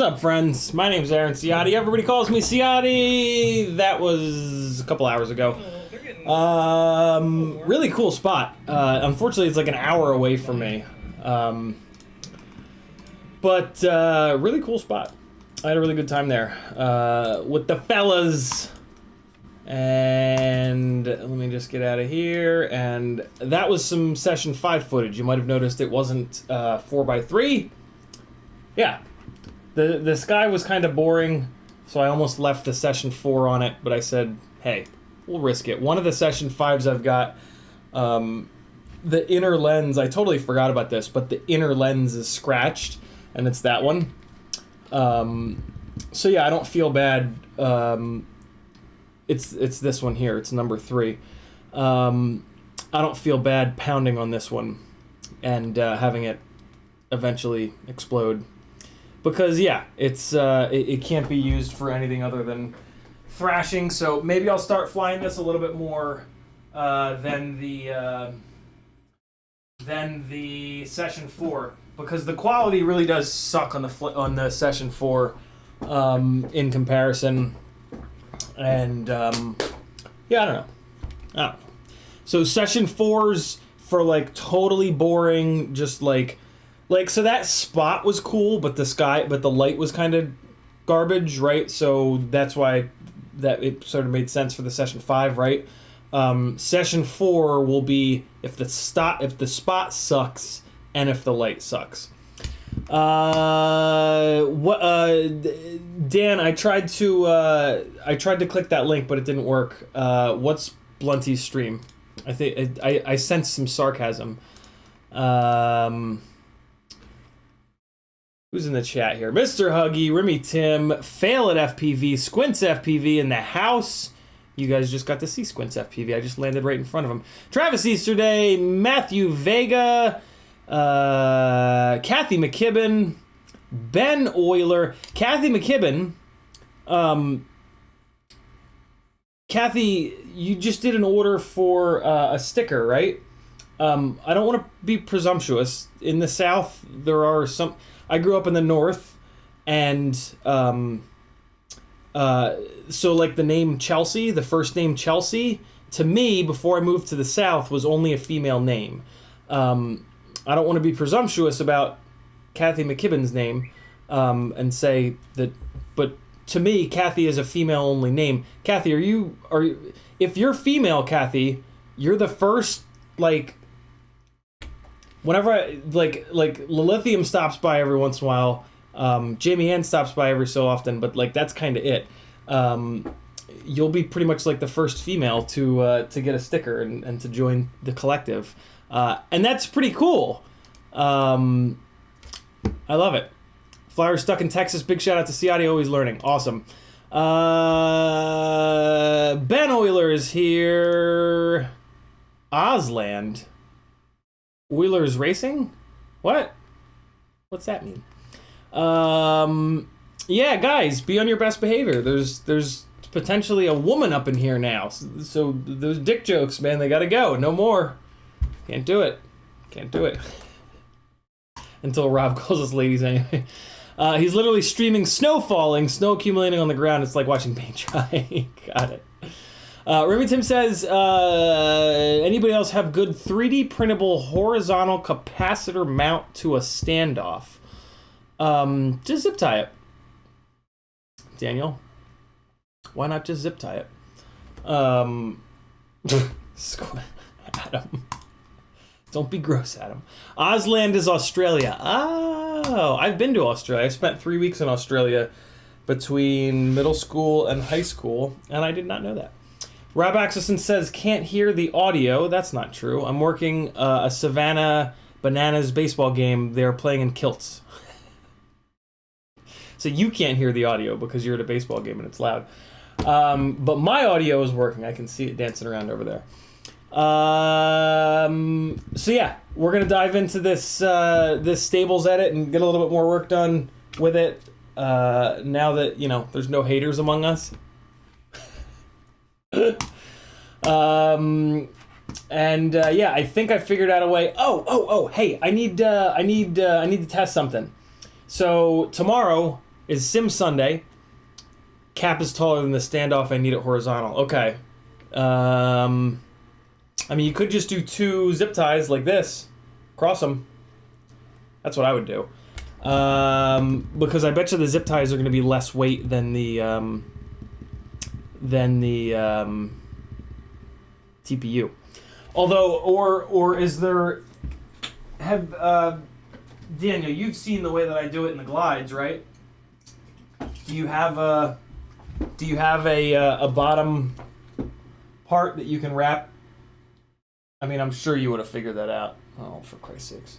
What's up, friends? My name's Aaron Ciotti. Everybody calls me Ciotti. That was a couple hours ago. Really cool spot. Unfortunately, it's like an hour away from me. But really cool spot. I had a really good time there with the fellas. And let me just get out of here. And that was some session 5 footage. You might have noticed it wasn't 4x3. Yeah, the sky was kind of boring, so I almost left the session 4 on it, but I said, hey, we'll risk it. One of the session 5s I've got, the inner lens, I totally forgot about this, but the inner lens is scratched, and it's that one. So yeah, I don't feel bad. It's this one here. It's number 3. I don't feel bad pounding on this one and having it eventually explode, because yeah, it can't be used for anything other than thrashing. So maybe I'll start flying this a little bit more than the session 4, because the quality really does suck on the session 4 in comparison. And yeah, I don't know. So session 4's for like totally boring, just like so that spot was cool, but the light was kind of garbage, right? So that's why that it sort of made sense for the session 5, right? Session 4 will be if the spot sucks and if the light sucks. Dan, I tried to click that link, but it didn't work. What's Blunty's stream? I think I sensed some sarcasm. Who's in the chat here? Mr. Huggy, Remy Tim, Fail at FPV, Squints FPV in the house. You guys just got to see Squints FPV. I just landed right in front of him. Travis Easterday, Matthew Vega, Kathy McKibben, Ben Euler. Kathy McKibben, Kathy, you just did an order for a sticker, right? I don't want to be presumptuous. In the South, there are some... I grew up in the North, and so like the name Chelsea, the first name Chelsea, to me, before I moved to the South, was only a female name. I don't want to be presumptuous about Kathy McKibben's name and say that, but to me, Kathy is a female-only name. Kathy, are you? If you're female, Kathy, you're the first, like, whenever like Lilithium stops by every once in a while, Jamie Ann stops by every so often, but like that's kind of it. You'll be pretty much like the first female to get a sticker and to join the collective, and that's pretty cool. I love it. Flyer stuck in Texas. Big shout out to Ciotti, always learning. Awesome. Ben Euler is here. Ozland. Wheeler's Racing? What? What's that mean? Yeah, guys, be on your best behavior. There's potentially a woman up in here now. So those dick jokes, man, they gotta go. No more. Can't do it. Can't do it. Until Rob calls us ladies anyway. He's literally streaming snow falling, snow accumulating on the ground. It's like watching paint dry. Got it. Remy Tim says, anybody else have good 3D printable horizontal capacitor mount to a standoff? Just zip tie it. Daniel, why not just zip tie it? Adam, don't be gross, Adam. Ozland is Australia. Oh, I've been to Australia. I spent 3 weeks in Australia between middle school and high school, and I did not know that. Rob Axelson says, can't hear the audio. That's not true. I'm working a Savannah Bananas baseball game. They're playing in kilts. So you can't hear the audio because you're at a baseball game and it's loud. But my audio is working. I can see it dancing around over there. So yeah, we're going to dive into this this stables edit and get a little bit more work done with it now that, you know, there's no haters among us. Yeah, I think I figured out a way. Hey, I need to test something. So tomorrow is Sim Sunday. Cap is taller than the standoff. I need it horizontal. Okay. I mean, you could just do 2 zip ties like this, cross them. That's what I would do. Because I bet you the zip ties are going to be less weight than the than the TPU. Although, or is there, Daniel, you've seen the way that I do it in the glides, right? Do you have a bottom part that you can wrap? I mean, I'm sure you would have figured that out. Oh, for Christ's sakes.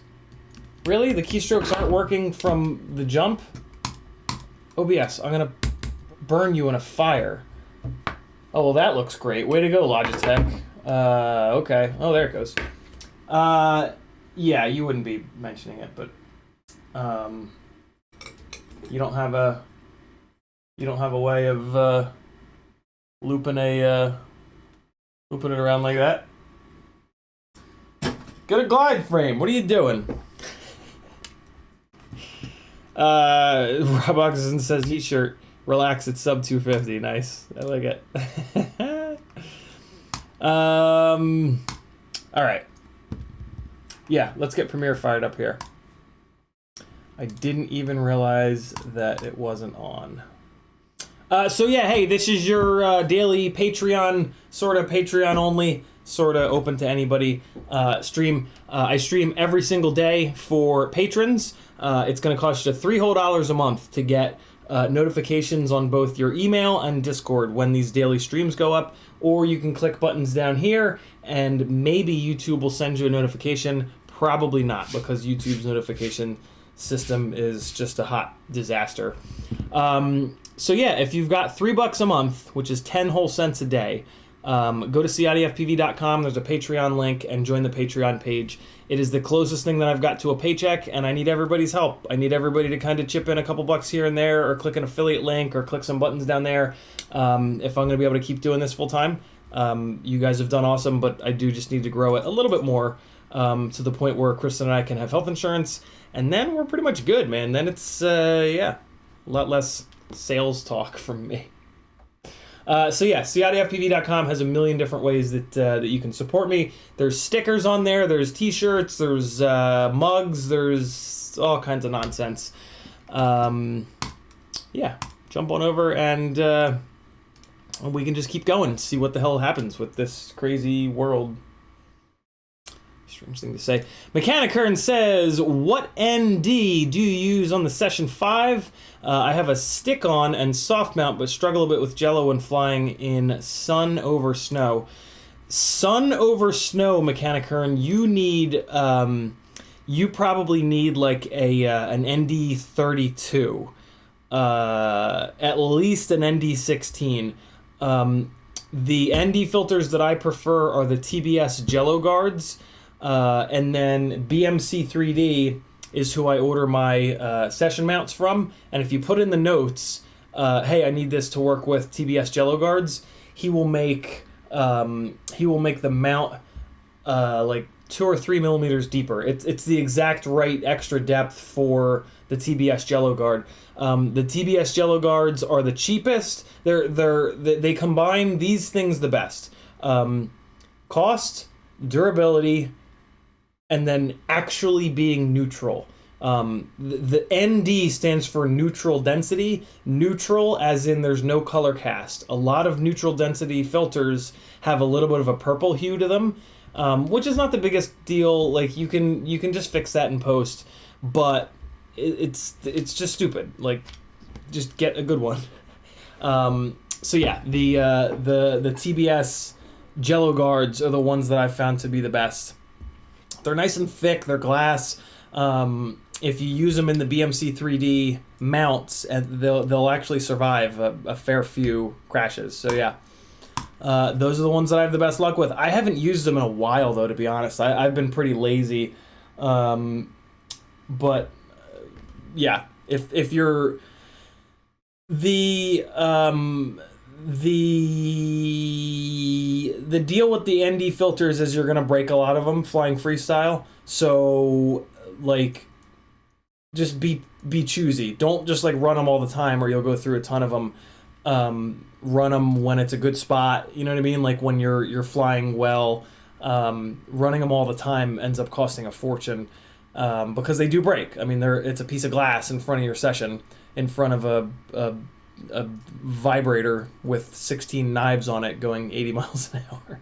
Really? The keystrokes aren't working from the jump? OBS, I'm going to burn you in a fire. Oh, well, that looks great. Way to go, Logitech. Okay. Oh, there it goes. Yeah, you wouldn't be mentioning it, but you don't have a way of looping it around like that. Get a glide frame. What are you doing? Rob Oxen says heat shirt. Relax, it's sub 250. Nice. I like it. All right. Yeah, let's get Premiere fired up here. I didn't even realize that it wasn't on. So yeah, hey, this is your daily Patreon, sort of Patreon only, sort of open to anybody stream. I stream every single day for patrons. It's going to cost you $3 whole a month to get notifications on both your email and Discord when these daily streams go up, or you can click buttons down here and maybe YouTube will send you a notification. Probably not, because YouTube's notification system is just a hot disaster. So yeah, if you've got $3 a month, which is 10 whole cents a day, go to CiottiFPV.com. There's a Patreon link, and join the Patreon page. It is the closest thing that I've got to a paycheck, and I need everybody's help. I need everybody to kind of chip in a couple bucks here and there, or click an affiliate link, or click some buttons down there. If I'm going to be able to keep doing this full time, you guys have done awesome, but I do just need to grow it a little bit more to the point where Kristen and I can have health insurance, and then we're pretty much good, man. Then it's yeah, a lot less sales talk from me. So yeah, CiottiFPV.com has a million different ways that you can support me. There's stickers on there, there's t-shirts, there's mugs, there's all kinds of nonsense. Yeah, jump on over and we can just keep going, see what the hell happens with this crazy world. Strange thing to say. Mechanicern says, what ND do you use on the Session 5? I have a stick-on and soft mount, but struggle a bit with jello when flying in sun over snow. Sun over snow, Mechanicern, you need, you probably need like an ND32. At least an ND16. The ND filters that I prefer are the TBS Jello Guards. And then BMC 3D is who I order my session mounts from. And if you put in the notes, hey, I need this to work with TBS Jello Guards, he will make the mount like 2 or 3 millimeters deeper. It's the exact right extra depth for the TBS Jello Guard. The TBS Jello Guards are the cheapest. They combine these things the best: cost, durability, and then actually being neutral. The ND stands for neutral density. Neutral as in there's no color cast. A lot of neutral density filters have a little bit of a purple hue to them, which is not the biggest deal. Like you can just fix that in post, but it's just stupid. Like, just get a good one. So yeah, the TBS Jello Guards are the ones that I've found to be the best. They're nice and thick. They're glass. If you use them in the BMC 3D mounts, and they'll actually survive a fair few crashes. So yeah, those are the ones that I have the best luck with. I haven't used them in a while, though, to be honest. I've been pretty lazy. But yeah, if you're the deal with the ND filters is you're gonna break a lot of them flying freestyle. So like, just be choosy. Don't just like run them all the time, or you'll go through a ton of them. Run them when it's a good spot. You know what I mean? Like when you're flying well. Running them all the time ends up costing a fortune because they do break. I mean, it's a piece of glass in front of your session, in front of a a vibrator with 16 knives on it going 80 miles an hour.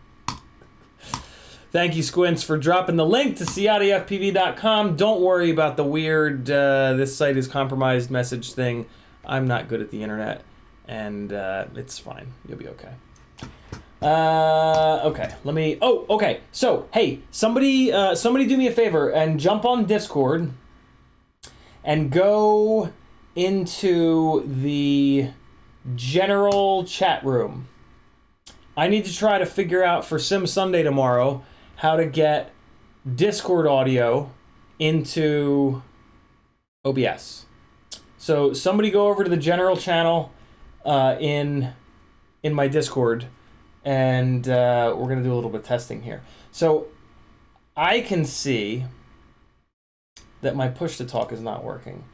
Thank you, Squints, for dropping the link to CiottiFPV.com. Don't worry about the weird, this site is compromised message thing. I'm not good at the internet, and it's fine. You'll be okay. Okay, let me, oh, okay. So, hey, somebody do me a favor and jump on Discord and go into the general chat room. I need to try to figure out for Sim Sunday tomorrow how to get Discord audio into OBS. So somebody go over to the general channel in my Discord, and we're gonna do a little bit of testing here. So I can see that my push to talk is not working,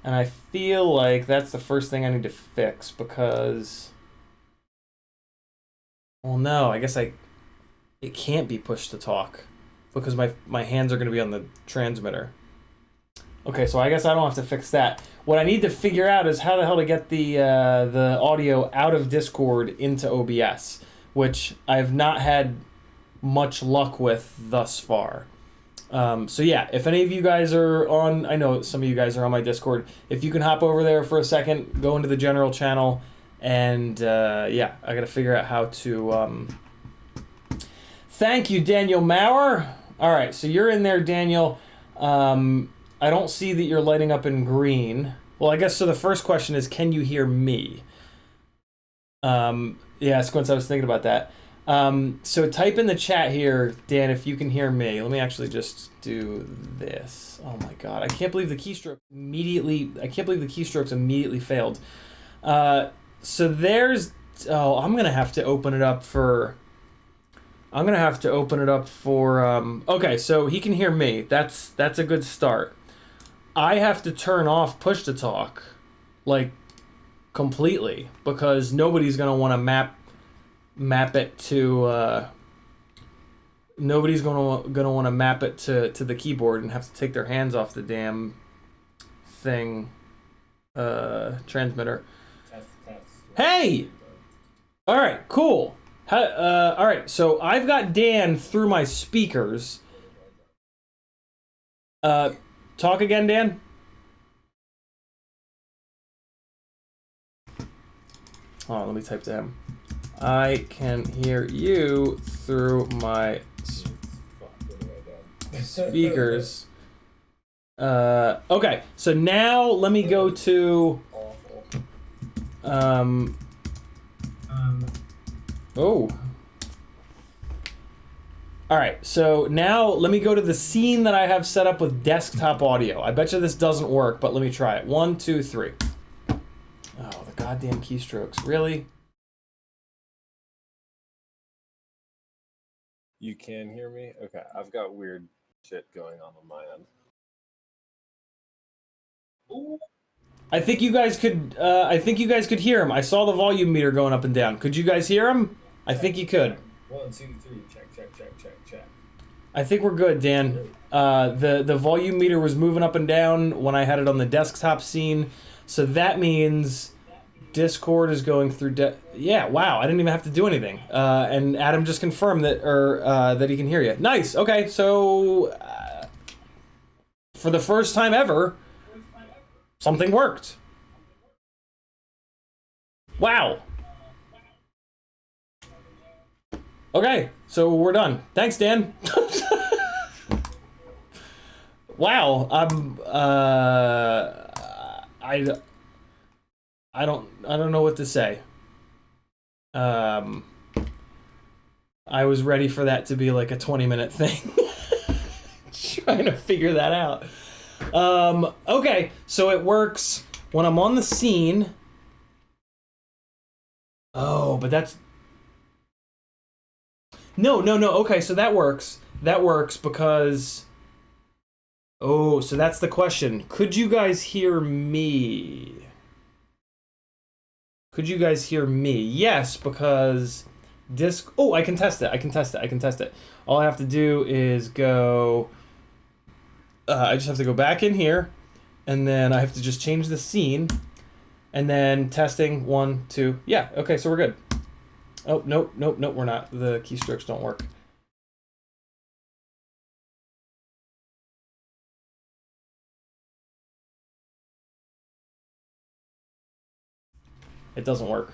and I feel like that's the first thing I need to fix because, well, no, I guess it can't be push to talk because my hands are going to be on the transmitter. Okay, so I guess I don't have to fix that. What I need to figure out is how the hell to get the audio out of Discord into OBS, which I've not had much luck with thus far. So yeah, if any of you guys are on, I know some of you guys are on my Discord, if you can hop over there for a second, go into the general channel, and yeah, I gotta figure out how to, thank you, Daniel Maurer. All right, so you're in there, Daniel. I don't see that you're lighting up in green. Well, I guess, so the first question is, can you hear me? Yeah, Squints, I was thinking about that. So type in the chat here, Dan, if you can hear me. Let me actually just do this. Oh my God, I can't believe the keystrokes immediately failed. So there's, oh, I'm gonna have to open it up for, okay, so he can hear me. That's a good start. I have to turn off push to talk, like, completely, because nobody's gonna want to map it to nobody's gonna want to map it to the keyboard and have to take their hands off the damn thing, transmitter. Test. Hey, all right, cool. All right, so I've got Dan through my speakers. Talk again, Dan. Hold on, let me type to him. I can hear you through my speakers. Okay, so now let me go to oh. All right, so now let me go to the scene that I have set up with desktop audio. I bet you this doesn't work, but let me try it. 1, 2, 3. Oh, the goddamn keystrokes. Really? You can hear me? Okay, I've got weird shit going on my end. Ooh. I think you guys could hear him. I saw the volume meter going up and down. Could you guys hear him? I think you could. 1, 2, 3. Check. I think we're good, Dan. The volume meter was moving up and down when I had it on the desktop scene, so that means Discord is going through. Yeah, wow! I didn't even have to do anything. And Adam just confirmed that, that he can hear you. Nice. Okay, so for the first time ever, something worked. Wow. Okay, so we're done. Thanks, Dan. Wow, I don't know what to say. I was ready for that to be like a 20-minute thing. Trying to figure that out. Okay, so it works when I'm on the scene. Oh, but that's... No. Okay, so that works. That works because... Oh, so that's the question. Could you guys hear me? Could you guys hear me? Yes, because Oh, I can test it. All I have to do is go... I just have to go back in here, and then I have to just change the scene, And then testing, 1, 2. Yeah, okay, so we're good. Oh, nope, we're not. The keystrokes don't work. It doesn't work.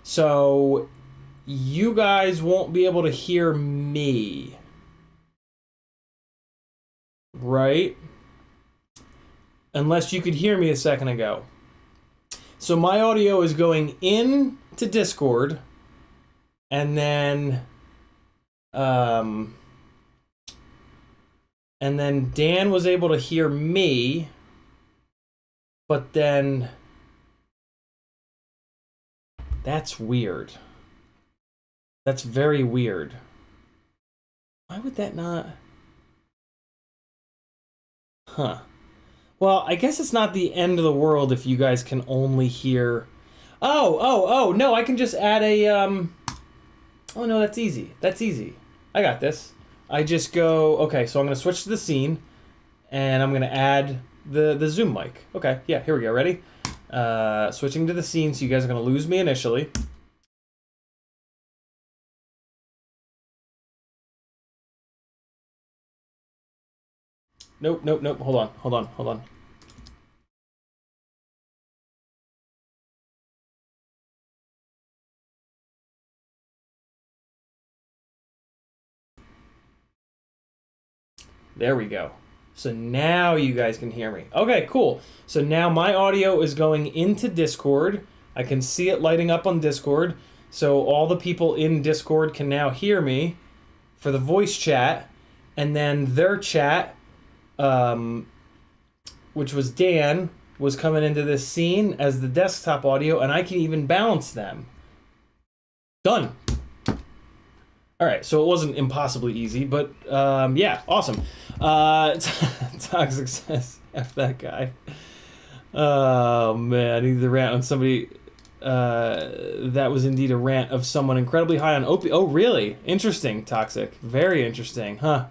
So you guys won't be able to hear me. Right? Unless you could hear me a second ago. So my audio is going in to Discord, and then Dan was able to hear me, but then that's weird. That's very weird. Why would that not? Huh. Well, I guess it's not the end of the world if you guys can only hear. Oh, no, I can just add a, oh, no, that's easy. That's easy. I got this. I just go, okay, so I'm going to switch to the scene, and I'm going to add the Zoom mic. Okay, yeah, here we go. Ready? Switching to the scene, so you guys are going to lose me initially. Nope. Hold on. There we go. So now you guys can hear me. Okay, cool. So now my audio is going into Discord. I can see it lighting up on Discord. So all the people in Discord can now hear me for the voice chat. And then their chat, which was Dan, was coming into this scene as the desktop audio, and I can even balance them. Done. All right, so it wasn't impossibly easy, but yeah, awesome. Toxic says, F that guy. Oh, man, I need to rant on somebody. That was indeed a rant of someone incredibly high on opium. Oh, really? Interesting, Toxic. Very interesting, huh?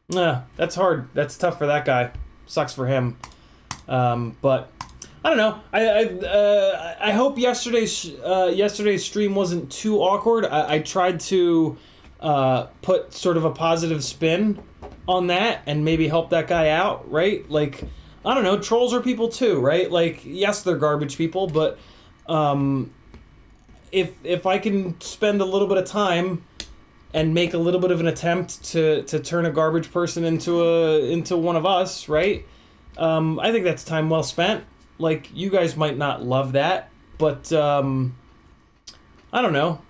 That's hard. That's tough for that guy. Sucks for him. But I don't know. I hope yesterday's stream wasn't too awkward. I tried to put sort of a positive spin on that and maybe help that guy out, right? Like, I don't know. Trolls are people too, right? Like, yes, they're garbage people, but if I can spend a little bit of time and make a little bit of an attempt to turn a garbage person into one of us, right? I think that's time well spent. Like, you guys might not love that, but I don't know.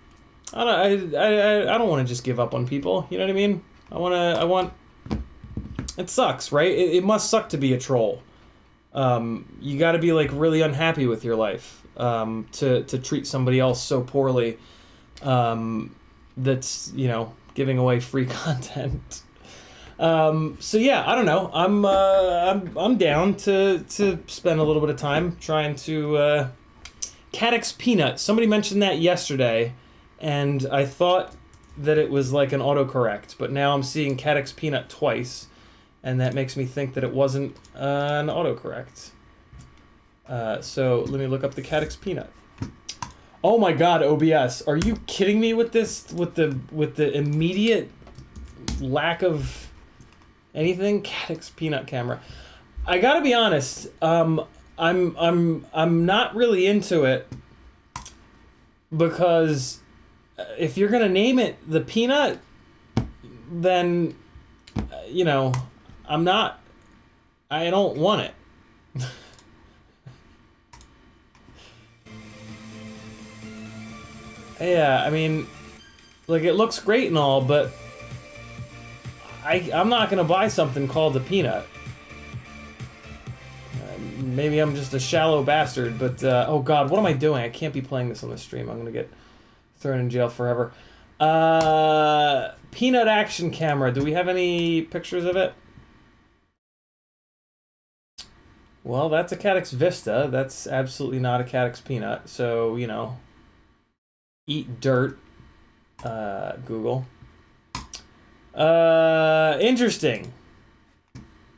I don't want to just give up on people. You know what I mean? I want. It sucks, right? It must suck to be a troll. You got to be like really unhappy with your life to treat somebody else so poorly. That's, you know, giving away free content. So yeah, I don't know. I'm down to spend a little bit of time trying to Cadix Peanut. Somebody mentioned that yesterday, and I thought that it was like an autocorrect, but now I'm seeing Cadix Peanut twice, and that makes me think that it wasn't an autocorrect. So let me look up the Cadix Peanut. Oh my God, OBS! Are you kidding me with this? With the immediate lack of anything? Cadix Peanut camera. I gotta be honest. I'm not really into it because if you're gonna name it the Peanut, then you know I'm not. I don't want it. Yeah, I mean, like, it looks great and all, but I'm not gonna buy something called the Peanut. Maybe I'm just a shallow bastard, but oh God, what am I doing? I can't be playing this on the stream. I'm gonna get thrown in jail forever. Peanut action camera. Do we have any pictures of it? Well, that's a Cadix Vista. That's absolutely not a Cadix Peanut. So, you know, eat dirt, Google. Interesting.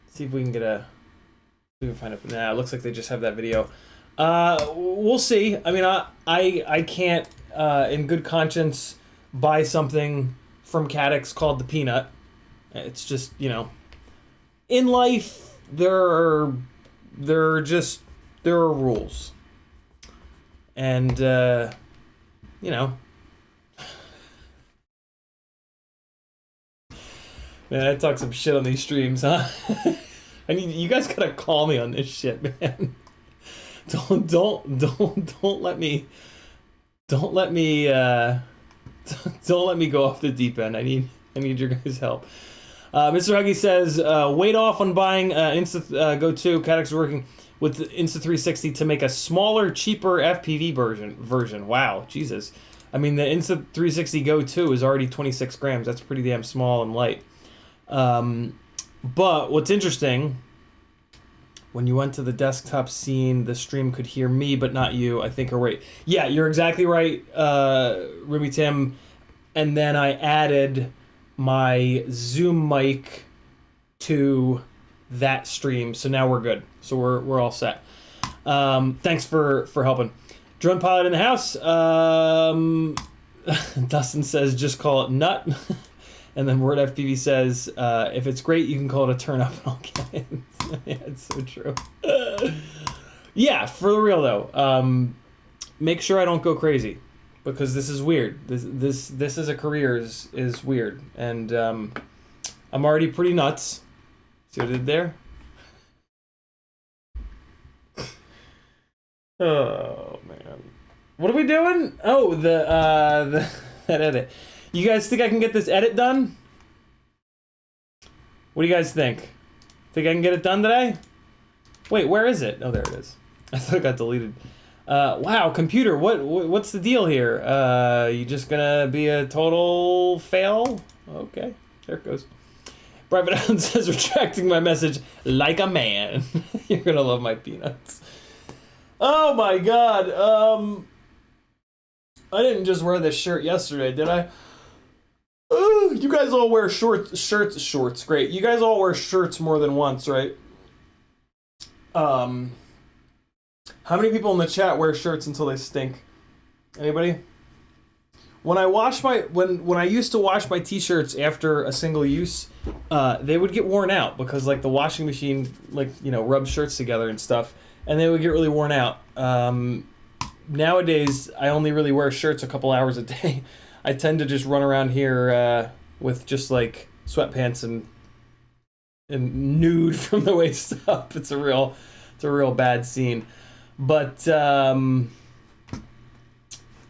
See if we can get a... We can find it. Nah, it looks like they just have that video. We'll see. I mean, I can't, in good conscience, buy something from Caddx called the Peanut. It's just, you know, in life there are rules, and you know. Man, I talk some shit on these streams, huh? I mean, you guys gotta call me on this shit, man. Don't let me don't let me go off the deep end. I need your guys' help. Mr. Huggy says, wait off on buying Insta Go 2. Caddx is working with Insta 360 to make a smaller, cheaper FPV version. Wow, Jesus. I mean, the Insta 360 Go 2 is already 26 grams. That's pretty damn small and light. But what's interesting, when you went to the desktop scene, the stream could hear me, but not you, I think, or wait. Yeah, you're exactly right, Ruby Tim. And then I added my Zoom mic to that stream, so now we're good. So we're all set. Thanks for helping. Drone pilot in the house. Dustin says, just call it nut. And then Word FPV says, if it's great, you can call it a turn up and I'll get it. Yeah, it's so true. Yeah, for the real though. Make sure I don't go crazy, because this is weird. This as a career is weird, and I'm already pretty nuts. See what I did there? Oh man, what are we doing? Oh, that edit. You guys think I can get this edit done? What do you guys think? Think I can get it done today? Wait, where is it? Oh, there it is. I thought it got deleted. Wow, computer, what's the deal here? You just gonna be a total fail? Okay, there it goes. Private Island says, retracting my message like a man. You're gonna love my peanuts. Oh my god, I didn't just wear this shirt yesterday, did I? Oh, you guys all wear shorts, great. You guys all wear shirts more than once, right? How many people in the chat wear shirts until they stink? Anybody? When I wash when I used to wash my t-shirts after a single use, they would get worn out because like the washing machine, like, you know, rubs shirts together and stuff, and they would get really worn out. Nowadays, I only really wear shirts a couple hours a day. I tend to just run around here with just like sweatpants and nude from the waist up. It's a real bad scene. But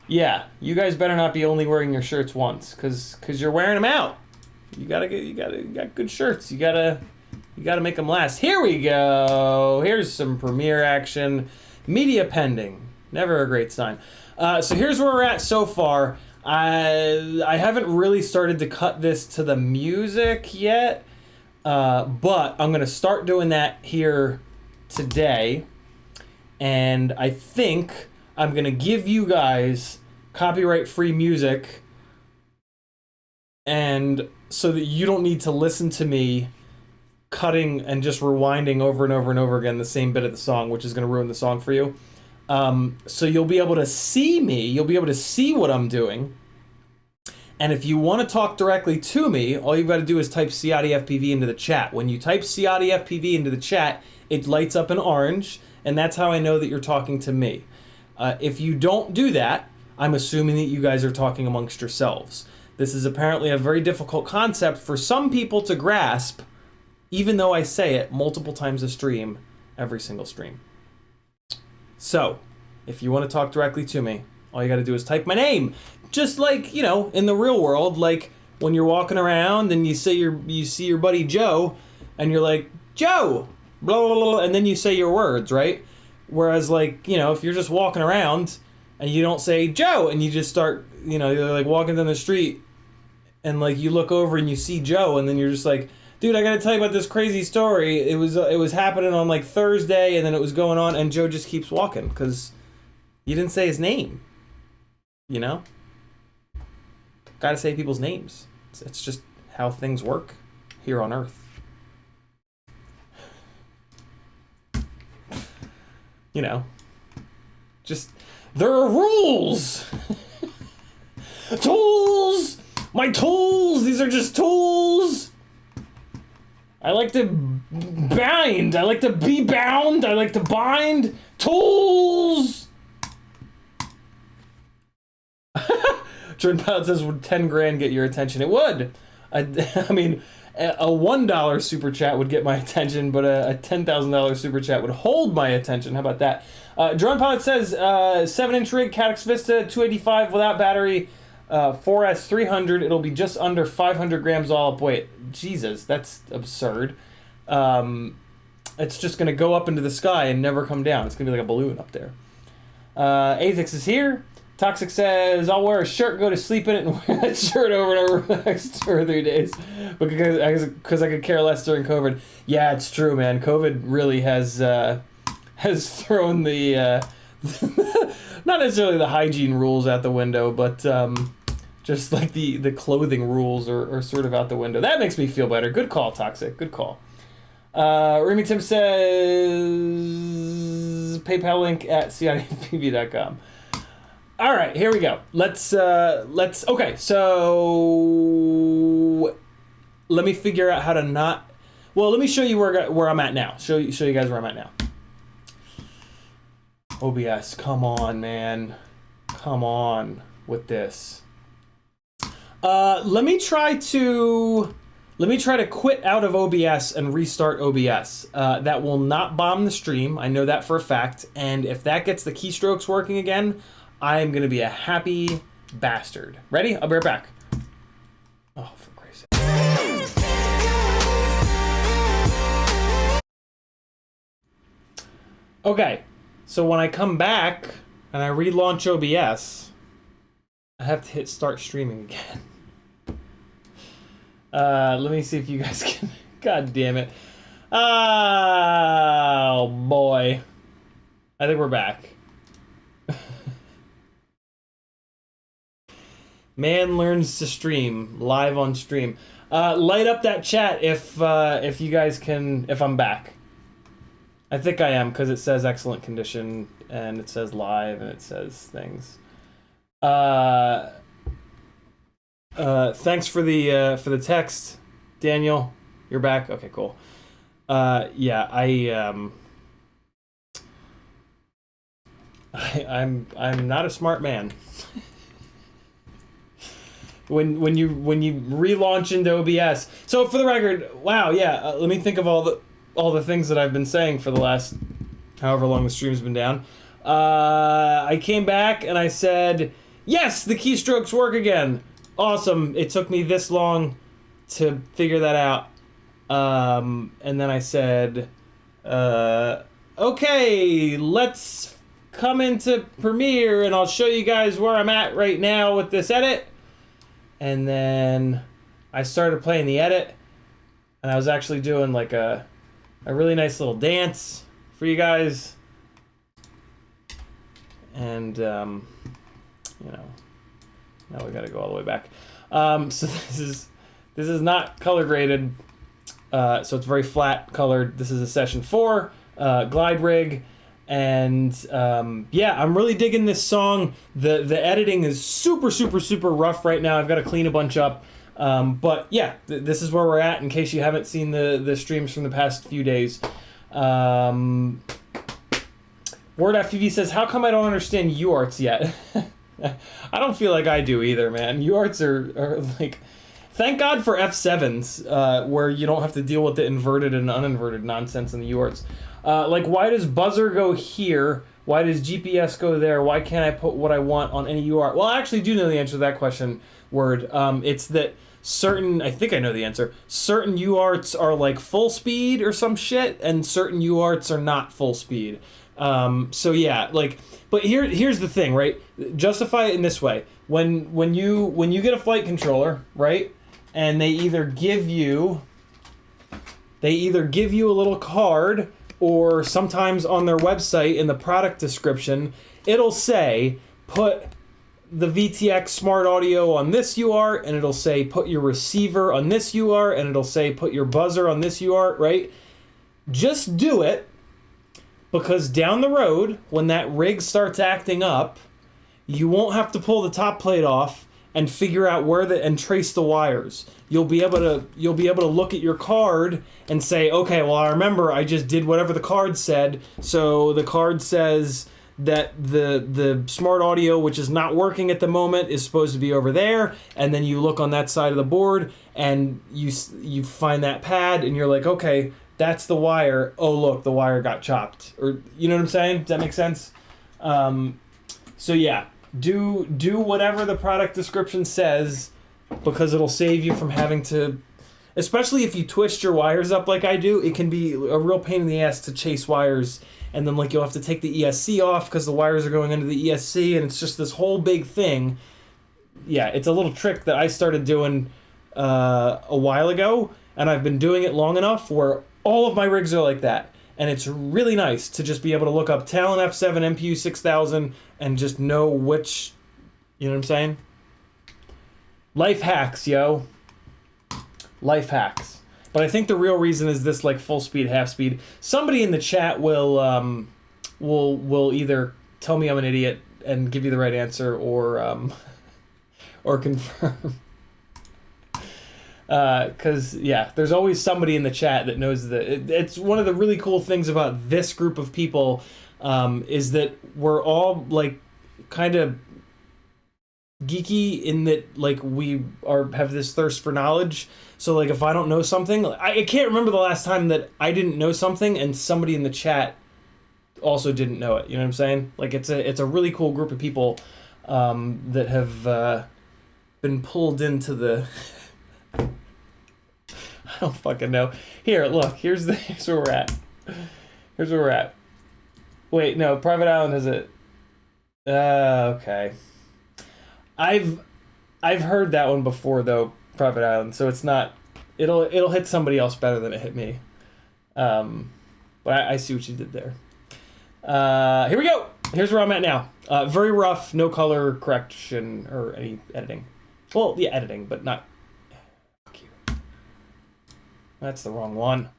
yeah, you guys better not be only wearing your shirts once, cause you're wearing them out. You got good shirts. You gotta make them last. Here we go. Here's some premiere action. Media pending. Never a great sign. So here's where we're at so far. I haven't really started to cut this to the music yet, but I'm gonna start doing that here today, and I think I'm gonna give you guys copyright-free music, and so that you don't need to listen to me cutting and just rewinding over and over and over again the same bit of the song, which is gonna ruin the song for you. So you'll be able to see me, you'll be able to see what I'm doing, and if you want to talk directly to me, all you've got to do is type CiottiFPV into the chat. When you type CiottiFPV into the chat, it lights up in orange, and that's how I know that you're talking to me. If you don't do that, I'm assuming that you guys are talking amongst yourselves. This is apparently a very difficult concept for some people to grasp, even though I say it multiple times a stream, every single stream. So, if you want to talk directly to me, all you got to do is type my name. Just like, you know, in the real world, like when you're walking around and you see your buddy Joe, and you're like, Joe, blah, blah, blah, and then you say your words, right? Whereas, like, you know, if you're just walking around and you don't say Joe, and you just start, you know, you're like walking down the street, and like you look over and you see Joe, and then you're just like, dude, I gotta tell you about this crazy story. It was happening on like Thursday, and then it was going on, and Joe just keeps walking because you didn't say his name. You know? Gotta say people's names. It's just how things work here on Earth. You know, Just, there are rules! Tools! My tools! These are just tools! I like to bind. I like to be bound. I like to bind. Tools! Jordan Pilot says, would 10 grand get your attention? It would. I mean, a $1 super chat would get my attention, but a $10,000 super chat would hold my attention. How about that? Drone Pilot says 7-inch rig, Caddx Vista, 285 without battery, 4S 300. It'll be just under 500 grams all up weight. Jesus, that's absurd. It's just gonna go up into the sky and never come down. It's gonna be like a balloon up there. Azix is here. Toxic says, I'll wear a shirt and go to sleep in it and wear that shirt over and over for the next 2 or 3 days. Because I could care less during COVID. Yeah, it's true, man. COVID really has thrown the, not necessarily the hygiene rules out the window, but just like the clothing rules are sort of out the window. That makes me feel better. Good call, Toxic. Good call. Remy Tim says, PayPal link at CiottiFPV.com. All right, here we go. Okay, so let me figure out how to not, well, let me show you where I'm at now. Show you guys where I'm at now. OBS, come on, man. Come on with this. Let me try to quit out of OBS and restart OBS. That will not bomb the stream. I know that for a fact. And if that gets the keystrokes working again, I am going to be a happy bastard. Ready? I'll be right back. Oh, for Christ's sake. Okay, so when I come back and I relaunch OBS, I have to hit start streaming again. Let me see if you guys can... God damn it. Oh, boy. I think we're back. Man learns to stream live on stream. Light up that chat if you guys can, if I'm back. I think I am because it says excellent condition and it says live and it says things. Thanks for the text, Daniel. You're back. Okay, cool. Yeah, I'm not a smart man. When you relaunch into OBS. So for the record, wow, yeah. Let me think of all the things that I've been saying for the last however long the stream's been down. I came back and I said, yes, the keystrokes work again. Awesome. It took me this long to figure that out. And then I said, okay, let's come into Premiere and I'll show you guys where I'm at right now with this edit. And then I started playing the edit, and I was actually doing like a really nice little dance for you guys. And, you know, now we gotta go all the way back. So this is not color graded, so it's very flat colored. This is a session 4, glide rig. And yeah, I'm really digging this song. The editing is super rough right now. I've got to clean a bunch up. But yeah, this is where we're at in case you haven't seen the streams from the past few days. Word.FPV says, how come I don't understand UARTs yet? I don't feel like I do either, man. UARTs are like... Thank God for F7s, where you don't have to deal with the inverted and uninverted nonsense in the UARTs. Like, why does buzzer go here? Why does GPS go there? Why can't I put what I want on any UART? Well, I actually do know the answer to that question, Word. It's that certain, I think I know the answer, certain UARTs are like full speed or some shit, and certain UARTs are not full speed. So yeah, like, but here's the thing, right? Justify it in this way. When you get a flight controller, right? And they either give you a little card, or sometimes on their website in the product description, it'll say, put the VTX Smart Audio on this UART, and it'll say, put your receiver on this UART, and it'll say, put your buzzer on this UART, right? Just do it, Because down the road, when that rig starts acting up, you won't have to pull the top plate off and figure out and trace the wires. You'll be able to look at your card and say, okay, well, I remember I just did whatever the card said. So the card says that the smart audio, which is not working at the moment, is supposed to be over there, and then you look on that side of the board and you find that pad and you're like, okay, that's the wire. Oh, look, the wire got chopped. Or, you know what I'm saying? Does that make sense? So yeah, do whatever the product description says, because it'll save you from having to, especially if you twist your wires up like I do, it can be a real pain in the ass to chase wires, and then like you'll have to take the ESC off because the wires are going into the ESC, and it's just this whole big thing. Yeah, it's a little trick that I started doing a while ago, and I've been doing it long enough where all of my rigs are like that. And it's really nice to just be able to look up Talon F7 MPU 6000 and just know which, you know what I'm saying? Life hacks, yo. Life hacks. But I think the real reason is this, like, full speed, half speed. Somebody in the chat will either tell me I'm an idiot and give you the right answer, or confirm. Because, yeah, there's always somebody in the chat that knows that. It's one of the really cool things about this group of people, is that we're all, like, kind of geeky in that, like, we have this thirst for knowledge. So, like, if I don't know something, I can't remember the last time that I didn't know something and somebody in the chat also didn't know it. You know what I'm saying? Like, it's a really cool group of people that have been pulled into the... I don't fucking know. Here, look. Here's where we're at. Here's where we're at. Wait, no. Private Island has it. Okay. I've heard that one before though. Private Island. So it's not. It'll hit somebody else better than it hit me. But I see what you did there. Here we go. Here's where I'm at now. Very rough. No color correction or any editing. Well, yeah, editing, but not. That's the wrong one.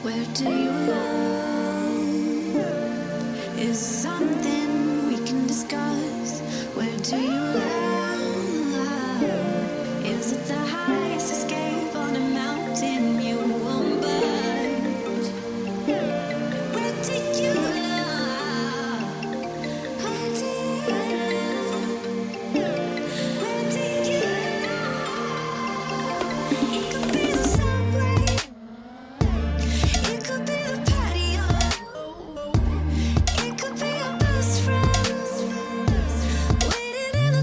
Where do you love? Is something we can discuss? Where do you love? Is it the highest escape on a mountain you won't budge? Where do you love? Where do you love? Where do you love? It could be the subway. It could be the patio. It could be your best friend waiting in the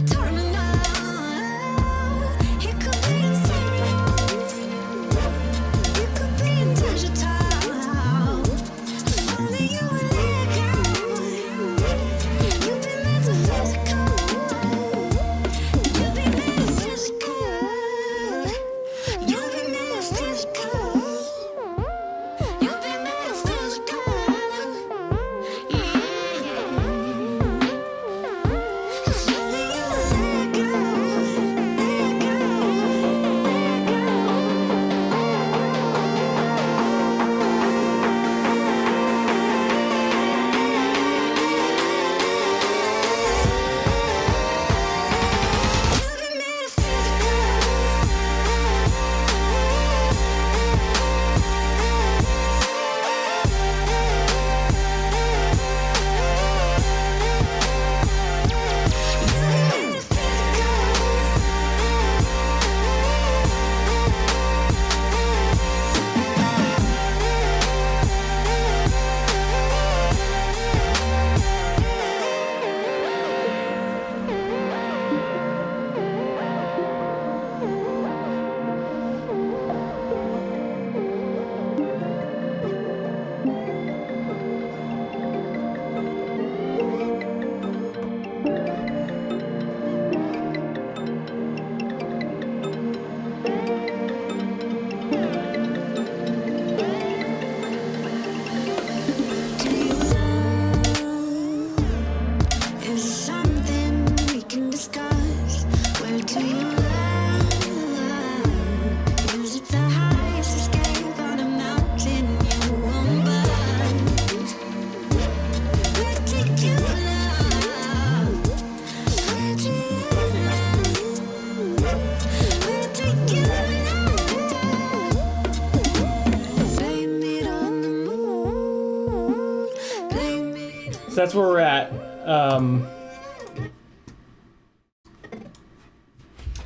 that's where we're at.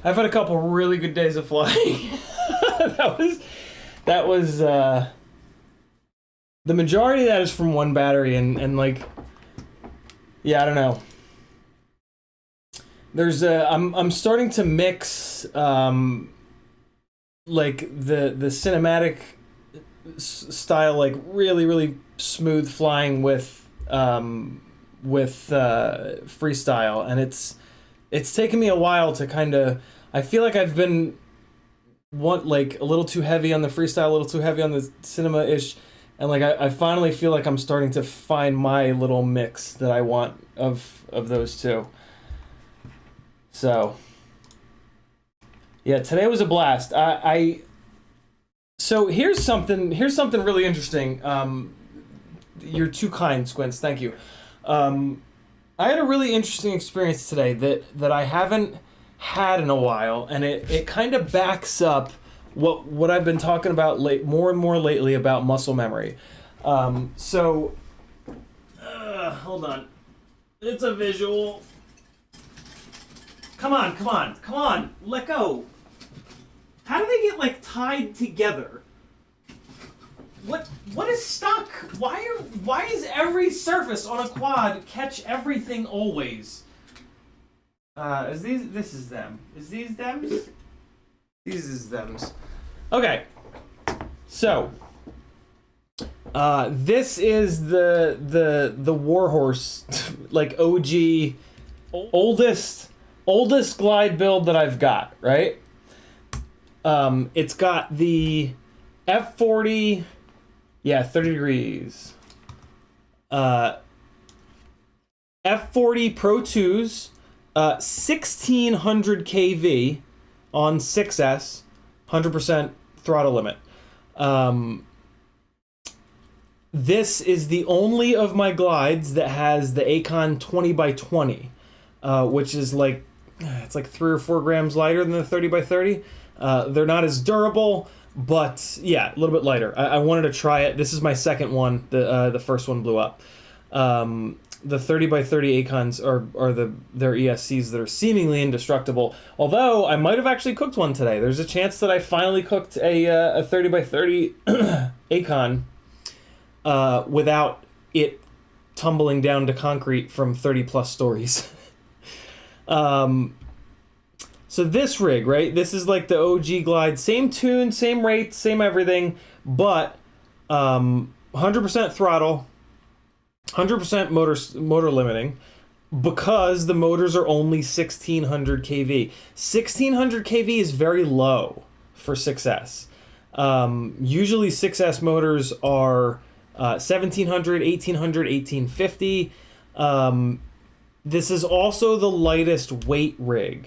I've had a couple really good days of flying. that was the majority of that is from one battery, and like, yeah, I don't know. There's I'm starting to mix like the cinematic style, like really smooth flying with freestyle, and it's taken me a while to kind of. I feel like I've been like a little too heavy on the freestyle, a little too heavy on the cinema-ish, and like I finally feel like I'm starting to find my little mix that I want of those two. So yeah, today was a blast. So here's something really interesting. You're too kind, Squints. Thank you. I had a really interesting experience today that I haven't had in a while, and it kind of backs up what I've been talking about more and more lately about muscle memory. Hold on. It's a visual. Come on. Let go. How do they get like tied together? What is stuck? Why is every surface on a quad catch everything always? This is them. Is these thems? These is thems. Okay. So this is the Warhorse like OG oldest glide build that I've got, right? It's got the F40, 30 degrees. F40 Pro 2s, 1600 kV on 6S, 100% throttle limit. This is the only of my glides that has the Acon 20x20, which is like, it's like 3 or 4 grams lighter than the 30x30. They're not as durable, but yeah, a little bit lighter. I wanted to try it. This is my second one. The first one blew up. The 30x30 Acons are their ESCs that are seemingly indestructible. Although I might have actually cooked one today. There's a chance that I finally cooked a 30x30 Acon without it tumbling down to concrete from 30 plus stories. So this rig, right? This is like the OG glide, same tune, same rates, same everything, but 100% throttle, 100% motor limiting, because the motors are only 1600 kV. 1600 kV is very low for 6S. Usually 6S motors are 1700, 1800, 1850. This is also the lightest weight rig,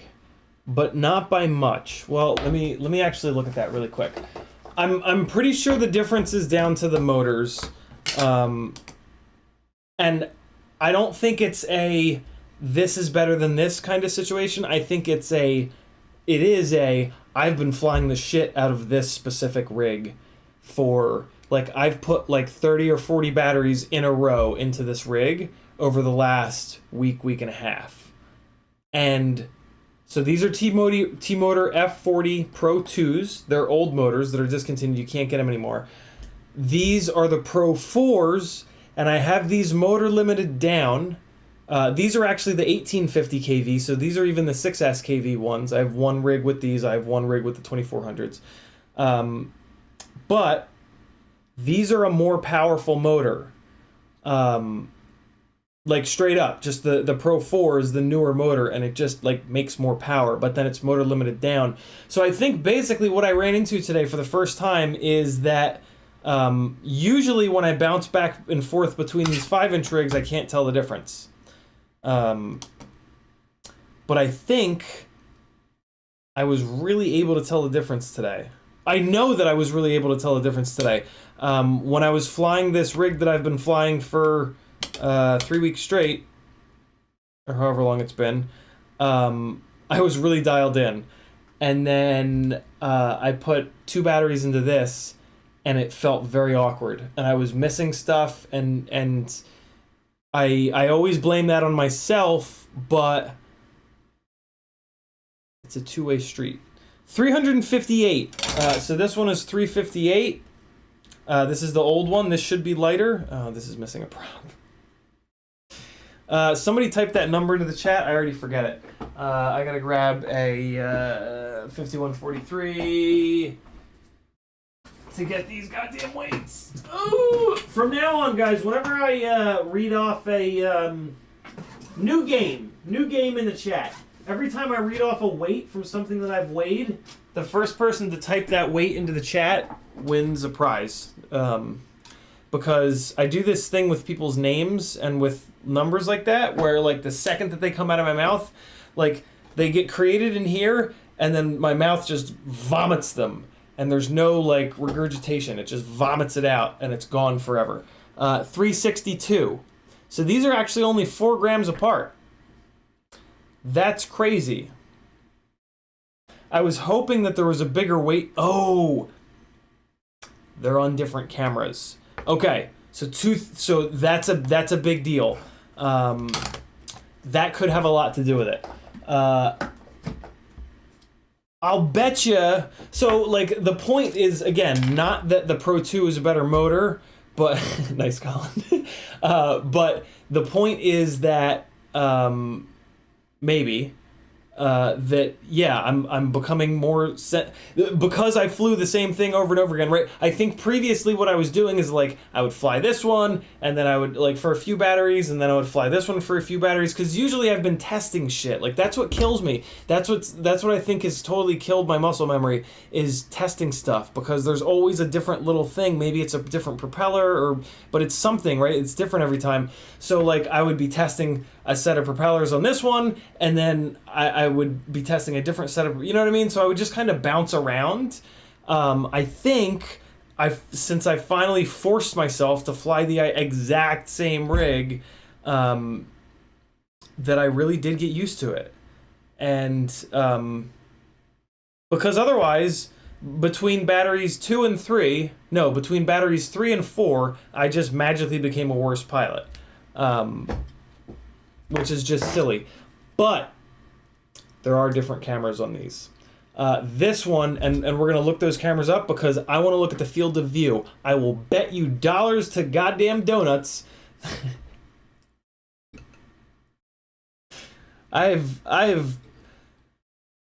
but not by much. Well, let me actually look at that really quick. I'm pretty sure the difference is down to the motors. And I don't think it's a this is better than this kind of situation. I think it is a I've been flying the shit out of this specific rig for, like, I've put like 30 or 40 batteries in a row into this rig over the last week and a half. And so these are T-Motor F40 Pro 2s. They're old motors that are discontinued. You can't get them anymore. These are the Pro 4s, and I have these motor limited down. These are actually the 1850 kV, so these are even the 6S kV ones. I have one rig with these. I have one rig with the 2400s. But these are a more powerful motor. Like straight up, just the Pro 4 is the newer motor, and it just like makes more power, but then it's motor limited down. So I think basically what I ran into today for the first time is that usually when I bounce back and forth between these 5-inch rigs, I can't tell the difference. But I think I was really able to tell the difference today. I know that I was really able to tell the difference today. When I was flying this rig that I've been flying for 3 weeks straight, or however long it's been, I was really dialed in. And then I put 2 batteries into this, and it felt very awkward. And I was missing stuff, and I always blame that on myself, but it's a two-way street. 358. So this one is 358. This is the old one. This should be lighter. Oh, this is missing a prop. Somebody type that number into the chat. I already forget it. I gotta grab a 5143 to get these goddamn weights. Ooh! From now on, guys, whenever I read off a new game in the chat, every time I read off a weight from something that I've weighed, the first person to type that weight into the chat wins a prize. Because I do this thing with people's names and with numbers like that, where like the second that they come out of my mouth, like they get created in here, and then my mouth just vomits them, and there's no like regurgitation. It just vomits it out, and it's gone forever. 362. So these are actually only 4 grams apart. That's crazy. I was hoping that there was a bigger weight. Oh, they're on different cameras. Okay, so that's a big deal. That could have a lot to do with it. I'll bet you. So, like, the point is, again, not that the Pro 2 is a better motor, but nice, Colin. But the point is that maybe that yeah, I'm becoming more because I flew the same thing over and over again, right? I think previously what I was doing is like I would fly this one and then I would like for a few batteries and then I would fly this one for a few batteries, because usually I've been testing shit. Like that's what kills me. That's what I think has totally killed my muscle memory, is testing stuff, because there's always a different little thing. Maybe it's a different propeller but it's something, right? It's different every time. So like I would be testing a set of propellers on this one, and then I would be testing a different set of, you know what I mean? So I would just kind of bounce around. I think since I finally forced myself to fly the exact same rig, that I really did get used to it. And because otherwise, between batteries 3 and 4, I just magically became a worse pilot. Which is just silly. But there are different cameras on these. This one, and we're going to look those cameras up because I want to look at the field of view. I will bet you dollars to goddamn donuts. I've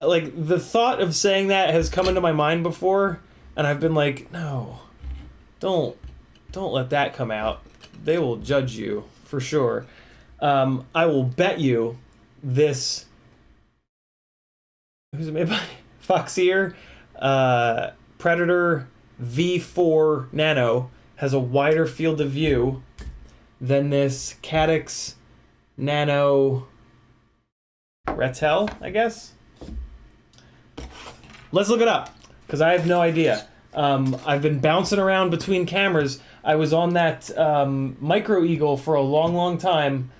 like, the thought of saying that has come into my mind before, and I've been like, no, don't let that come out. They will judge you for sure. I will bet you this. Who's it made by? Foxeer Predator V4 Nano has a wider field of view than this Caddx Nano Ratel, I guess. Let's look it up, because I have no idea. I've been bouncing around between cameras. I was on that Micro Eagle for a long, long time,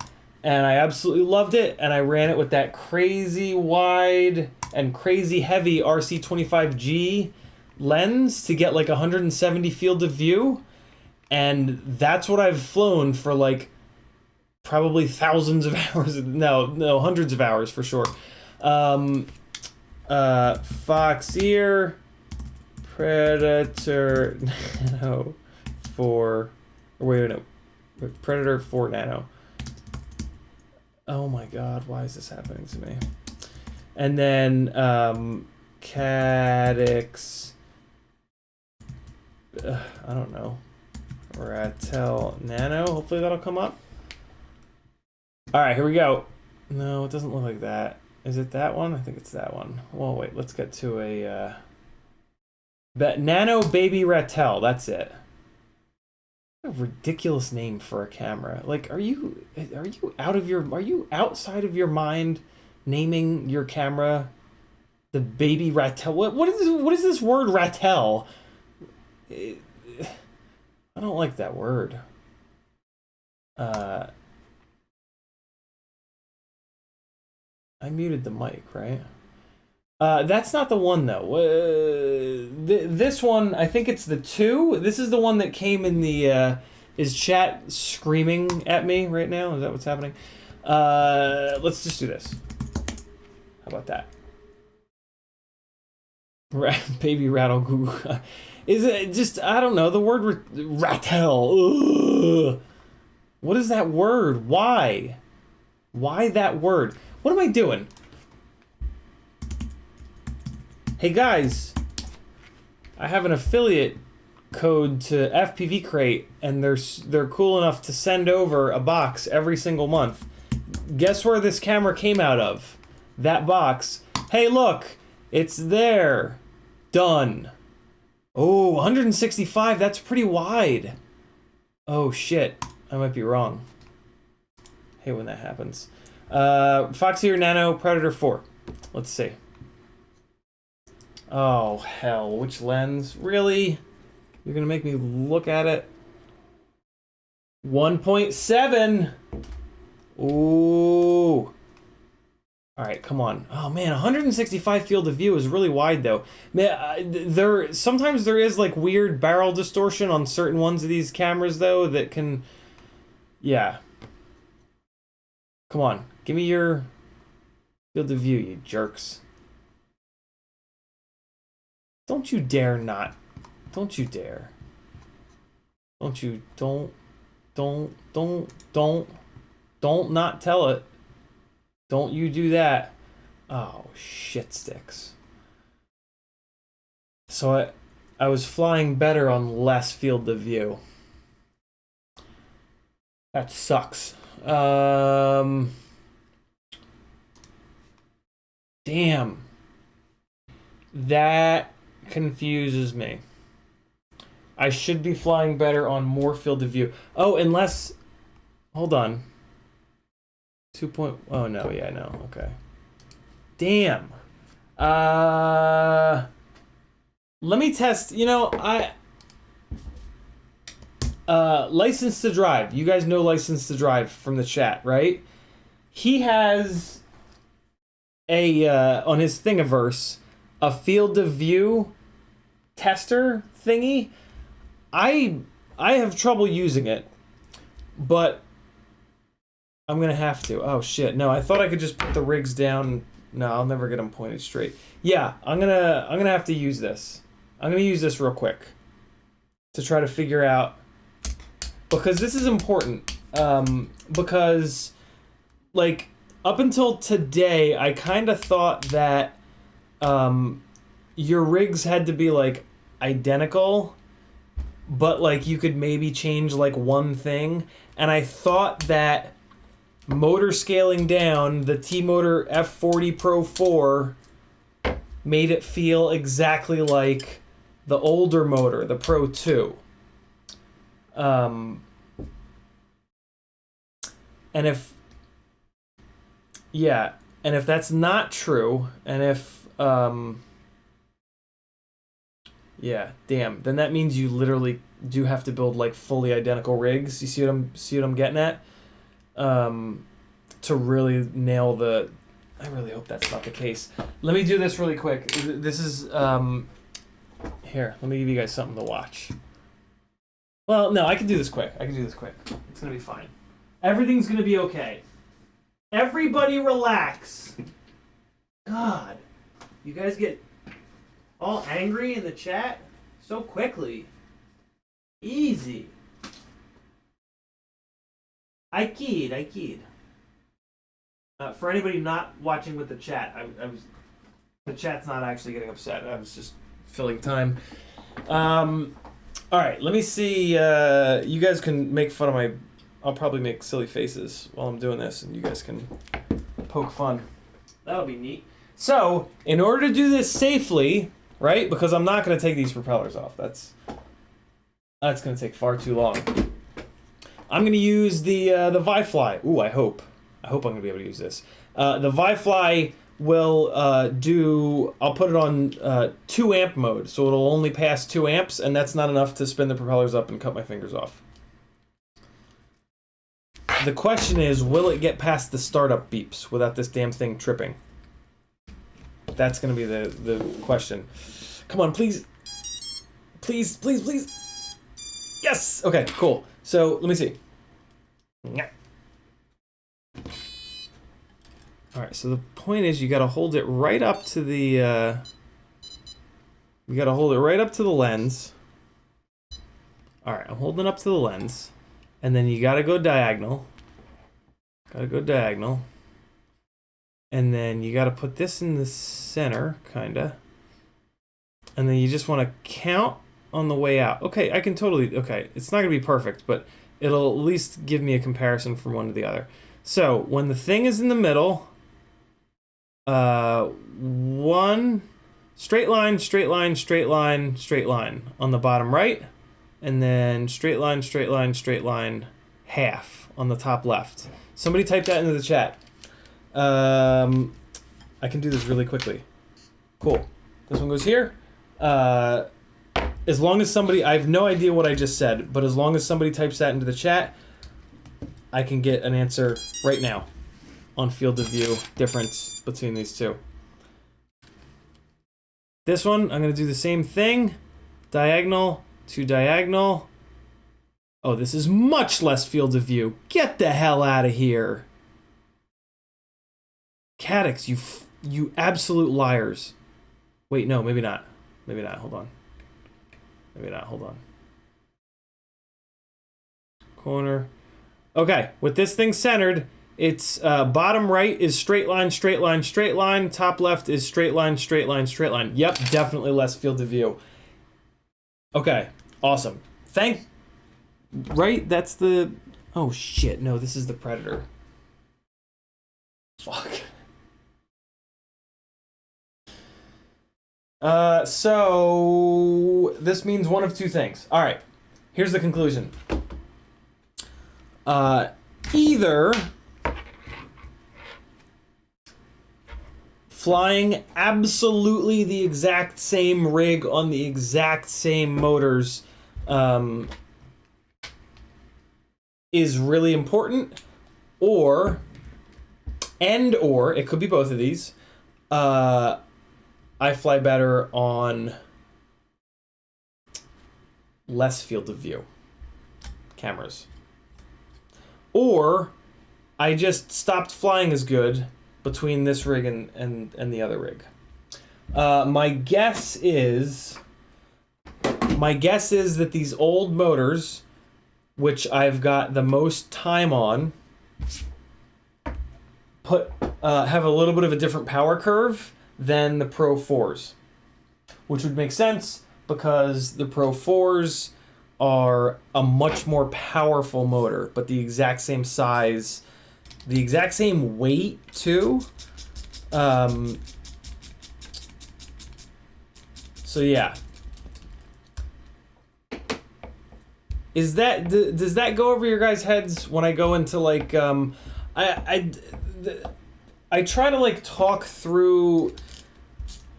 and I absolutely loved it, and I ran it with that crazy wide and crazy heavy RC25G lens to get like 170 field of view, and that's what I've flown for like probably thousands of hours. No, hundreds of hours for sure. Foxeer Predator Nano 4. Predator 4 Nano. Oh my god, why is this happening to me? And then Caddx, I don't know, Ratel Nano. Hopefully that'll come up. All right, here we go. No, it doesn't look like that. Is it that one? I think it's that one. Well, wait, let's get to a Nano Baby Ratel. That's it. What a ridiculous name for a camera. Like, are you outside of your mind naming your camera the Baby Ratel? What is this word Ratel? I don't like that word. I muted the mic, right? That's not the one though. This one, I think it's the 2. This is the one that came in the Is chat screaming at me right now? Is that what's happening? Let's just do this. How about that? Baby rattle goo. Is it just, I don't know, the word rattle. Ugh. What is that word? Why? Why that word? What am I doing? Hey guys, I have an affiliate code to FPV Crate, and they're cool enough to send over a box every single month. Guess where this camera came out of? That box. Hey, look, it's there. Done. Oh, 165. That's pretty wide. Oh shit, I might be wrong. Hate when that happens. Foxy or Nano Predator 4. Let's see. Oh hell, which lens? Really? You're gonna make me look at it? 1.7. Ooh. Alright, come on. Oh man, 165 field of view is really wide though. Man, sometimes there is like weird barrel distortion on certain ones of these cameras though that can... Yeah. Come on, give me your field of view, you jerks. Don't you dare not. Don't you dare. Don't you, don't not tell it. Don't you do that. Oh, shit sticks. So I was flying better on less field of view. That sucks. Damn. That confuses me. I should be flying better on more field of view. Oh, unless... Hold on. 2. Oh, no. Yeah, no. Okay. Damn. Let me test. You know, License to Drive. You guys know License to Drive from the chat, right? He has on his Thingiverse, a field of view tester thingy. I have trouble using it, but I'm gonna have to. Oh shit! No, I thought I could just put the rigs down. No, I'll never get them pointed straight. Yeah, I'm gonna have to use this. I'm gonna use this real quick to try to figure out, because this is important. Because like up until today, I kind of thought that your rigs had to be like identical, but like you could maybe change like one thing, and I thought that motor scaling down the T-Motor F40 Pro 4 made it feel exactly like the older motor, the Pro 2. And if that's not true, and if yeah, damn, then that means you literally do have to build like fully identical rigs. You see what I'm getting at? To really nail the... I really hope that's not the case. Let me do this really quick. This is here, let me give you guys something to watch. Well, no, I can do this quick. It's gonna be fine. Everything's gonna be okay. Everybody relax. God, you guys get all angry in the chat so quickly. Easy. I keyed. For anybody not watching with the chat, the chat's not actually getting upset. I was just filling time. All right, let me see. You guys can make fun of my... I'll probably make silly faces while I'm doing this, and you guys can poke fun. That'll be neat. So, in order to do this safely, right? Because I'm not going to take these propellers off. That's going to take far too long. I'm going to use the Vifly. Ooh, I hope I'm going to be able to use this. The Vifly will I'll put it on 2 amp mode, so it'll only pass 2 amps, and that's not enough to spin the propellers up and cut my fingers off. The question is, will it get past the startup beeps without this damn thing tripping? That's going to be the question. Come on, please. Please. Yes! Okay, cool. So let me see. All right, so the point is you got to hold it right up to the you got to hold it right up to the lens. All right, I'm holding up to the lens, and then you got to go diagonal. Got to go diagonal. And then you got to put this in the center, kinda. And then you just want to count on the way out. Okay, I can totally, okay, it's not gonna be perfect, but it'll at least give me a comparison from one to the other. So when the thing is in the middle, one straight line, straight line, straight line, straight line on the bottom right, and then straight line, straight line, straight line, half on the top left. Somebody type that into the chat. I can do this really quickly. Cool. This one goes here. As long as somebody, I have no idea what I just said, but as long as somebody types that into the chat, I can get an answer right now on field of view difference between these two. This one, I'm going to do the same thing. Diagonal to diagonal. Oh, this is much less field of view. Get the hell out of here. Cadix, you absolute liars. Wait, no, maybe not. Maybe not, hold on. Maybe not, hold on. Corner. Okay, with this thing centered, it's bottom right is straight line, straight line, straight line. Top left is straight line, straight line, straight line. Yep, definitely less field of view. Okay, awesome. Right, that's the... Oh shit, no, this is the Predator. Fuck. So this means one of two things. All right, here's the conclusion. Either flying absolutely the exact same rig on the exact same motors is really important, or it could be both of these. I fly better on less field of view cameras. Or I just stopped flying as good between this rig and the other rig. My guess is that these old motors, which I've got the most time on, have a little bit of a different power curve than the Pro 4s, which would make sense because the Pro 4s are a much more powerful motor, but the exact same size, the exact same weight too. So yeah. Does that go over your guys' heads when I go into like I try to like talk through,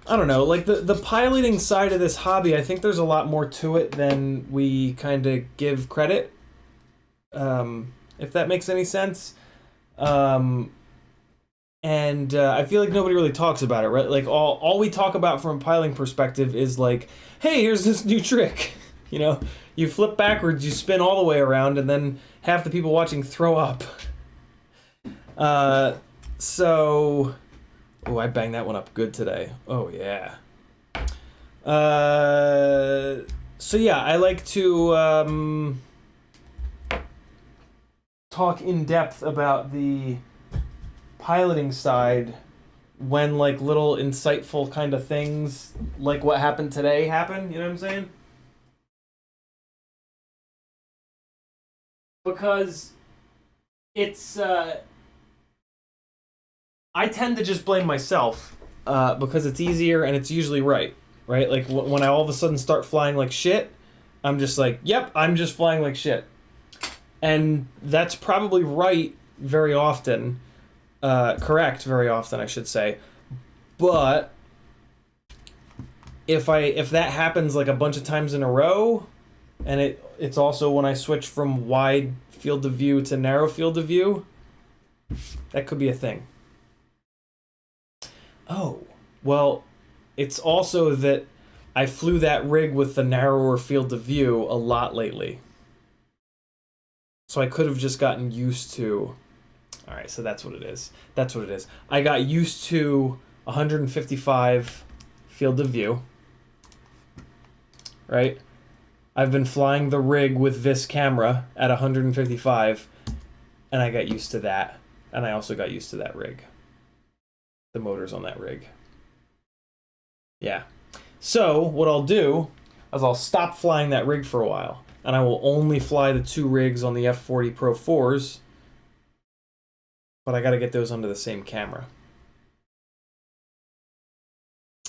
I don't know, like the piloting side of this hobby. I think there's a lot more to it than we kind of give credit, if that makes any sense. And I feel like nobody really talks about it, right? Like all we talk about from a piloting perspective is like, hey, here's this new trick. You know, you flip backwards, you spin all the way around, and then half the people watching throw up. So... Oh, I banged that one up good today. Oh, yeah. So, yeah, I like to talk in depth about the piloting side when, like, little insightful kind of things, like what happened today, happen. You know what I'm saying? Because it's... I tend to just blame myself because it's easier and it's usually right? Like when I all of a sudden start flying like shit, I'm just like, yep, I'm just flying like shit. And that's probably right very often, correct very often, I should say. But if that happens like a bunch of times in a row, and it's also when I switch from wide field of view to narrow field of view, that could be a thing. Oh, well, it's also that I flew that rig with the narrower field of view a lot lately. So I could have just gotten used to... All right, so that's what it is. That's what it is. I got used to 155 field of view, right? I've been flying the rig with this camera at 155, and I got used to that. And I also got used to that rig. The motors on that rig. Yeah. So what I'll do is I'll stop flying that rig for a while, and I will only fly the 2 rigs on the F40 Pro 4s, but I got to get those under the same camera.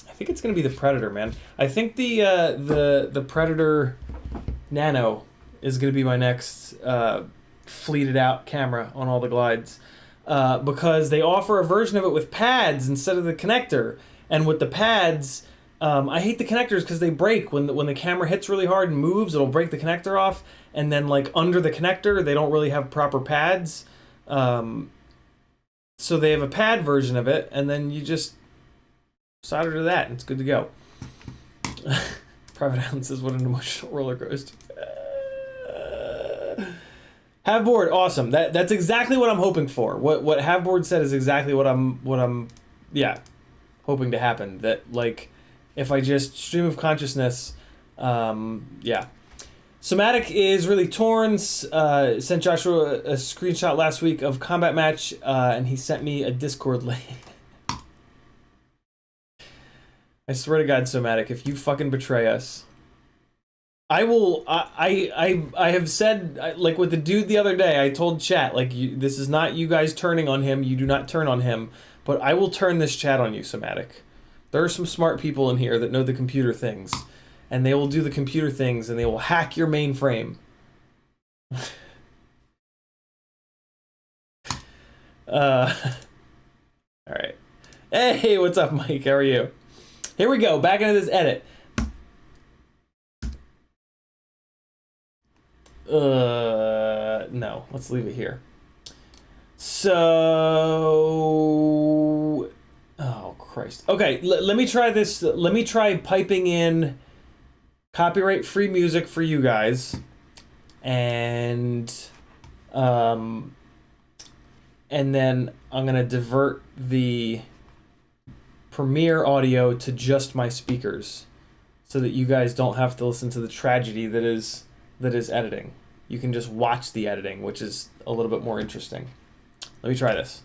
I think it's going to be the Predator, man. I think the Predator Nano is going to be my next fleeted out camera on all the glides, because they offer a version of it with pads instead of the connector. And with the pads, I hate the connectors because they break when the camera hits really hard and moves. It'll break the connector off, and then like under the connector, they don't really have proper pads. So they have a pad version of it, and then you just solder to that, and it's good to go. Private Island says, "What an emotional roller coaster." Haveboard, awesome. That's exactly what I'm hoping for. What Haveboard said is exactly what I'm hoping to happen. That like, if I just stream of consciousness, yeah. Somatic is really torn. Sent Joshua a screenshot last week of combat match, and he sent me a Discord link. I swear to God, Somatic, if you fucking betray us, I will. I have said, like with the dude the other day, I told chat, like, this is not you guys turning on him. You do not turn on him, but I will turn this chat on you, Somatic. There are some smart people in here that know the computer things. And they will do the computer things, and they will hack your mainframe. All right. Hey, what's up, Mike? How are you? Here we go. Back into this edit. No. Let's leave it here. So... Oh, Christ. Okay, let me try this. Let me try piping in... copyright-free music for you guys, and then I'm gonna divert the Premiere audio to just my speakers, so that you guys don't have to listen to the tragedy that is editing. You can just watch the editing, which is a little bit more interesting. Let me try this.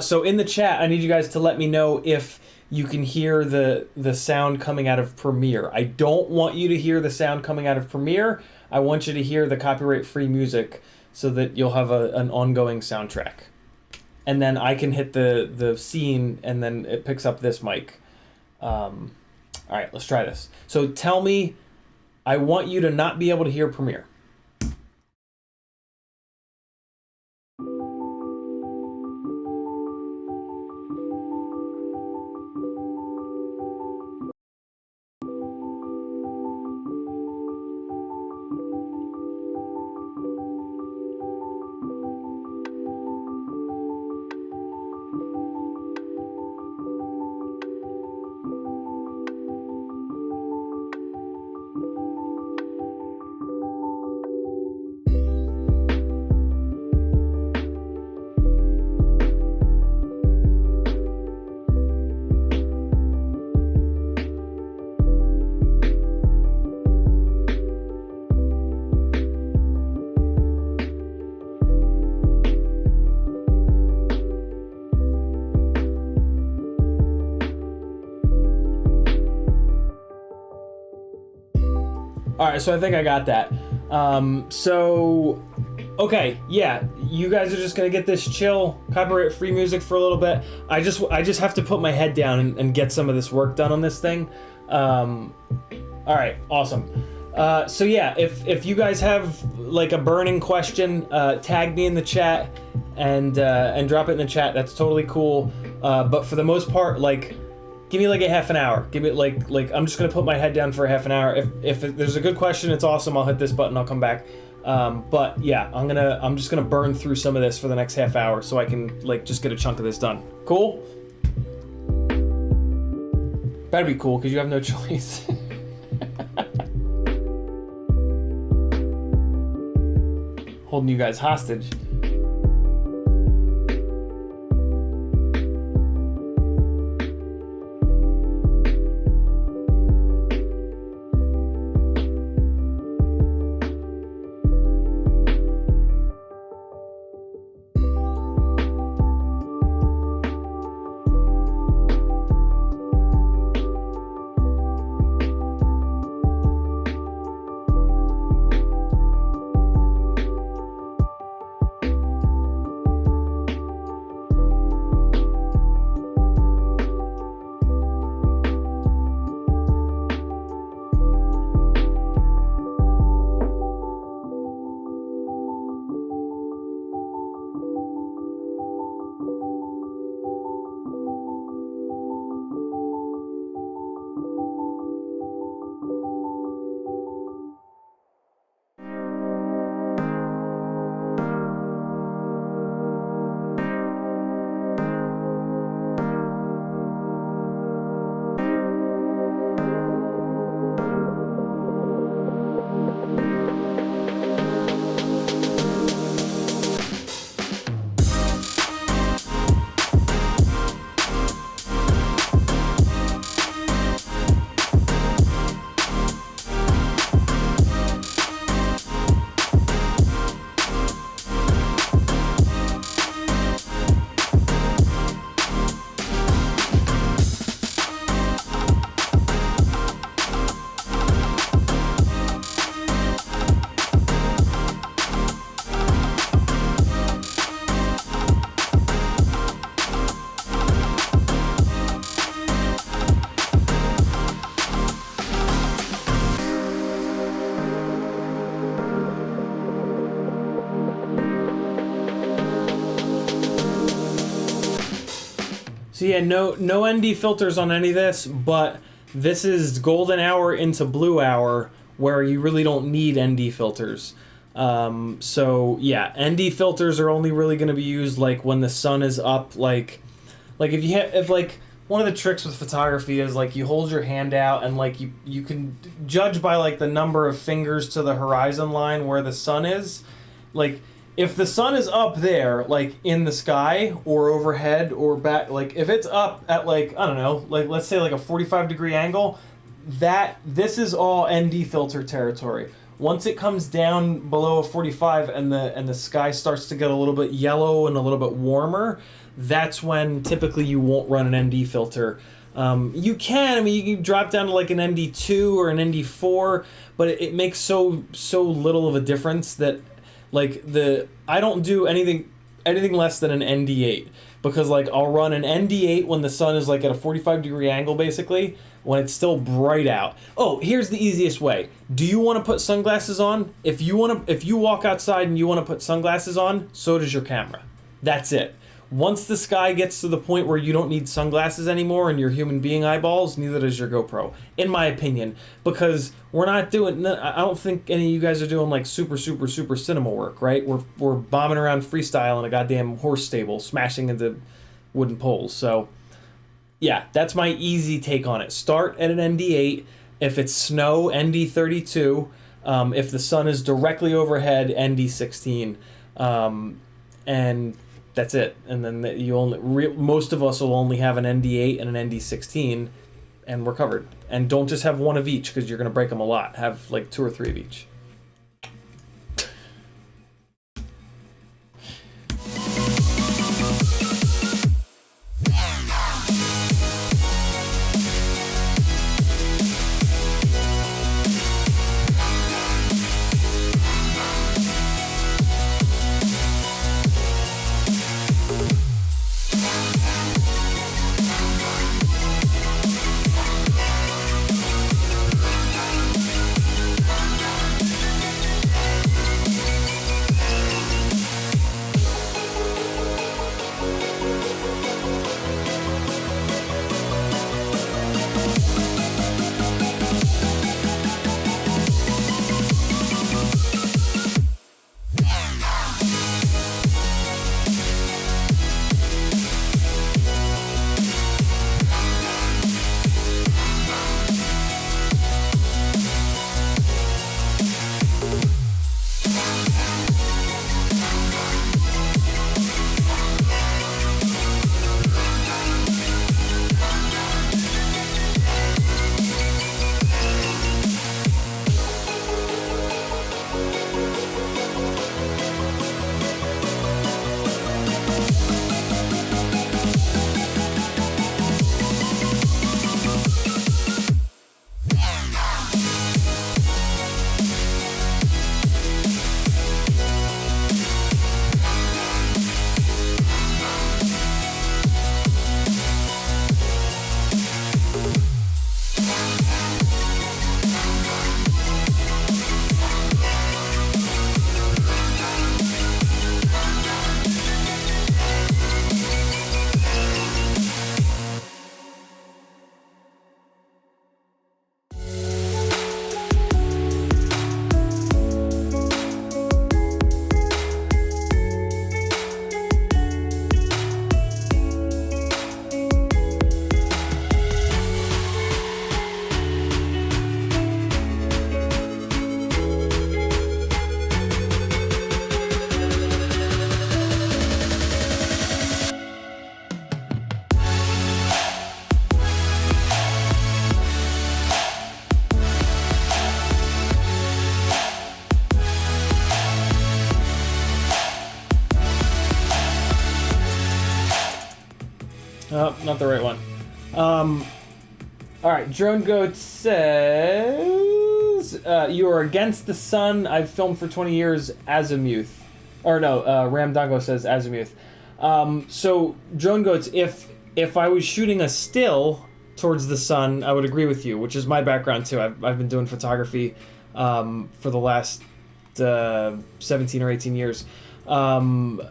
So in the chat, I need you guys to let me know if you can hear the sound coming out of Premiere. I don't want you to hear the sound coming out of Premiere. I want you to hear the copyright-free music so that you'll have an ongoing soundtrack. And then I can hit the scene, and then it picks up this mic. All right, let's try this. So tell me, I want you to not be able to hear Premiere. All right, so I think I got that. Okay, yeah, you guys are just gonna get this chill, copyright-free music for a little bit. I just have to put my head down and get some of this work done on this thing. All right, awesome. So yeah, if you guys have like a burning question, tag me in the chat and drop it in the chat. That's totally cool. But for the most part, like, give me like a half an hour. Give me like I'm just gonna put my head down for a half an hour. If there's a good question, it's awesome. I'll hit this button. I'll come back. But yeah, I'm just gonna burn through some of this for the next half hour so I can like just get a chunk of this done. Cool? Better be cool because you have no choice. holding you guys hostage. So yeah, no ND filters on any of this, but this is golden hour into blue hour where you really don't need ND filters. So yeah, ND filters are only really going to be used like when the sun is up. Like if like one of the tricks with photography is like you hold your hand out and like you can judge by like the number of fingers to the horizon line where the sun is. Like if the sun is up there, like in the sky or overhead or back, like if it's up at like, I don't know, like let's say like a 45-degree angle, this is all ND filter territory. Once it comes down below a 45 and the sky starts to get a little bit yellow and a little bit warmer, that's when typically you won't run an ND filter. You can drop down to like an ND2 or an ND4, but it makes so little of a difference that like I don't do anything less than an ND8, because like I'll run an ND8 when the sun is like at a 45-degree angle, basically when it's still bright out. Oh, here's the easiest way. Do you want to put sunglasses on? If you walk outside and you want to put sunglasses on, so does your camera. That's it. Once the sky gets to the point where you don't need sunglasses anymore and your human being eyeballs, neither does your GoPro, in my opinion, because we're not doing, I don't think any of you guys are doing like super cinema work, right? We're bombing around freestyle in a goddamn horse stable, smashing into wooden poles. So yeah, that's my easy take on it. Start at an ND8. If it's snow, ND32. If the sun is directly overhead, ND16. And that's it. And then most of us will only have an ND8 and an ND16, and we're covered. And don't just have one of each, because you're going to break them a lot. Have like 2 or 3 of each. Oh, not the right one. All right, Drone Goat says, you are against the sun. I've filmed for 20 years, Azimuth. Or no, Ram Dongo says Azimuth. So, Drone Goats, if I was shooting a still towards the sun, I would agree with you, which is my background too. I've been doing photography for the last 17 or 18 years. But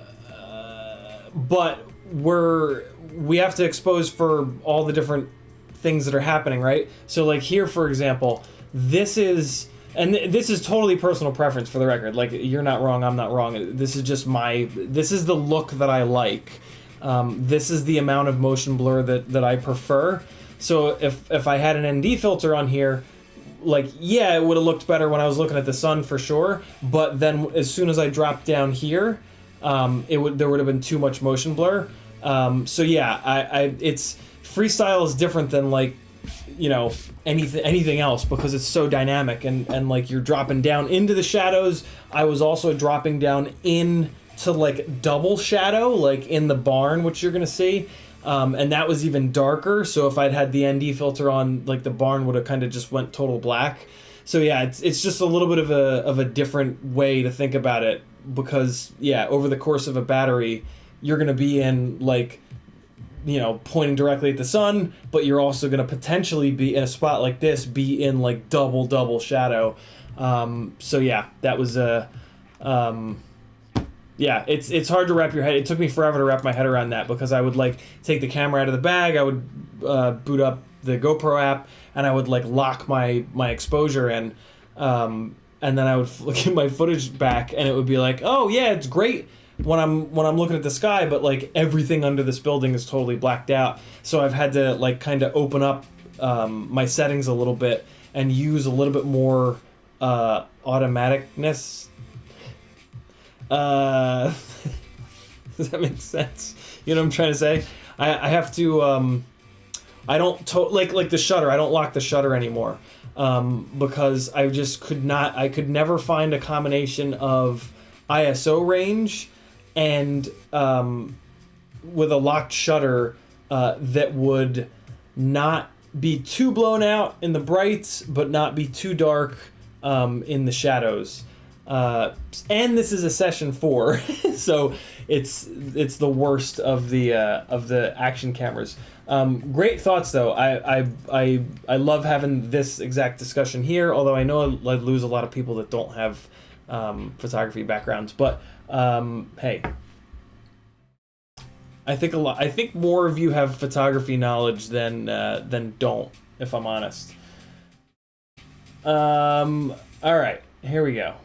we have to expose for all the different things that are happening, right? So like here, for example, this is totally personal preference for the record. Like, you're not wrong, I'm not wrong. This is just this is the look that I like. This is the amount of motion blur that I prefer. So if I had an ND filter on here, like, yeah, it would have looked better when I was looking at the sun for sure. But then as soon as I dropped down here, there would have been too much motion blur. So yeah, it's freestyle is different than like, you know, anything else because it's so dynamic and like you're dropping down into the shadows. I was also dropping down into like double shadow, like in the barn, which you're gonna see. And that was even darker. So if I'd had the ND filter on, like the barn would have kind of just went total black. So yeah, it's just a little bit of a different way to think about it because yeah, over the course of a battery, you're gonna be in like, you know, pointing directly at the sun, but you're also gonna potentially be in a spot like this, be in like double shadow. So yeah, that was yeah, it's hard to wrap your head. It took me forever to wrap my head around that because I would like take the camera out of the bag, I would boot up the GoPro app, and I would like lock my exposure in, and then I would look at my footage back, and it would be like, oh yeah, it's great when I'm looking at the sky, but like everything under this building is totally blacked out. So I've had to like kind of open up my settings a little bit and use a little bit more automaticness. Does that make sense? You know what I'm trying to say? I have to I don't like the shutter. I don't lock the shutter anymore because I just could never find a combination of ISO range and with a locked shutter that would not be too blown out in the brights but not be too dark in the shadows. And this is a session 4, so it's the worst of the action cameras. Great thoughts though. I love having this exact discussion here, although I know I'd lose a lot of people that don't have photography backgrounds. But hey, I think more of you have photography knowledge than don't, if I'm honest. All right, here we go.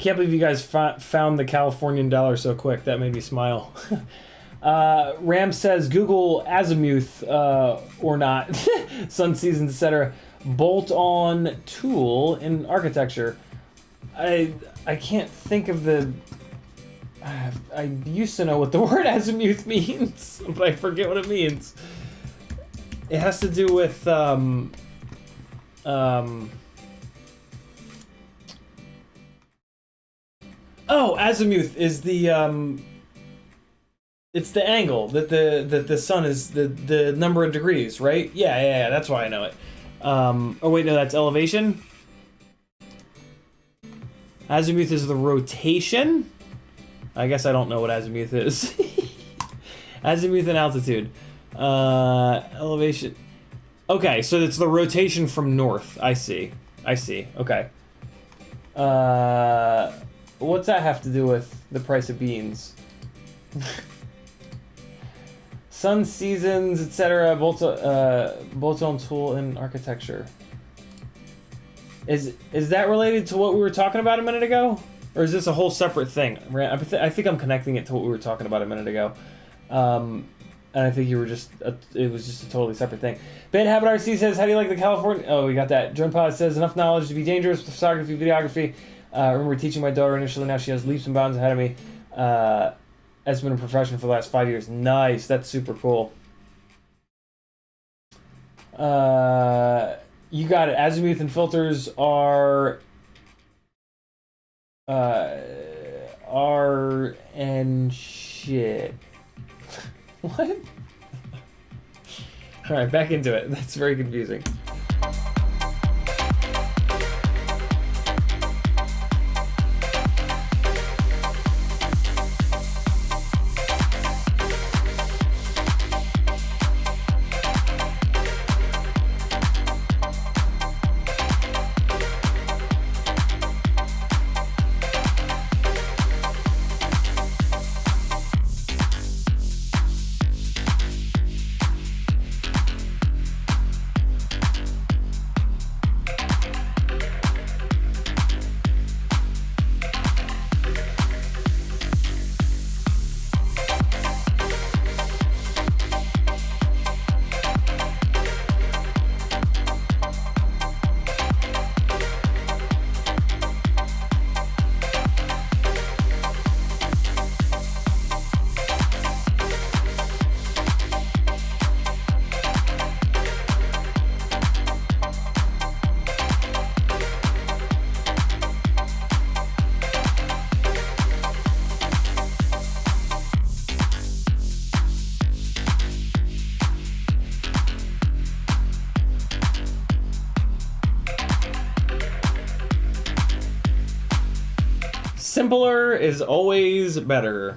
can't believe you guys found the Californian dollar so quick. That made me smile. Ram says Google azimuth or not, sun seasons, etc. Bolt-on tool in architecture. I can't think of the. I used to know what the word azimuth means, but I forget what it means. It has to do with Oh, azimuth is the it's the angle that the sun is the number of degrees, right? Yeah, that's why I know it. Oh wait, no, that's elevation. Azimuth is the rotation. I guess I don't know what azimuth is. Azimuth and altitude. Elevation. Okay, so it's the rotation from north. I see. Okay. What's that have to do with the price of beans? Sun seasons, etc. Bolt-on tool in architecture. Is that related to what we were talking about a minute ago? Or is this a whole separate thing? I think I'm connecting it to what we were talking about a minute ago. And I think you were it was just a totally separate thing. Ben Habit RC says, how do you like the California... Oh, we got that. Drone Pilot says, enough knowledge to be dangerous with photography, videography. I remember teaching my daughter initially, now she has leaps and bounds ahead of me. Has been a profession for the last 5 years. Nice, that's super cool. You got it. Azimuth and filters are and shit. What? All right, back into it. That's very confusing. Simpler is always better.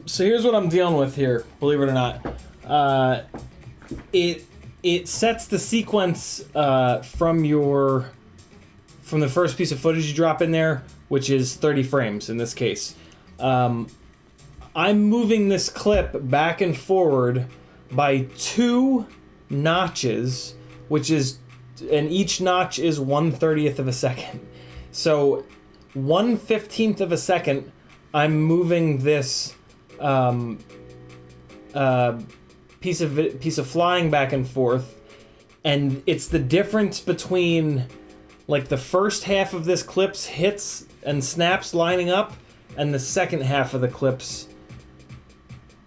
So here's what I'm dealing with here, believe it or not. It sets the sequence from the first piece of footage you drop in there, which is 30 frames in this case. I'm moving this clip back and forward by 2 notches, and each notch is 1/30th of a second. So 1/15th of a second, I'm moving this piece of flying back and forth, and it's the difference between like the first half of this clip's hits and snaps lining up and the second half of the clips.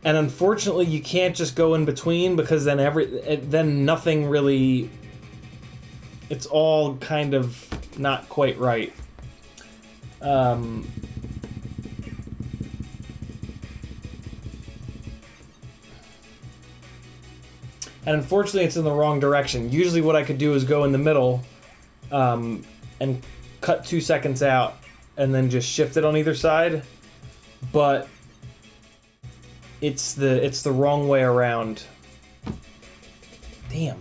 And unfortunately, you can't just go in between, because then nothing really. It's all kind of not quite right. And unfortunately, it's in the wrong direction. Usually what I could do is go in the middle and cut 2 seconds out and then just shift it on either side. But it's the wrong way around. Damn.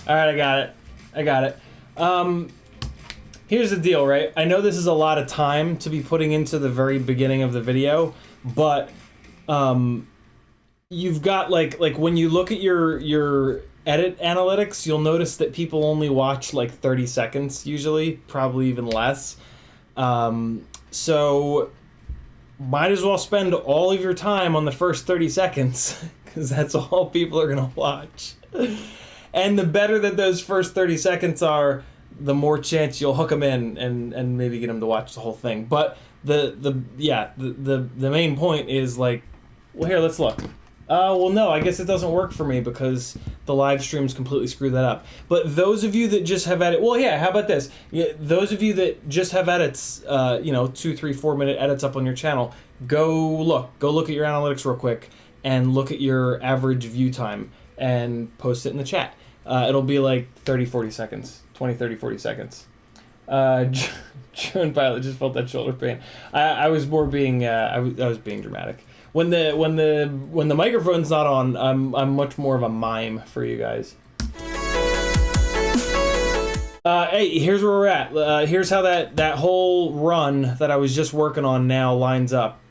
All right, I got it. I got it. Here's the deal, right? I know this is a lot of time to be putting into the very beginning of the video, but you've got like when you look at your edit analytics, you'll notice that people only watch like 30 seconds usually, probably even less. So might as well spend all of your time on the first 30 seconds because that's all people are gonna watch. And the better that those first 30 seconds are, the more chance you'll hook them in and maybe get them to watch the whole thing. But the main point is like, well, here, let's look. Well, no, I guess it doesn't work for me because the live streams completely screw that up. But those of you that just have edit, well, yeah, how about this? Yeah, those of you that just have edits, 2, 3, 4 minute edits up on your channel, go look at your analytics real quick and look at your average view time and post it in the chat. It'll be like 30, 40 seconds, 20, 30, 40 seconds. Drone pilot just felt that shoulder pain. I was more being, I was being dramatic. When the microphone's not on, I'm much more of a mime for you guys. Hey, here's where we're at. Here's how that whole run that I was just working on now lines up.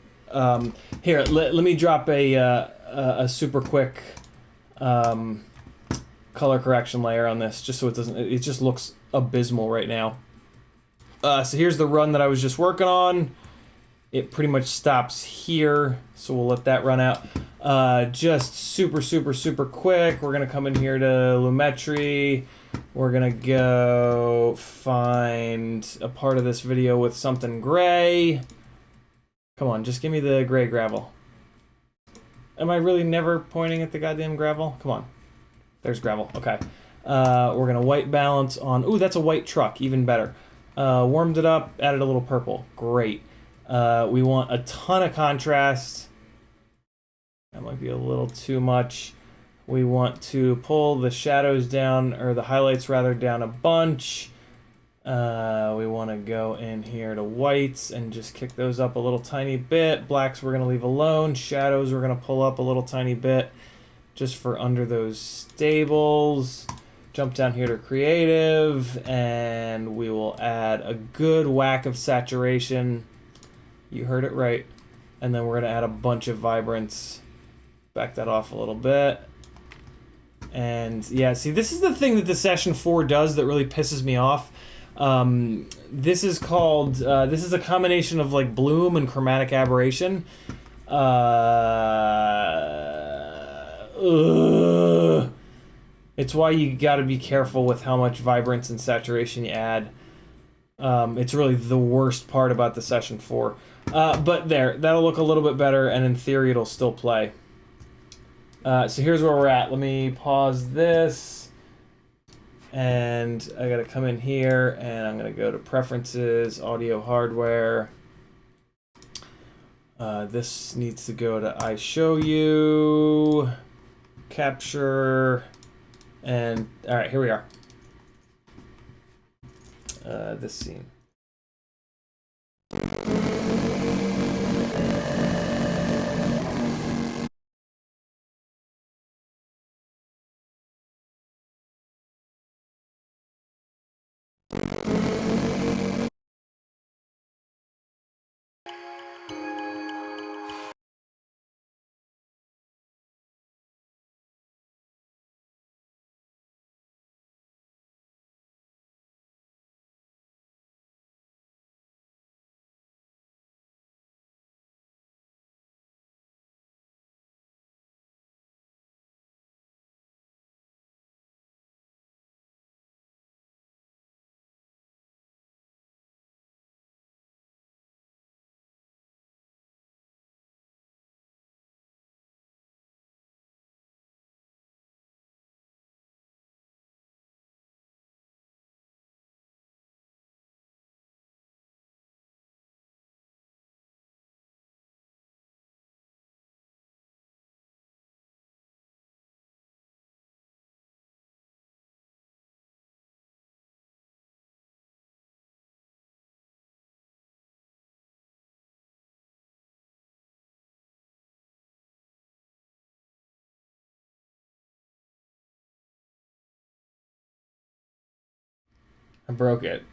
Here, let me drop a super quick color correction layer on this, just so it just looks abysmal right now. So here's the run that I was just working on. It pretty much stops here, so we'll let that run out. Just super quick. We're gonna come in here to Lumetri. We're gonna go find a part of this video with something gray. Come on, just give me the gray gravel. Am I really never pointing at the goddamn gravel? Come on. There's gravel. Okay. We're gonna white balance on. Ooh, that's a white truck. Even better. Warmed it up. Added a little purple. Great. We want a ton of contrast. That might be a little too much. We want to pull the shadows down, or the highlights rather, down a bunch. We want to go in here to whites and just kick those up a little tiny bit. Blacks we're gonna leave alone. Shadows we're gonna pull up a little tiny bit, just for under those stables. Jump down here to creative, and we will add a good whack of saturation. You heard it right. And then we're gonna add a bunch of vibrance. Back that off a little bit. And yeah, see, this is the thing that the Session 4 does that really pisses me off. This is called, this is a combination of like bloom and chromatic aberration. It's why you gotta be careful with how much vibrance and saturation you add. It's really the worst part about the Session 4. But there, that'll look a little bit better, and in theory it'll still play. So here's where we're at. Let me pause this. And I gotta come in here, and I'm gonna go to Preferences, Audio Hardware. This needs to go to I Show You, Capture, and alright, here we are. This scene. I broke it.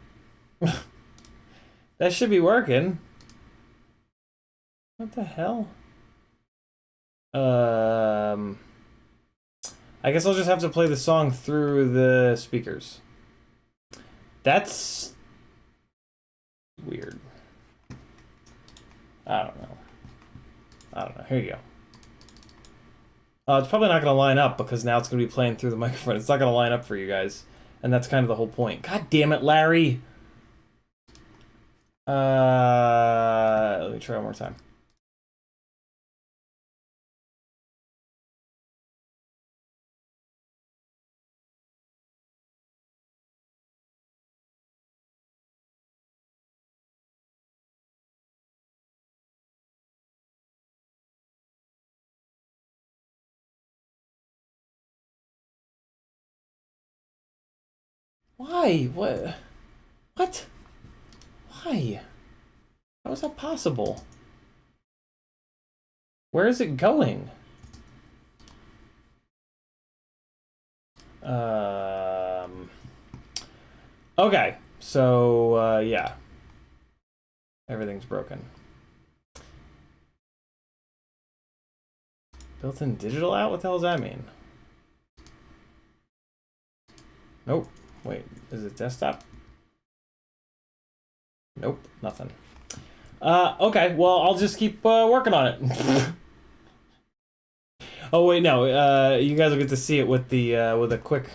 That should be working. What the hell? I guess I'll just have to play the song through the speakers. That's weird. I don't know. Here you go. It's probably not going to line up because now it's going to be playing through the microphone. It's not going to line up for you guys. And that's kind of the whole point. God damn it, Larry! Let me try one more time. Why? What? What? Why? How is that possible? Where is it going? Okay, so, yeah. Everything's broken. Built-in digital out? What the hell does that mean? Nope. Wait, is it desktop? Nope, nothing. Okay, well, I'll just keep working on it. Oh wait, no. You guys will get to see it with a quick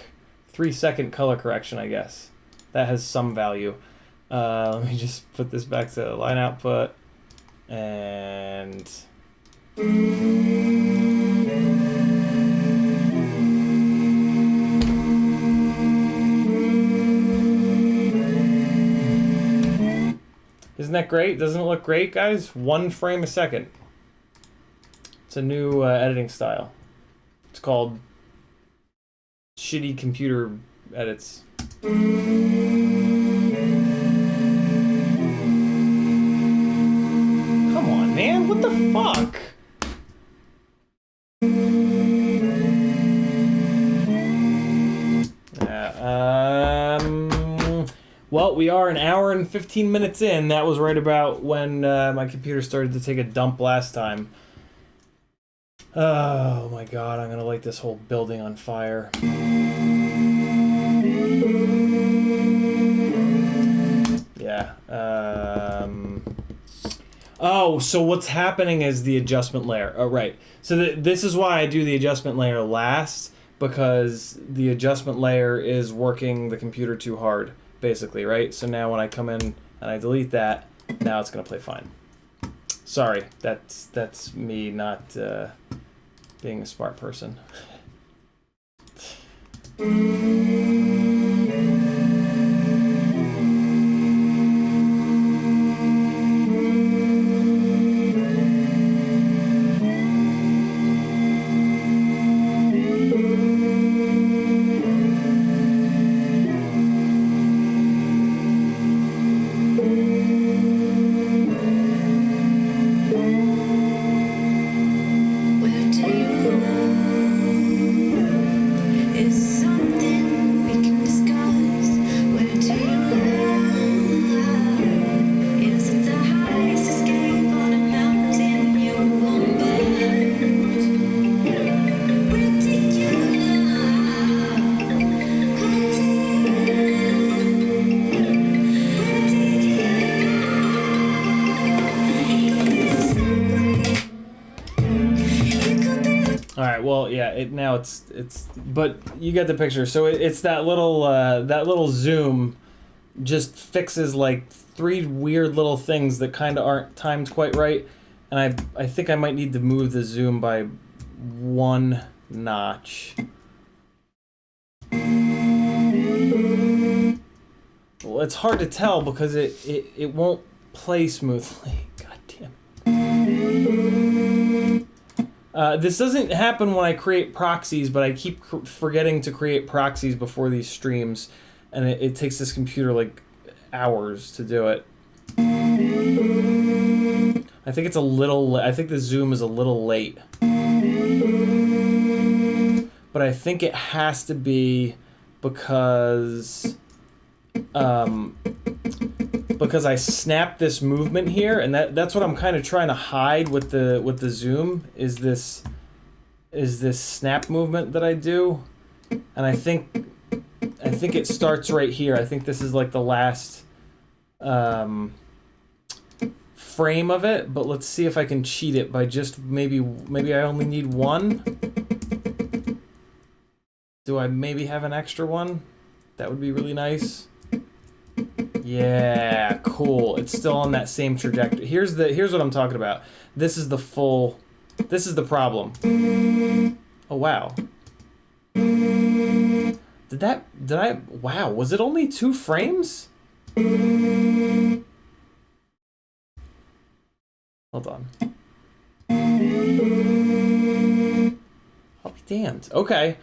3-second color correction, I guess. That has some value. Let me just put this back to line output, and isn't that great? Doesn't it look great, guys? 1 frame a second. It's a new editing style. It's called shitty computer edits. Come on, man. What the fuck? Well, we are an hour and 15 minutes in. That was right about when my computer started to take a dump last time. Oh my god, I'm gonna light this whole building on fire. Yeah. Oh, so what's happening is the adjustment layer. Oh, right. So this is why I do the adjustment layer last, because the adjustment layer is working the computer too hard, basically, right? So now when I come in and I delete that, now it's gonna play fine. Sorry, that's me not being a smart person. Where do you go? Is something All right. Well, yeah. Now it's but you get the picture. So it's that little zoom just fixes like 3 weird little things that kind of aren't timed quite right, and I think I might need to move the zoom by 1 notch. Well, it's hard to tell because it won't play smoothly. God damn it. This doesn't happen when I create proxies, but I keep forgetting to create proxies before these streams, and it takes this computer like hours to do it. I think it's a little. I think the zoom is a little late, but I think it has to be because I snapped this movement here, and that's what I'm kind of trying to hide with the zoom is this snap movement that I do, and I think it starts right here. I think this is like the last frame of it, but let's see if I can cheat it by just maybe I only need 1. Do I maybe have an extra one? That would be really nice. Yeah, cool. It's still on that same trajectory. Here's what I'm talking about. This is the problem. Oh wow. Wow, was it only 2 frames? Hold on. I'll be damned. Okay,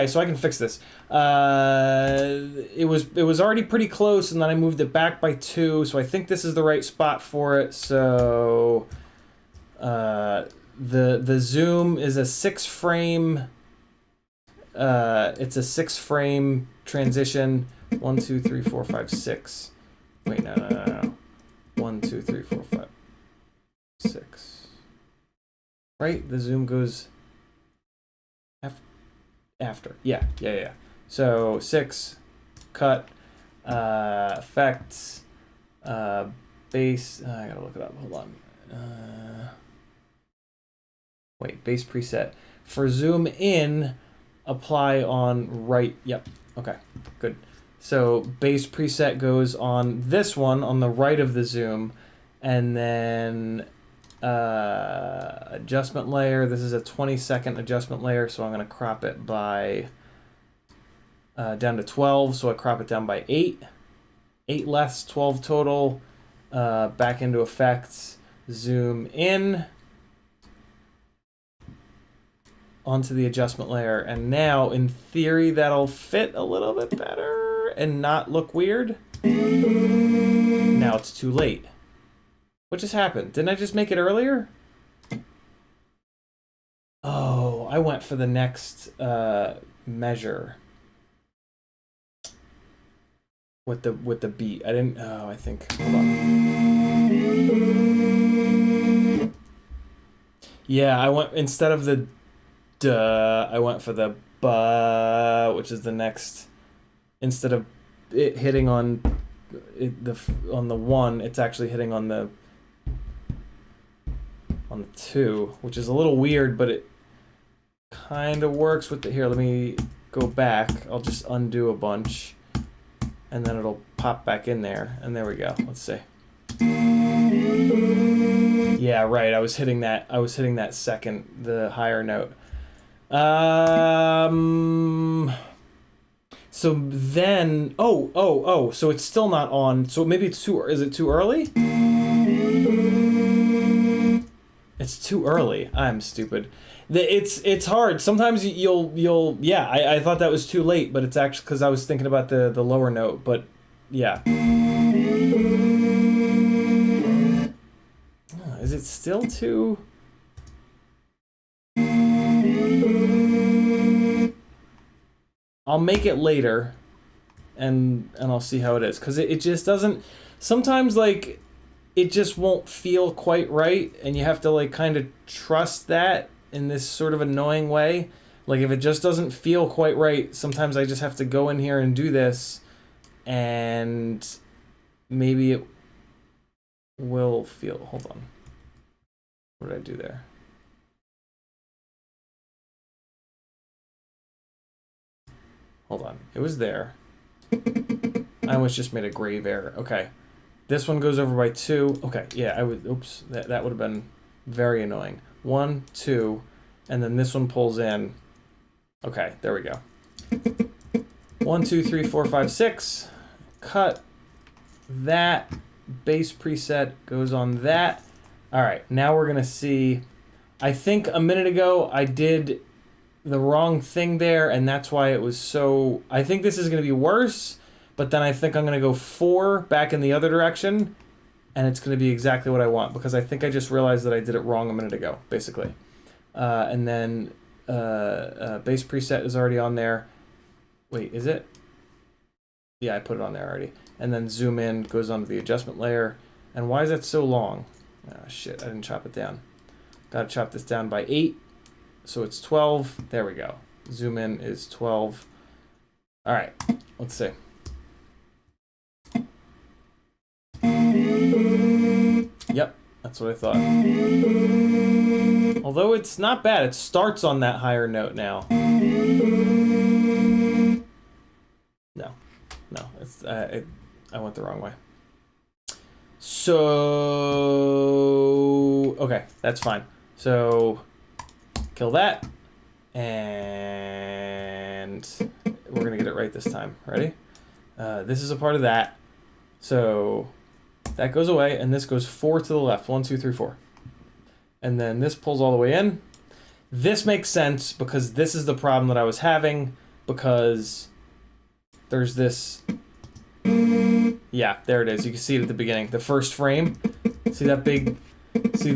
so I can fix this. It was already pretty close, and then I moved it back by 2, so I think this is the right spot for it. So the zoom is a 6 frame. It's a 6 frame transition. 1, 2, 3, 4, 5, 6. Wait, no. 1, 2, 3, 4, 5, 6. Right? The zoom goes after. Yeah. So 6, cut, effects, base. I gotta look it up. Hold on. Wait, base preset. For zoom in, apply on right. Yep. Okay, good. So base preset goes on this one on the right of the zoom, and then adjustment layer. This is a 20-second adjustment layer, so I'm going to crop it by down to 12. So I crop it down by 8. 8 less, 12 total. Back into effects, zoom in onto the adjustment layer, and now in theory that'll fit a little bit better and not look weird. Now it's too late. What just happened? Didn't I just make it earlier? Oh, I went for the next measure with the beat. I didn't. Oh, I think. Hold on. Yeah, I went instead of the duh. I went for the ba, which is the next. Instead of it hitting on on the 1, it's actually hitting on the 2, which is a little weird, but it kind of works with the. Here, let me go back. I'll just undo a bunch, and then it'll pop back in there, and there we go. Let's see. Yeah, right. I was hitting that second, the higher note. So then, so it's still not on. So maybe it's too. Is it too early? It's too early. I'm stupid. It's hard. Sometimes you'll yeah. I thought that was too late, but it's actually because I was thinking about the lower note. But yeah. Is it still too? I'll make it later, and I'll see how it is, because it just doesn't. Sometimes like it just won't feel quite right, and you have to like kind of trust that in this sort of annoying way. Like if it just doesn't feel quite right, sometimes I just have to go in here and do this, and maybe it will feel. Hold on. What did I do there? Hold on. It was there. I almost just made a grave error. Okay. This one goes over by 2. Okay, yeah, I would... Oops. That would have been very annoying. 1, 2, and then this one pulls in. Okay, there we go. 1, 2, 3, 4, 5, 6. Cut. That base preset goes on that. All right, now we're going to see... I think a minute ago I did the wrong thing there, and that's why it was so... I think this is going to be worse, but then I think I'm going to go 4 back in the other direction, and it's going to be exactly what I want, because I think I just realized that I did it wrong a minute ago, basically. And then base preset is already on there. Wait, is it? Yeah, I put it on there already. And then zoom in, goes onto the adjustment layer. And why is that so long? Ah, shit, I didn't chop it down. Gotta chop this down by 8. So it's 12. There we go. Zoom in is 12. All right, let's see. Yep, that's what I thought. Although it's not bad. It starts on that higher note now. No, it's I went the wrong way. So okay, that's fine. So kill that, and we're gonna get it right this time. Ready? This is a part of that. So that goes away, and this goes 4 to the left. 1, 2, 3, 4. And then this pulls all the way in. This makes sense because this is the problem that I was having, because there's this... Yeah, there it is. You can see it at the beginning. The first frame. See that big... See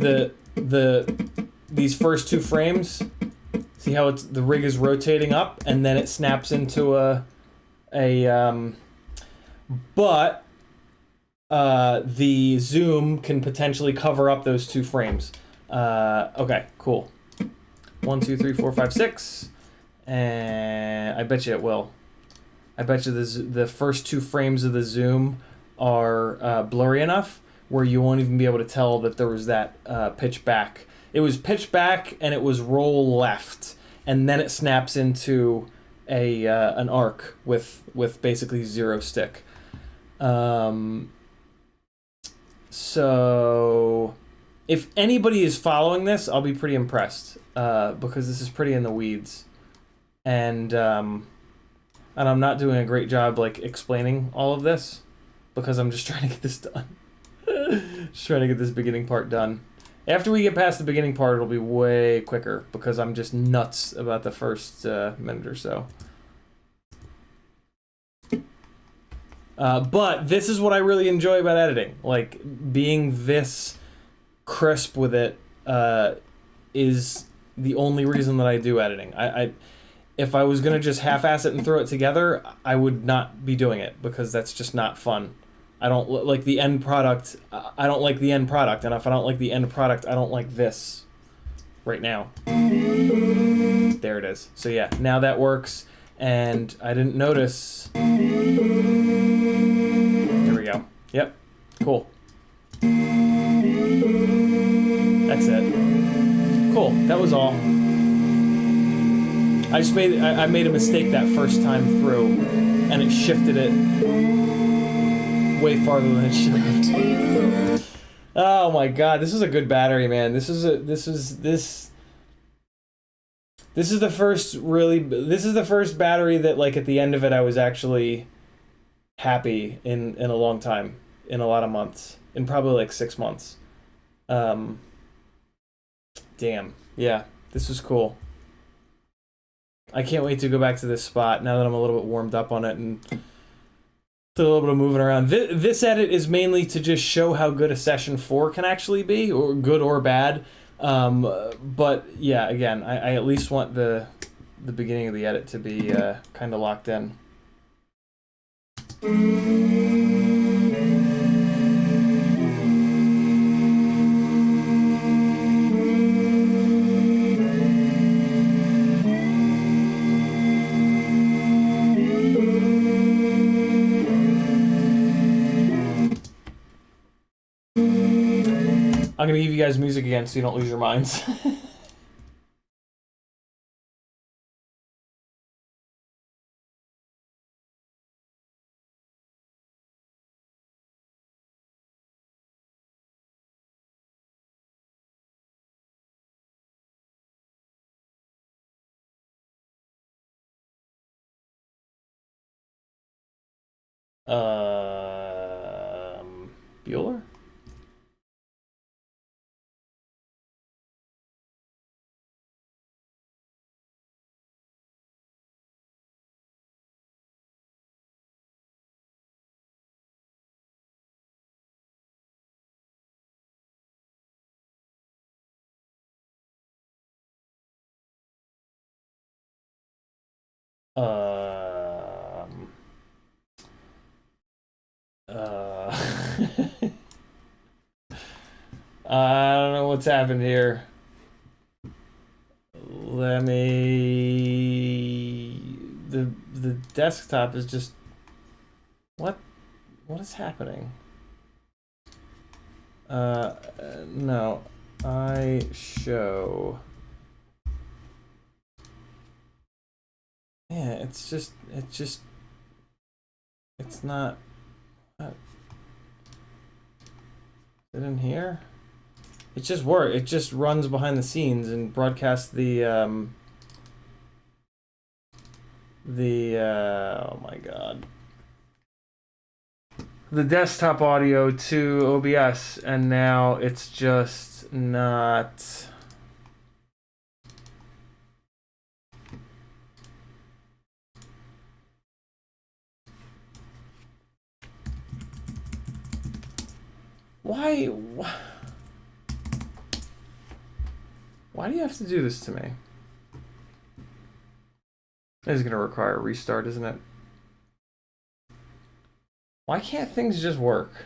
these first 2 frames? See how the rig is rotating up, and then it snaps into but the zoom can potentially cover up those 2 frames. Okay, cool. 1, 2, 3, 4, 5, 6, and I bet you it will. I bet you the first 2 frames of the zoom are blurry enough where you won't even be able to tell that there was that pitch back. It was pitch back and it was roll left, and then it snaps into an arc with basically 0 stick. So if anybody is following this, I'll be pretty impressed, because this is pretty in the weeds, and I'm not doing a great job like explaining all of this, because I'm just trying to get this done. Just trying to get this beginning part done. After we get past the beginning part, it'll be way quicker, because I'm just nuts about the first minute or so. But this is what I really enjoy about editing. Like, being this crisp with it is the only reason that I do editing. If I was gonna just half-ass it and throw it together, I would not be doing it, because that's just not fun. I don't like the end product. I don't like the end product, and if I don't like the end product, I don't like this right now. There it is. So yeah, now that works, and I didn't notice. There we go. Yep. Cool. That's it. Cool. That was all. I just made a mistake that first time through, and it shifted it way farther than it should have. Oh my god, this is a good battery, man. This is the first battery that, like, at the end of it I was actually happy in a long time, in a lot of months, in probably like 6 months. Damn. Yeah, this was cool. I can't wait to go back to this spot now that I'm a little bit warmed up on it and do a little bit of moving around. This edit is mainly to just show how good a session 4 can actually be, or good or bad. But yeah, again, I at least want the beginning of the edit to be kind of locked in. I'm gonna give you guys music again so you don't lose your minds. Bueller? Um, uh, I don't know what's happened here. Let me. The desktop is just. What is happening? No. I show. Yeah, it's not. What? Is it in here? It just works. It just runs behind the scenes and broadcasts the oh my god. The desktop audio to OBS, and now it's just not. Why do you have to do this to me? This is gonna require a restart, isn't it? Why can't things just work?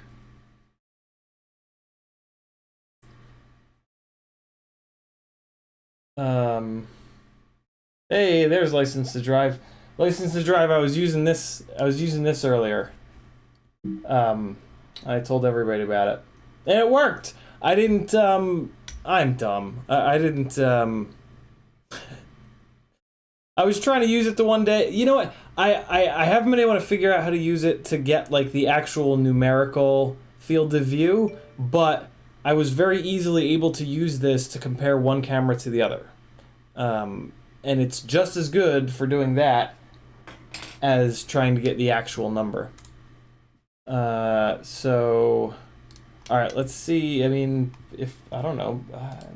Hey, there's License to Drive. License to Drive, I was using this earlier. I told everybody about it. And it worked! I didn't, I'm dumb. I didn't, I was trying to use it the one day. You know what? I haven't been able to figure out how to use it to get like the actual numerical field of view, but I was very easily able to use this to compare one camera to the other. And it's just as good for doing that as trying to get the actual number. So, all right, let's see. I mean, if, I don't know,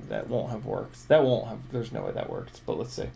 that won't have worked. There's no way that worked, but let's see.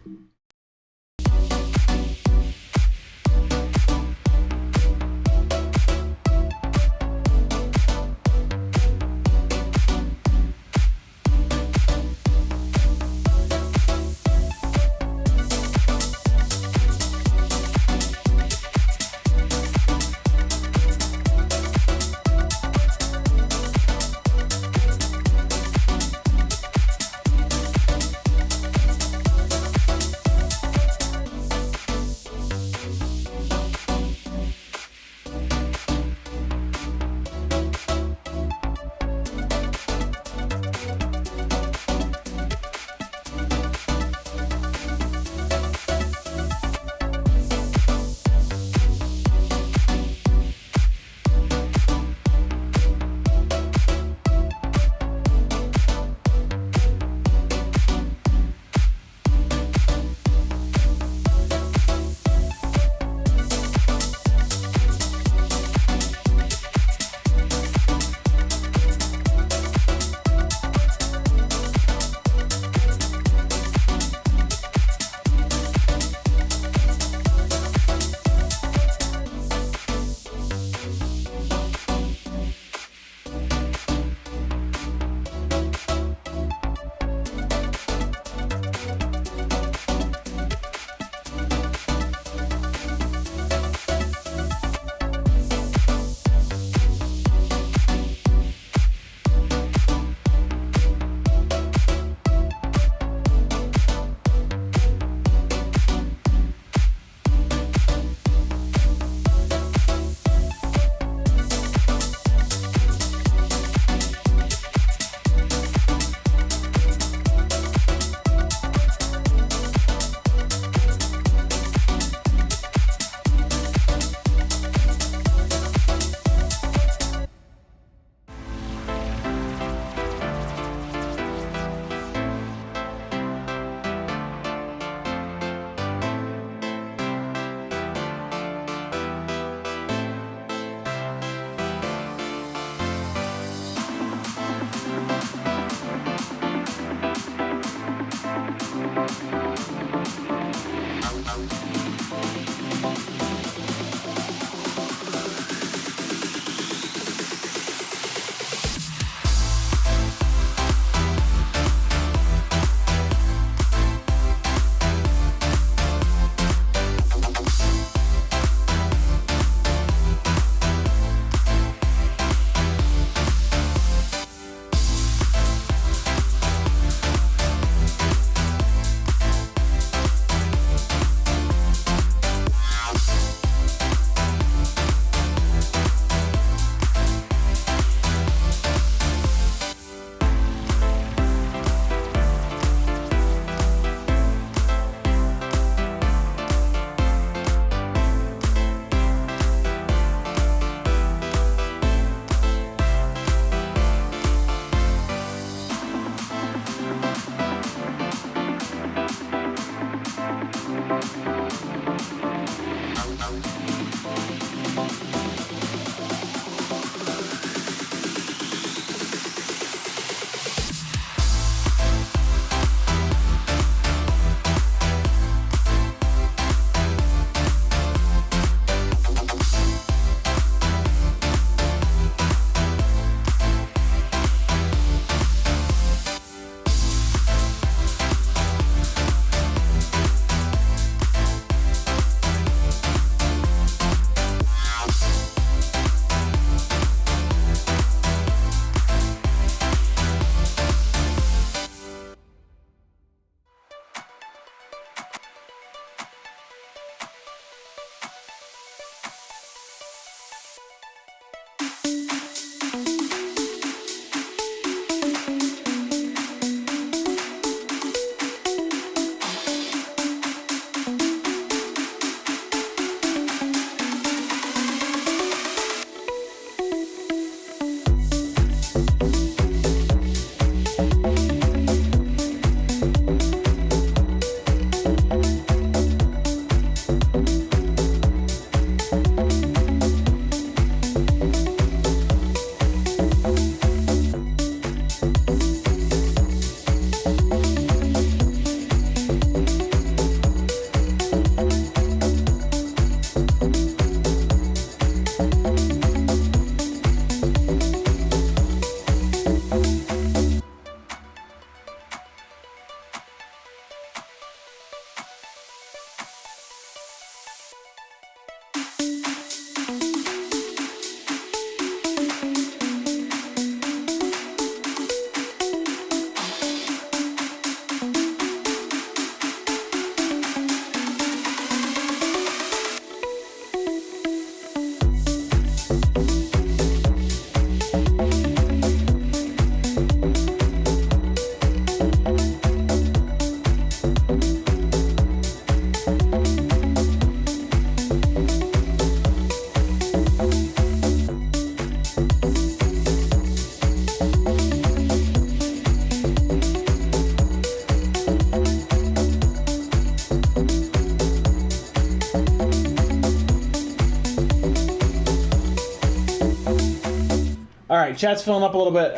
right, chat's filling up a little bit.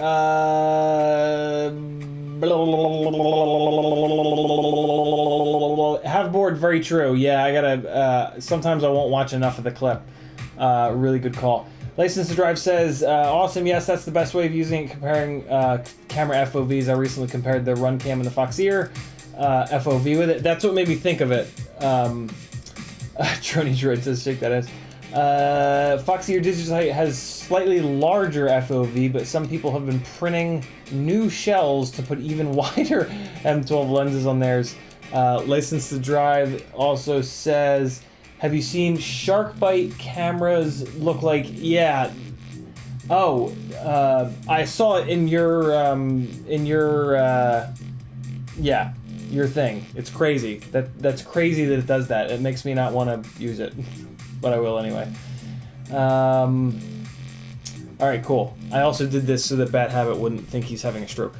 Have board, very true. Yeah, I gotta. Sometimes I won't watch enough of the clip. Really good call. License to Drive says, awesome. Yes, that's the best way of using it. Comparing camera FOVs. I recently compared the Run Cam and the Foxeer FOV with it. That's what made me think of it. Trony Droid says, shake that ass. Foxeer Digitite has slightly larger FOV, but some people have been printing new shells to put even wider M12 lenses on theirs. License to Drive also says, have you seen shark bite cameras look like? Yeah. Oh, I saw it in your yeah, your thing. It's crazy. That's crazy that it does that. It makes me not want to use it. But I will anyway. Alright, cool. I also did this so that Bad Habit wouldn't think he's having a stroke.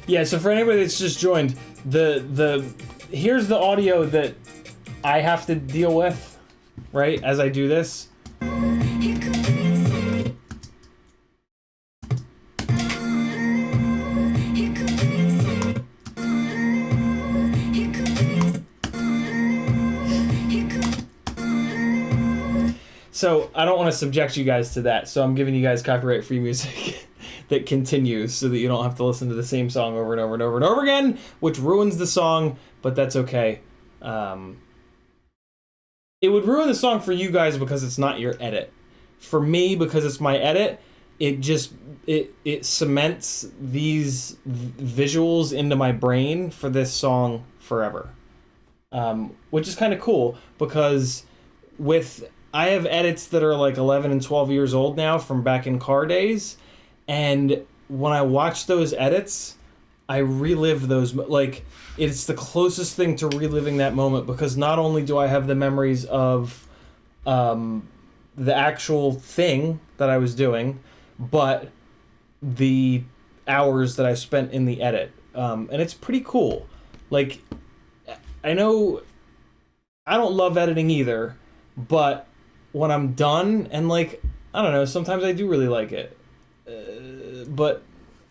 Yeah, so for anybody that's just joined, here's the audio that I have to deal with, right, as I do this. So I don't want to subject you guys to that, so I'm giving you guys copyright-free music that continues so that you don't have to listen to the same song over and over and over and over again, which ruins the song, but that's okay. It would ruin the song for you guys because it's not your edit. For me, because it's my edit, it just it cements these visuals into my brain for this song forever. Which is kind of cool because I have edits that are like 11 and 12 years old now from back in car days, and when I watch those edits, I relive those, like, it's the closest thing to reliving that moment because not only do I have the memories of the actual thing that I was doing, but the hours that I spent in the edit. And it's pretty cool. Like, I know I don't love editing either, but when I'm done, and like, I don't know, sometimes I do really like it. But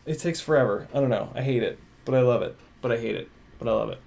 it takes forever. I don't know. I hate it, but I love it. But I hate it, but I love it.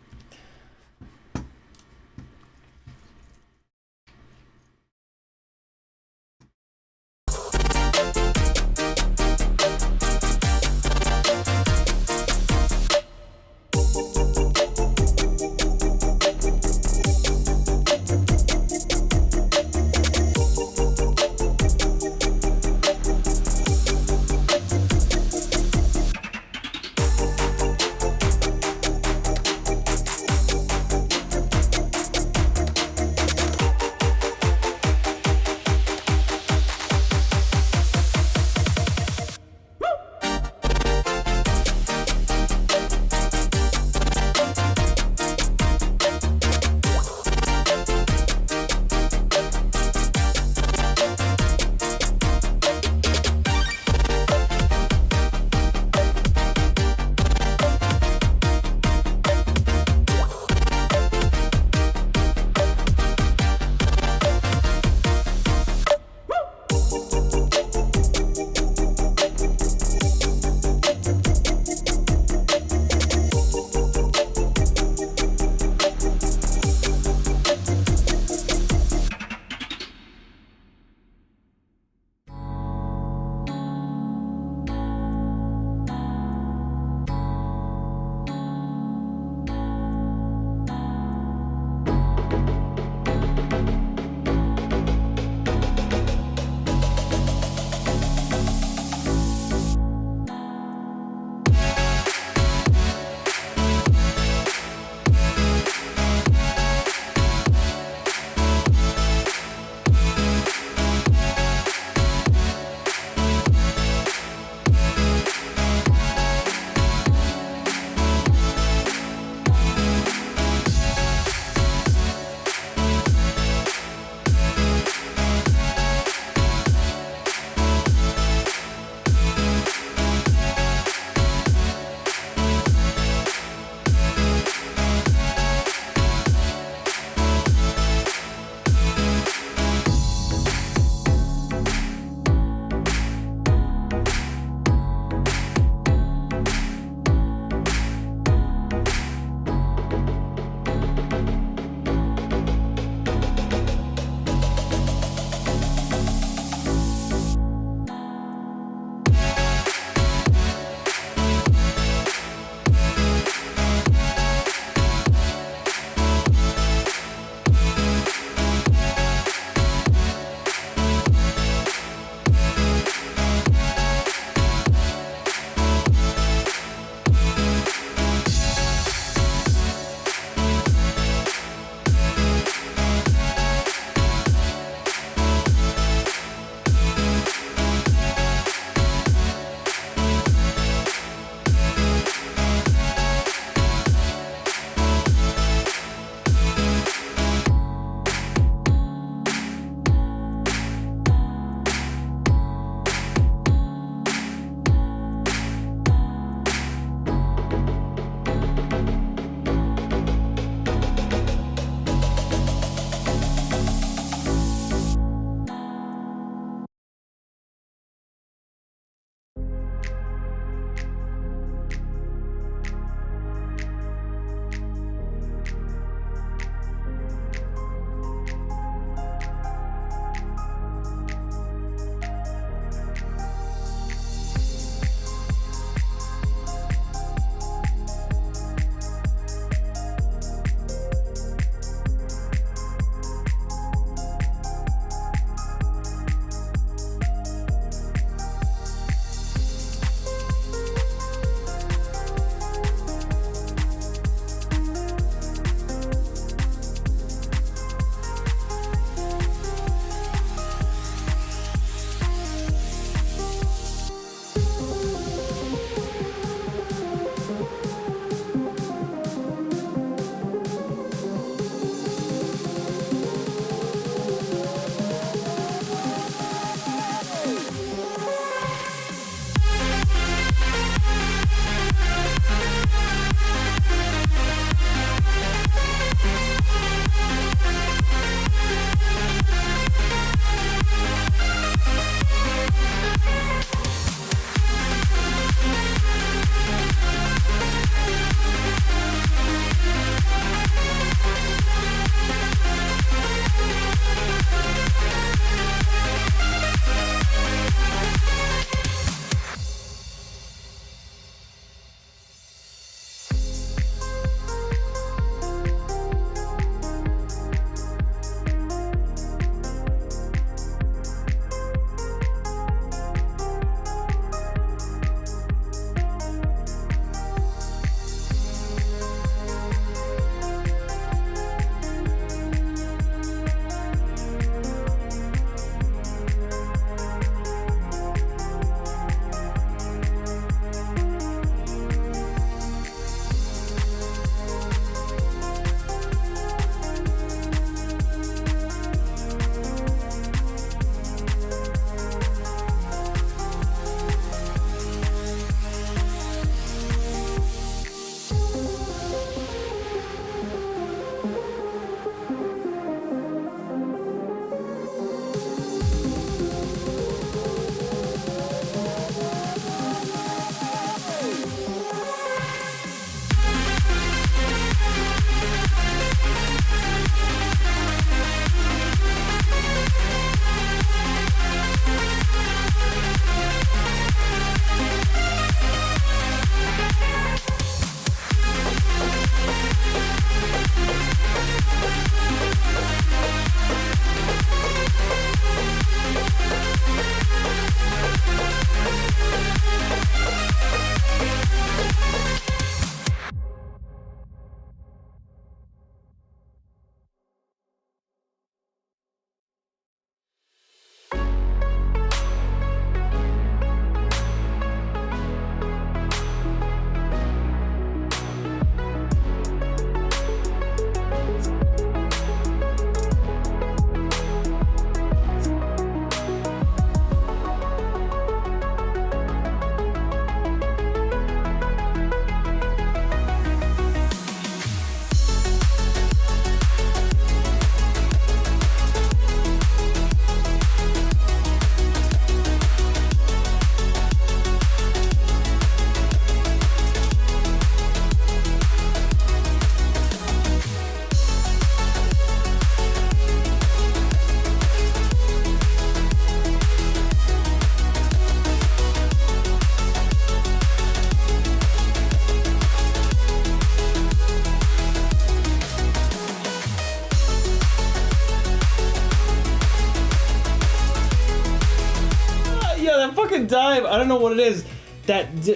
That fucking dive, I don't know what it is.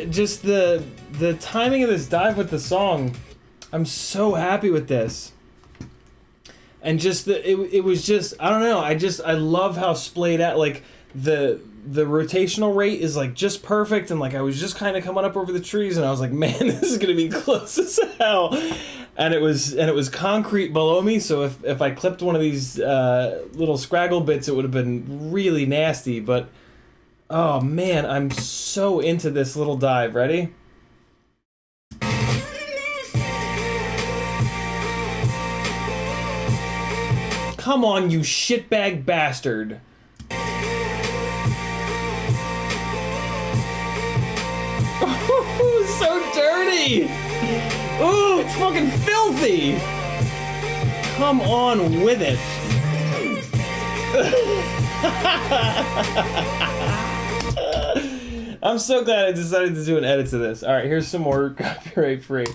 Just the timing of this dive with the song. I'm so happy with this. And just it was just, I don't know, I love how splayed out, like the rotational rate is like just perfect, and like I was just kind of coming up over the trees and I was like, man, this is gonna be close as hell. And it was concrete below me, so if I clipped one of these little scraggle bits, it would have been really nasty. But oh man, I'm so into this little dive. Ready? Come on, you shitbag bastard. Ooh, so dirty! Ooh, it's fucking filthy! Come on with it. I'm so glad I decided to do an edit to this. Alright, here's some more copyright free.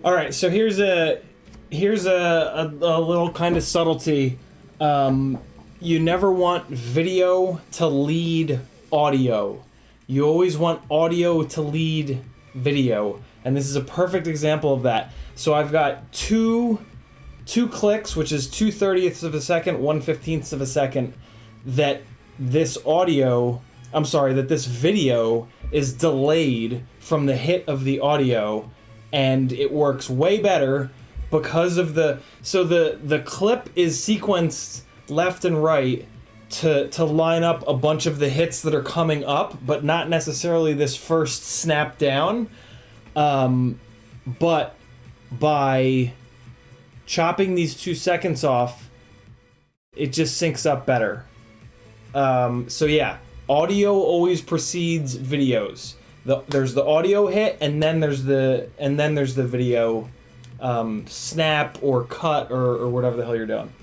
All right, so here's a little kind of subtlety. You never want video to lead audio. You always want audio to lead video, and this is a perfect example of that. So I've got two clicks, which is 2/30ths of a second, 1/15th of a second, that this video is delayed from the hit of the audio, and it works way better because of the clip is sequenced left and right to line up a bunch of the hits that are coming up, but not necessarily this first snap down. But by chopping these 2 seconds off, it just syncs up better. So yeah, audio always precedes videos. There's the audio hit, and then there's the video snap or cut or whatever the hell you're doing.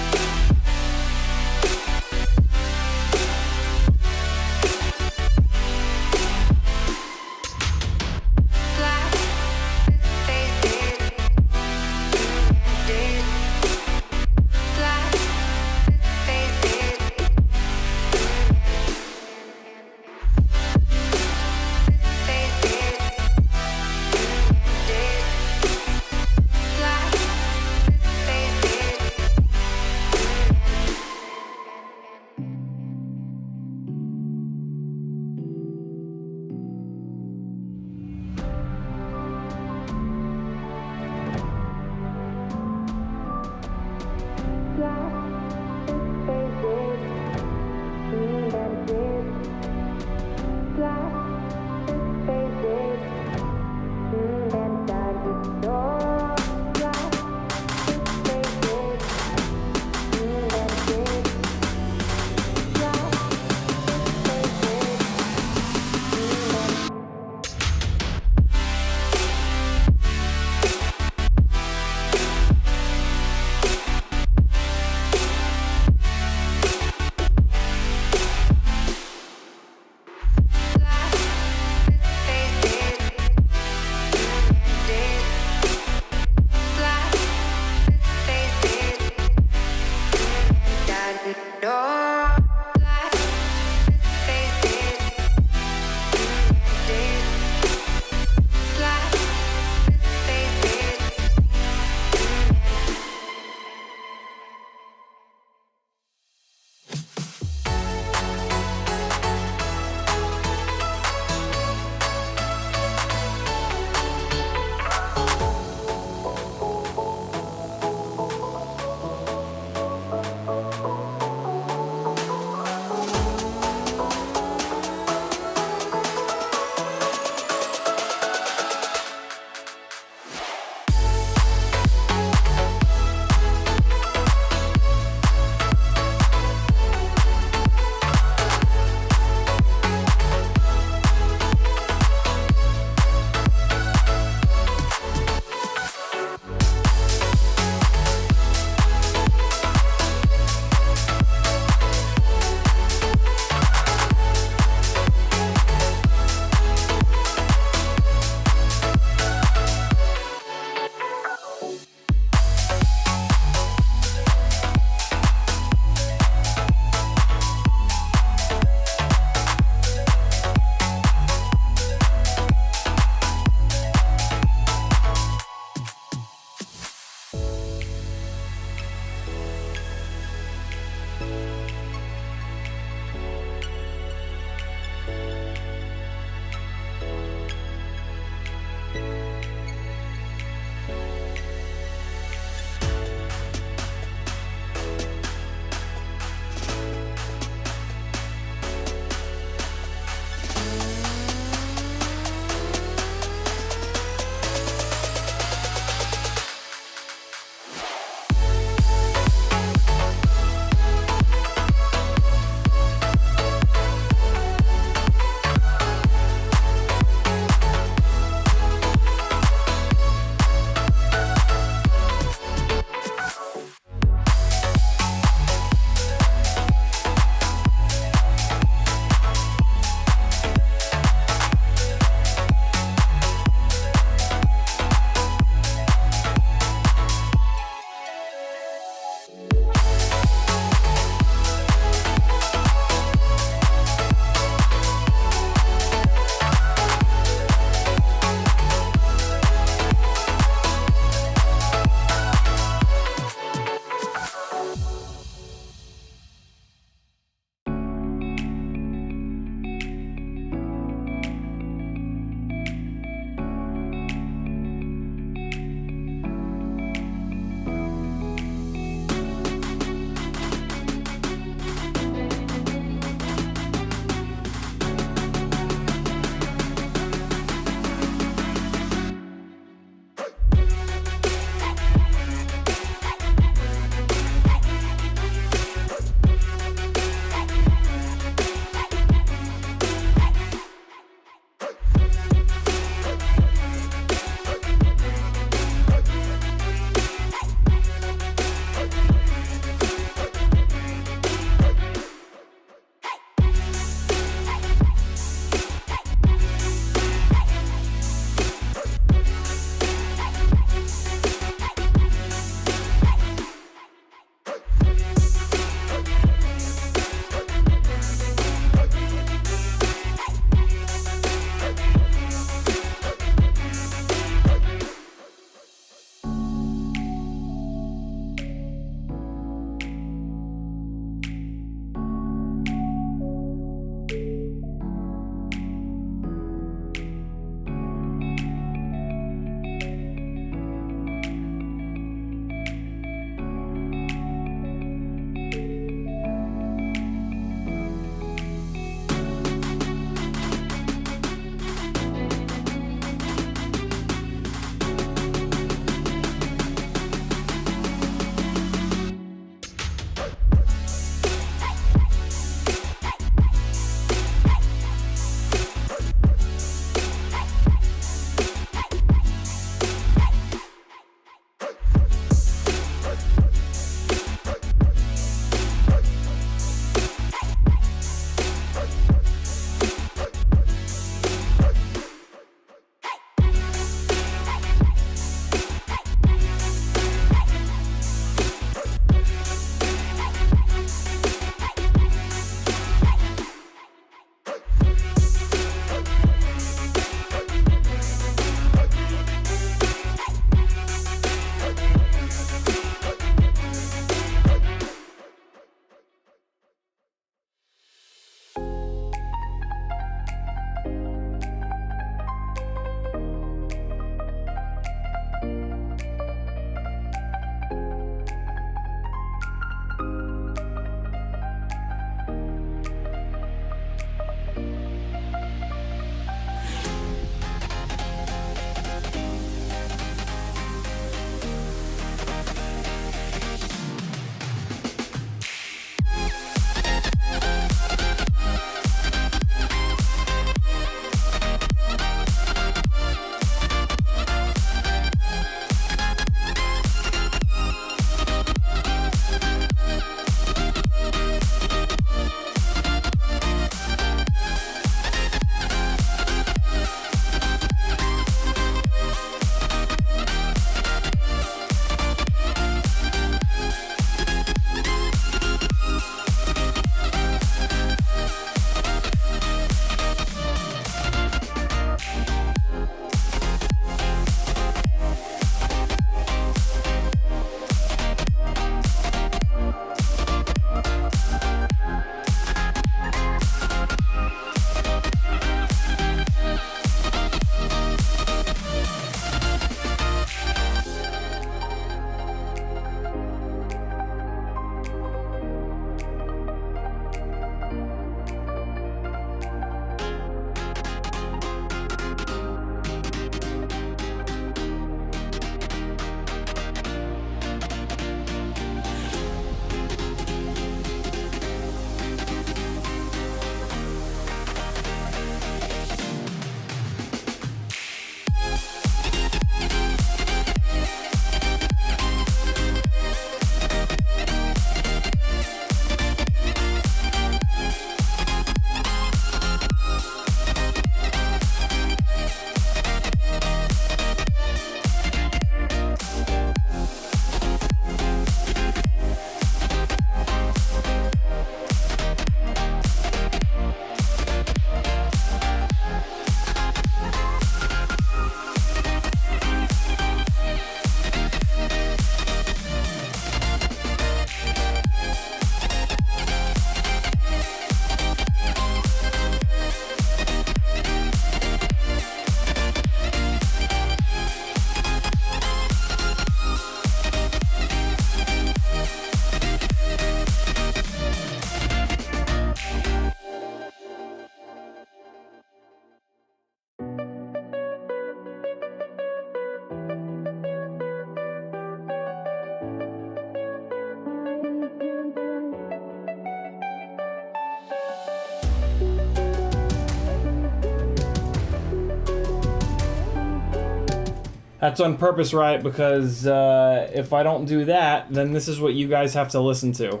That's on purpose, right? Because if I don't do that, then this is what you guys have to listen to.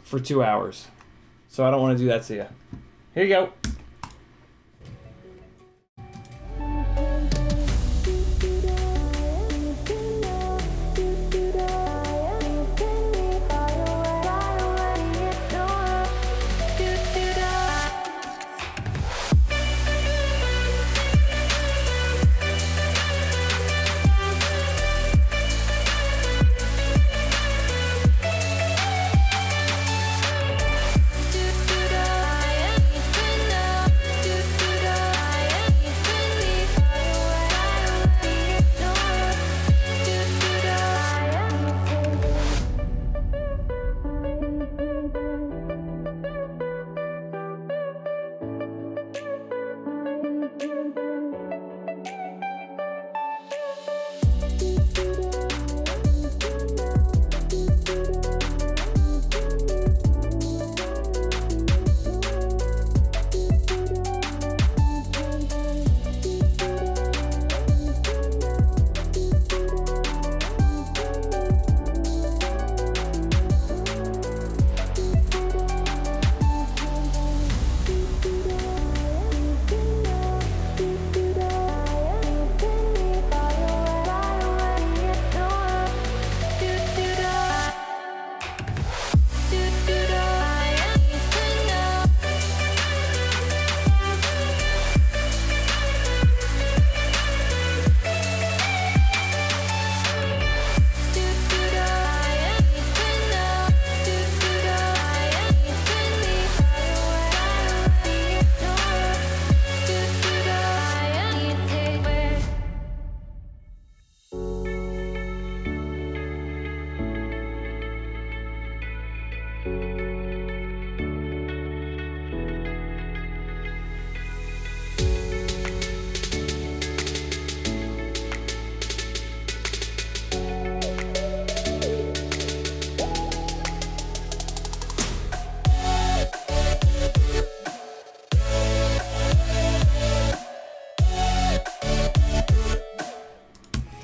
For 2 hours. So I don't want to do that to you. Here you go.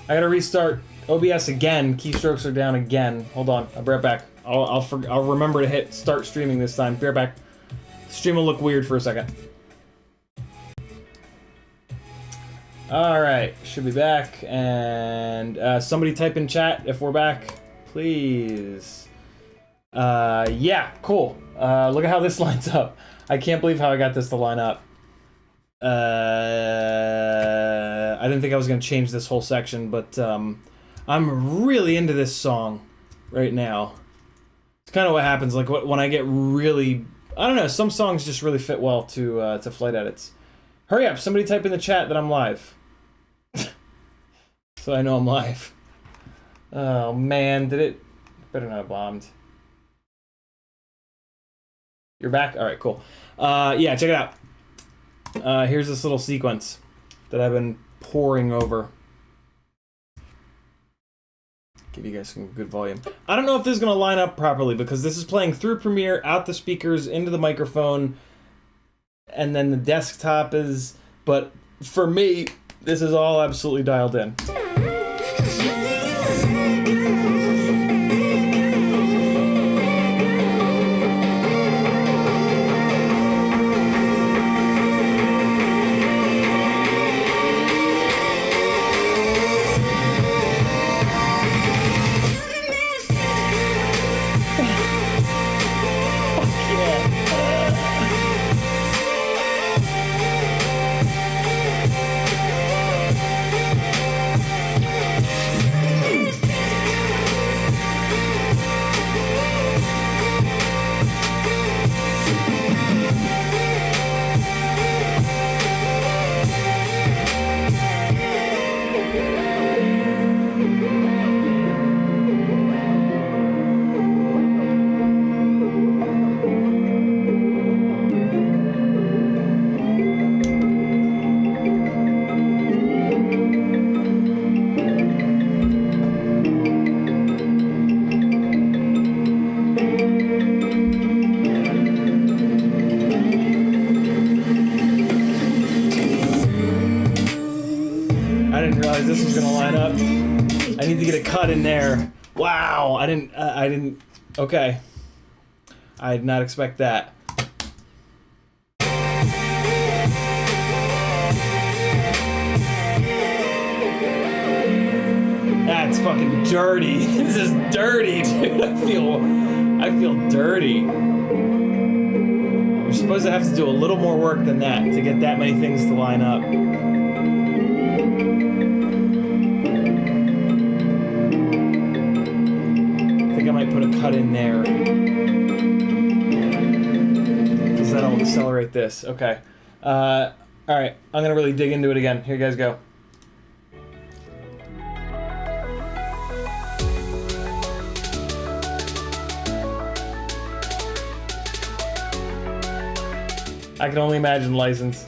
I gotta restart OBS again. Keystrokes are down again. Hold on, I'll be right back. I'll remember to hit start streaming this time. Be right back. Stream will look weird for a second. Alright, should be back. And somebody type in chat if we're back, please. Yeah, cool. Look at how this lines up. I can't believe how I got this to line up. I didn't think I was going to change this whole section, but I'm really into this song right now. It's kind of what happens, like when I get really... I don't know, some songs just really fit well to flight edits. Hurry up, somebody type in the chat that I'm live. So I know I'm live. Oh man, did it... Better not have bombed. You're back? Alright, cool. Yeah, check it out. Here's this little sequence that I've been poring over. Give you guys some good volume. I don't know if this is going to line up properly because this is playing through Premiere, out the speakers, into the microphone, and then the desktop is... But for me, this is all absolutely dialed in. This was gonna line up. I need to get a cut in there. Wow, I didn't, okay. I did not expect that. That's fucking dirty. This is dirty, dude. I feel dirty. You're supposed to have to do a little more work than that to get that many things to line up. Put a cut in there because that'll accelerate this. Okay. All right. I'm gonna really dig into it again. Here you guys go. I can only imagine license.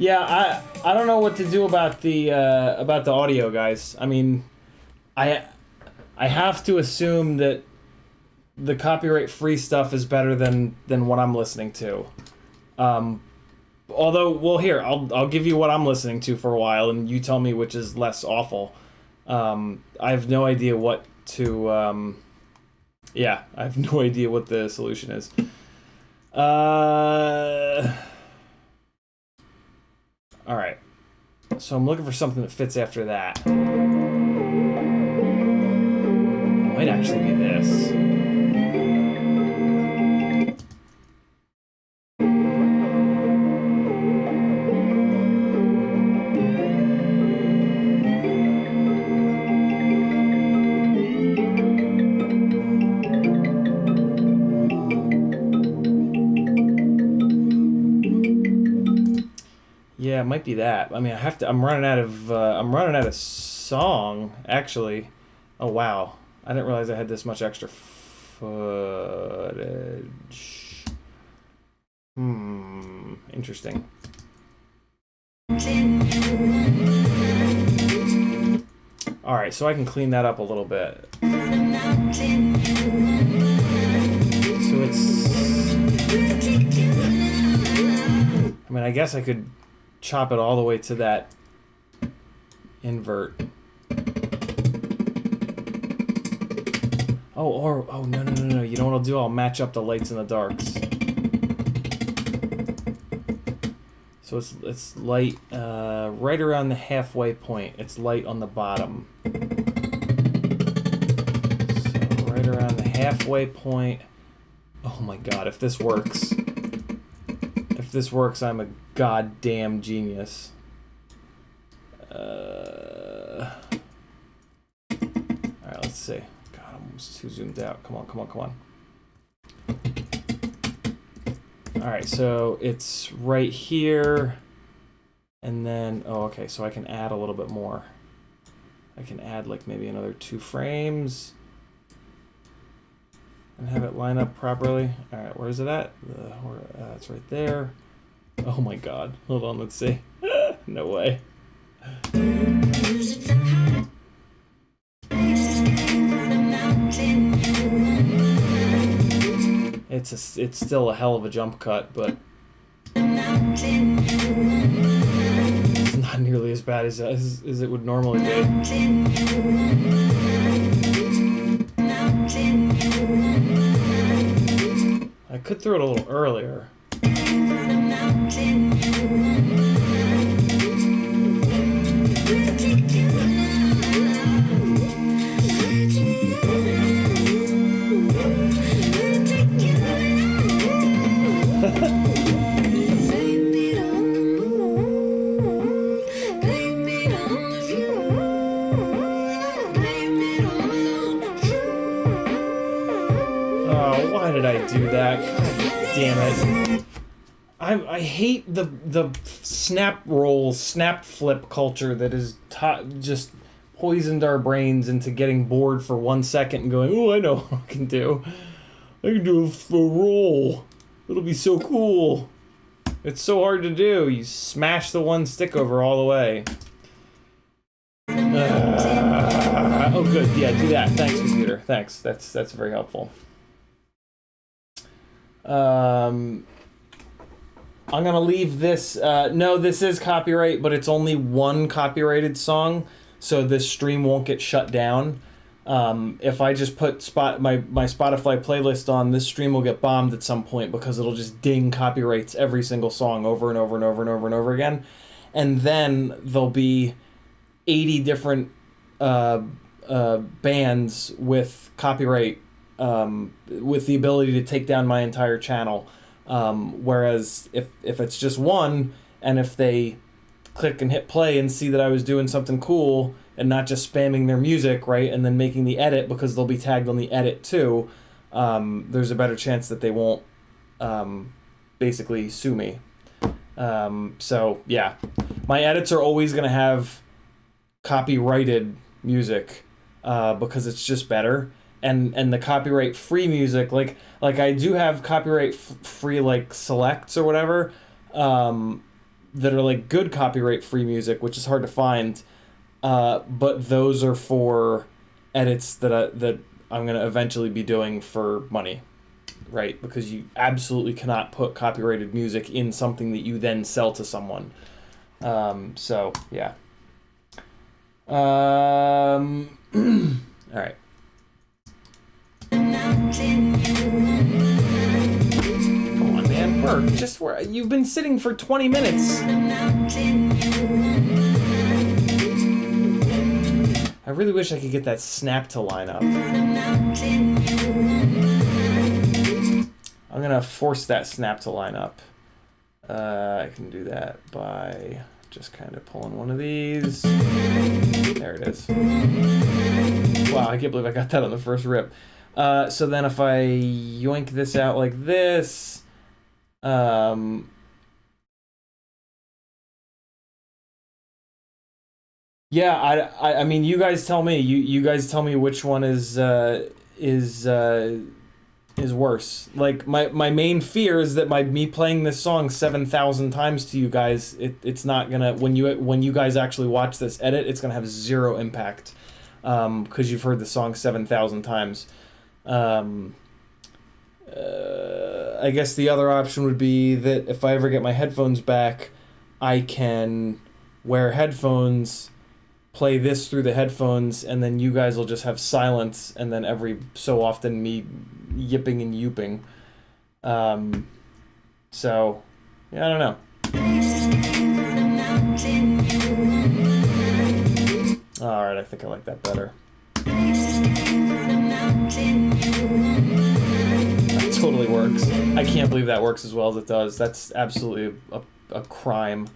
Yeah, I don't know what to do about the audio, guys. I mean, I have to assume that the copyright free stuff is better than what I'm listening to. Although, well, here I'll give you what I'm listening to for a while, and you tell me which is less awful. I have no idea what to. Yeah, I have no idea what the solution is. All right. So I'm looking for something that fits after that. It might actually be this. Yeah, it might be that. I mean, I'm running out of song, actually. Oh, wow. I didn't realize I had this much extra footage. Interesting. Alright, so I can clean that up a little bit. So it's... I mean, I guess I could chop it all the way to that invert. Oh, no. You know what I'll do? I'll match up the lights and the darks. So it's light right around the halfway point. It's light on the bottom. So right around the halfway point. Oh my god, if this works. If this works, I'm a goddamn genius. Alright, let's see. God, I'm almost too zoomed out. Come on. Alright, so it's right here. And then, oh, okay, so I can add a little bit more. I can add like maybe another 2 frames. And have it line up properly. Alright, where is it at? It's right there. Oh my god. Hold on, let's see. No way. It's still a hell of a jump cut, but it's not nearly as bad as it would normally be. I could throw it a little earlier. Why did I do that? God damn it. I hate the snap roll, snap flip culture that is just poisoned our brains into getting bored for 1 second and going, oh, I know what I can do. I can do a roll. It'll be so cool. It's so hard to do. You smash the one stick over all the way. Oh, good. Yeah, do that. Thanks, computer. Thanks. That's very helpful. I'm gonna leave this. No, this is copyright, but it's only one copyrighted song, so this stream won't get shut down. If I just put my Spotify playlist on, this stream will get bombed at some point because it'll just ding copyrights every single song over and over and over and over and over again, and then there'll be 80 different bands with copyright, with the ability to take down my entire channel. Whereas if it's just one, and if they click and hit play and see that I was doing something cool and not just spamming their music, right, and then making the edit because they'll be tagged on the edit too, there's a better chance that they won't basically sue me. So yeah, my edits are always going to have copyrighted music because it's just better. And the copyright free music, like I do have copyright free like selects or whatever, that are like good copyright free music, which is hard to find. But those are for edits that I'm gonna eventually be doing for money, right? Because you absolutely cannot put copyrighted music in something that you then sell to someone. So yeah. All right. Come on, man, work. Just work. You've been sitting for 20 minutes. I really wish I could get that snap to line up. I'm gonna force that snap to line up. I can do that by just kind of pulling one of these. There it is. Wow, I can't believe I got that on the first rip. So then if I yoink this out like this, yeah, I mean, you guys tell me. You guys tell me which one is worse. Like my main fear is that me playing this song 7,000 times to you guys, it's not gonna, when you guys actually watch this edit, it's gonna have zero impact, because you've heard the song 7,000 times. I guess the other option would be that if I ever get my headphones back, I can wear headphones, play this through the headphones, and then you guys will just have silence, and then every so often me yipping and youping. So yeah, I don't know. All right, I think I like that better. That totally works. I can't believe that works as well as it does. That's absolutely a crime.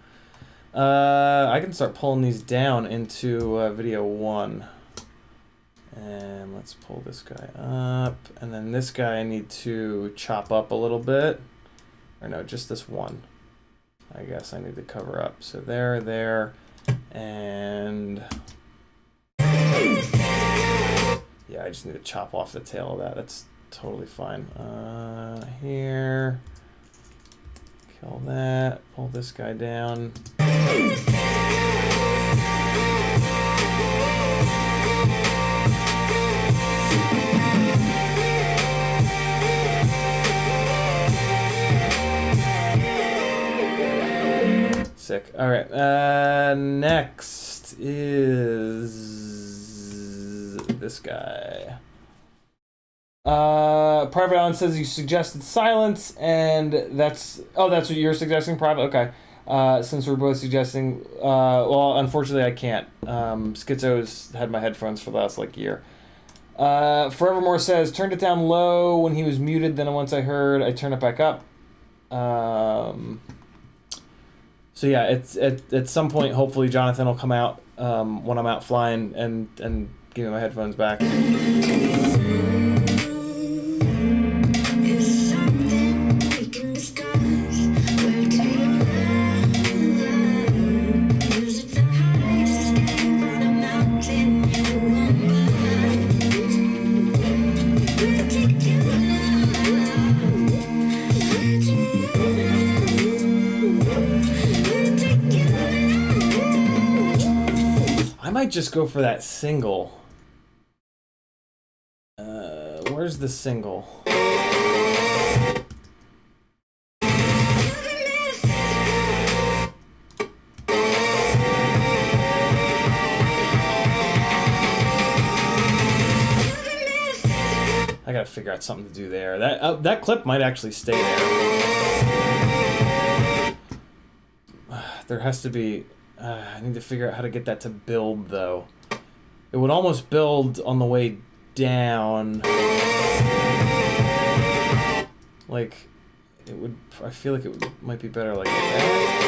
I can start pulling these down into video 1. And let's pull this guy up. And then this guy I need to chop up a little bit. Or no, just this one. I guess I need to cover up. So there, and... yeah, I just need to chop off the tail of that. That's totally fine. Here. Kill that. Pull this guy down. Sick. All right. Next is this guy. Private Island says you suggested silence, and that's what you're suggesting, Private. Okay. Since we're both suggesting, well, unfortunately I can't. Schizo's had my headphones for the last year. Forevermore says turned it down low when he was muted. Then once I heard, I turned it back up. So yeah, it's at some point. Hopefully, Jonathan will come out when I'm out flying and give me my headphones back. I might just go for that single. Where's the single? I gotta figure out something to do there. That clip might actually stay there. There has to be... I need to figure out how to get that to build, though. It would almost build on the way down. It would... I feel like it might be better like that.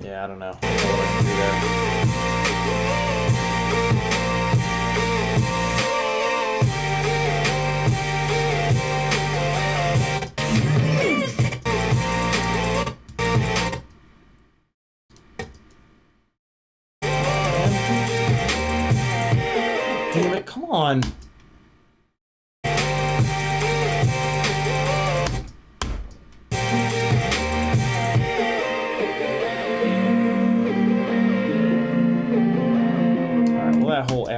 Yeah, I don't know. I don't know what I can do there. Damn it, come on.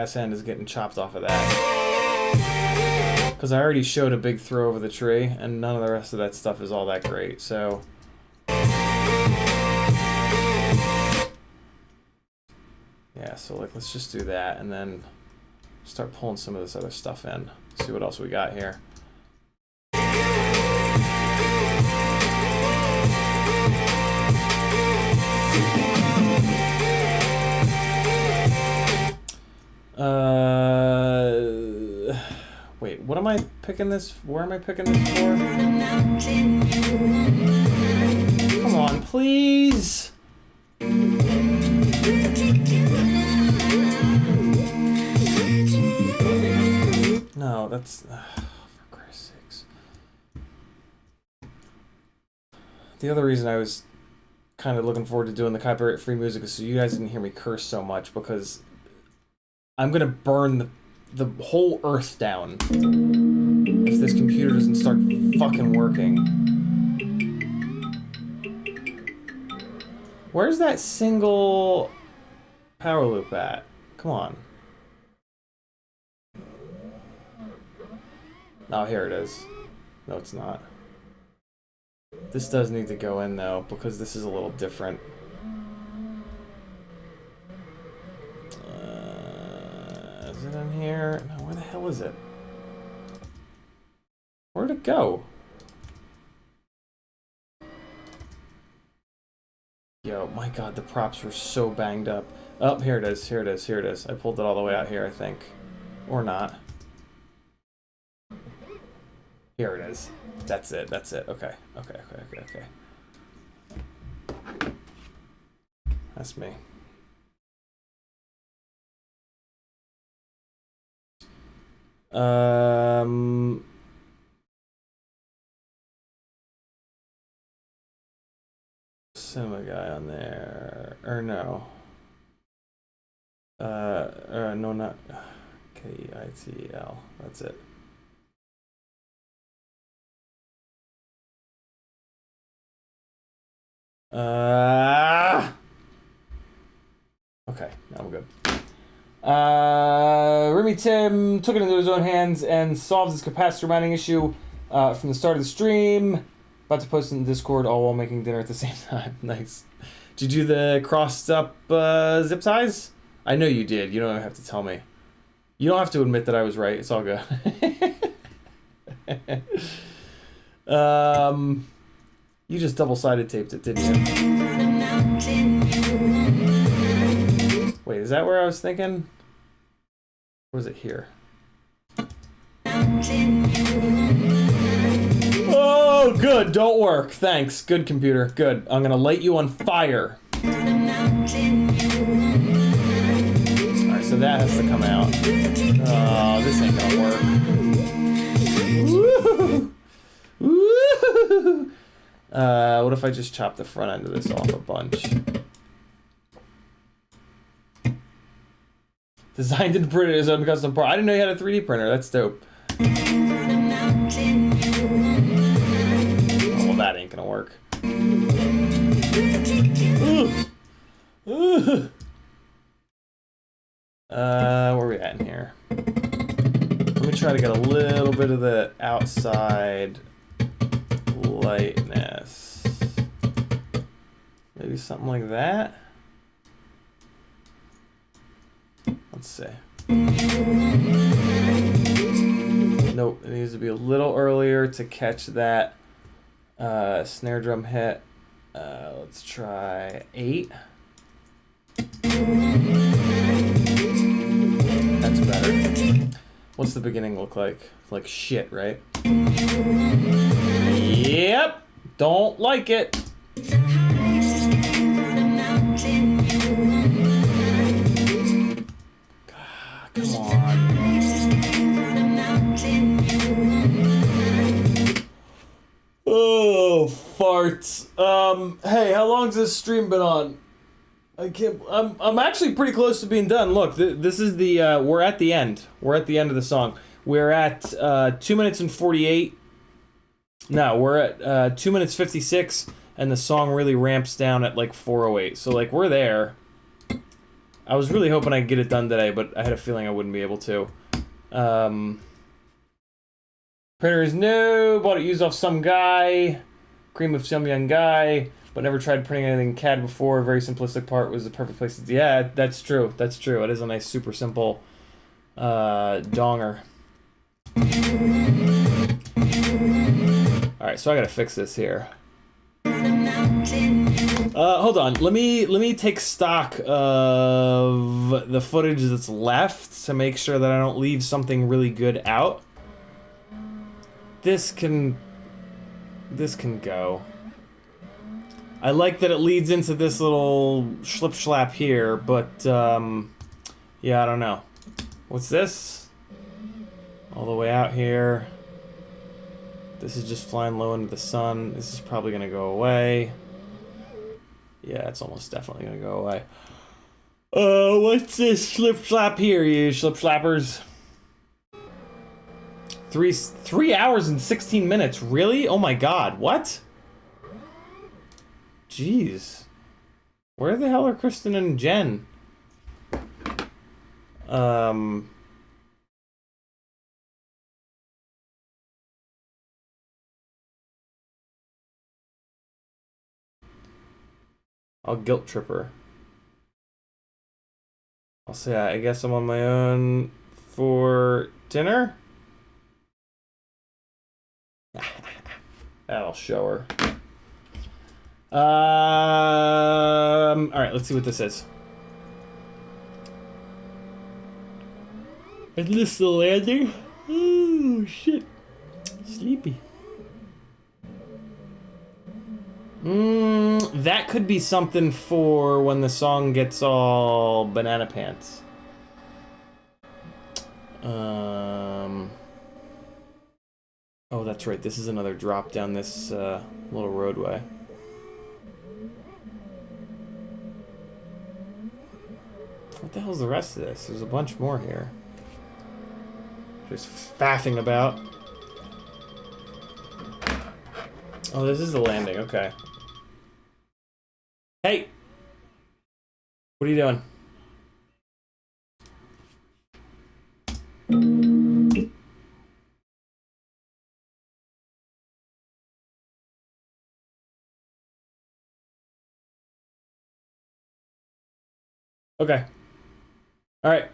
ass end is getting chopped off of that. Because I already showed a big throw over the tree, and none of the rest of that stuff is all that great, so... Yeah, so like, let's just do that, and then start pulling some of this other stuff in. See what else we got here. Wait, what am I picking this? Where am I picking this for? Come on, please. No, that's for Christ's sakes. The other reason I was kind of looking forward to doing the copyright-free music is so you guys didn't hear me curse so much, because I'm gonna burn the whole earth down if this computer doesn't start fucking working. Where's that single power loop at? Come on. Oh, here it is. No, it's not. This does need to go in, though, because this is a little different. Is it in here? No, where the hell is it? Where'd it go? Yo, my god, the props were so banged up. Oh, here it is, here it is, here it is. I pulled it all the way out here, I think. Or not. Here it is. That's it, that's it. Okay, okay, okay, okay, okay. That's me. Cinema guy on there, or no? No, not K-I-T-L. That's it. Okay, now I'm good. Remy Tim took it into his own hands and solved his capacitor mounting issue from the start of the stream. About to post in the Discord, all while making dinner at the same time. Nice. Did you do the crossed up zip ties? I know you did. You don't have to tell me. You don't have to admit that I was right. It's all good. You just double-sided taped it, didn't you? Wait, is that where I was thinking? Or was it here? Oh, good. Don't work. Thanks. Good, computer. Good. I'm gonna light you on fire. Alright, so that has to come out. Oh, this ain't gonna work. Woo! What if I just chop the front end of this off a bunch? Designed and printed his own custom part. I didn't know you had a 3D printer. That's dope. Oh, well, that ain't gonna work. Where are we at in here? Let me try to get a little bit of the outside lightness. Maybe something like that. Let's see. Nope, it needs to be a little earlier to catch that snare drum hit. Let's try 8. That's better. What's the beginning look like? Like shit, right? Yep. Don't like it. Come on. Oh, farts. Hey, how long's this stream been on? I'm actually pretty close to being done. Look, this is the, we're at the end. We're at the end of the song. We're at, 2 minutes and 48. No, we're at, 2 minutes 56, and the song really ramps down at, like, 4:08. So, like, we're there. I was really hoping I'd get it done today, but I had a feeling I wouldn't be able to. Printer is new. Bought it used off some guy. Cream of some young guy. But never tried printing anything in CAD before. Very simplistic part was the perfect place to... Yeah, that's true. That's true. It is a nice, super simple donger. Alright, so I gotta fix this here. Hold on. Let me take stock of the footage that's left to make sure that I don't leave something really good out. This can go. I like that it leads into this little schlip-schlap here, but yeah, I don't know. What's this? All the way out here. This is just flying low into the sun. This is probably gonna go away. Yeah, it's almost definitely gonna go away. What's this slip-slap here, you slip-slappers? 3 hours and 16 minutes. Really? Oh my god, what? Jeez. Where the hell are Kristen and Jen? I'll guilt trip her. I'll say, I guess I'm on my own for dinner? That'll show her. Alright, let's see what this is. Is this the landing? Oh, shit. Sleepy. That could be something for when the song gets all banana pants. Oh, that's right. This is another drop down this little roadway. What the hell's the rest of this? There's a bunch more here. Just faffing about. Oh, this is the landing. Okay. Hey! What are you doing? Okay. All right.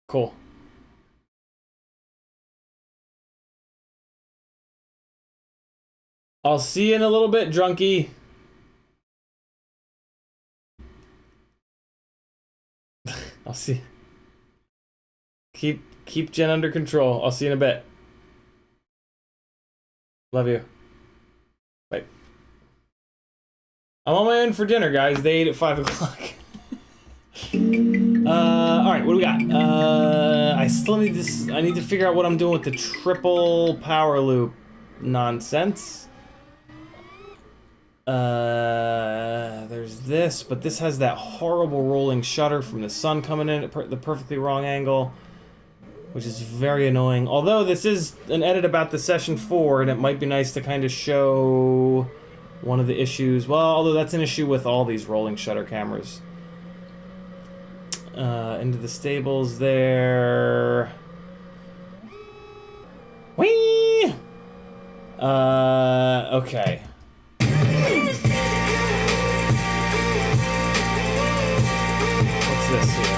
Cool. I'll see you in a little bit, drunkie. I'll see. Keep Jen under control. I'll see you in a bit. Love you. Bye. I'm on my own for dinner, guys. They ate at 5 o'clock. Alright, what do we got? I still need this. I need to figure out what I'm doing with the triple power loop nonsense. There's this, but this has that horrible rolling shutter from the sun coming in at the perfectly wrong angle, which is very annoying. Although this is an edit about the Session 4, and it might be nice to kind of show one of the issues. Well, although that's an issue with all these rolling shutter cameras. Into the stables there. Whee! Okay. What's this here?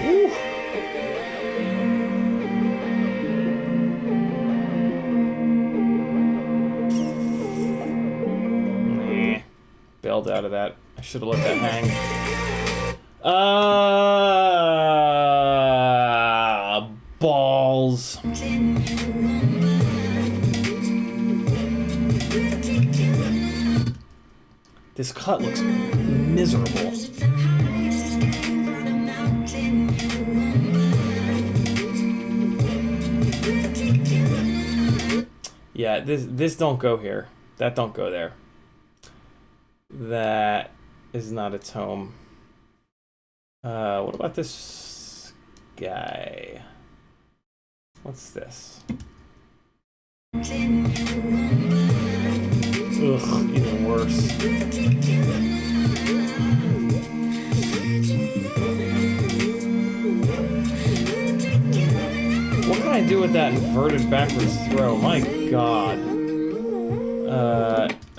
Woo. Bailed out of that. I should have let that hang. Balls. This cut looks miserable. Yeah, this don't go here. That don't go there. That is not its home. What about this guy? What's this? Ugh, even worse. What can I do with that inverted backwards throw? My God.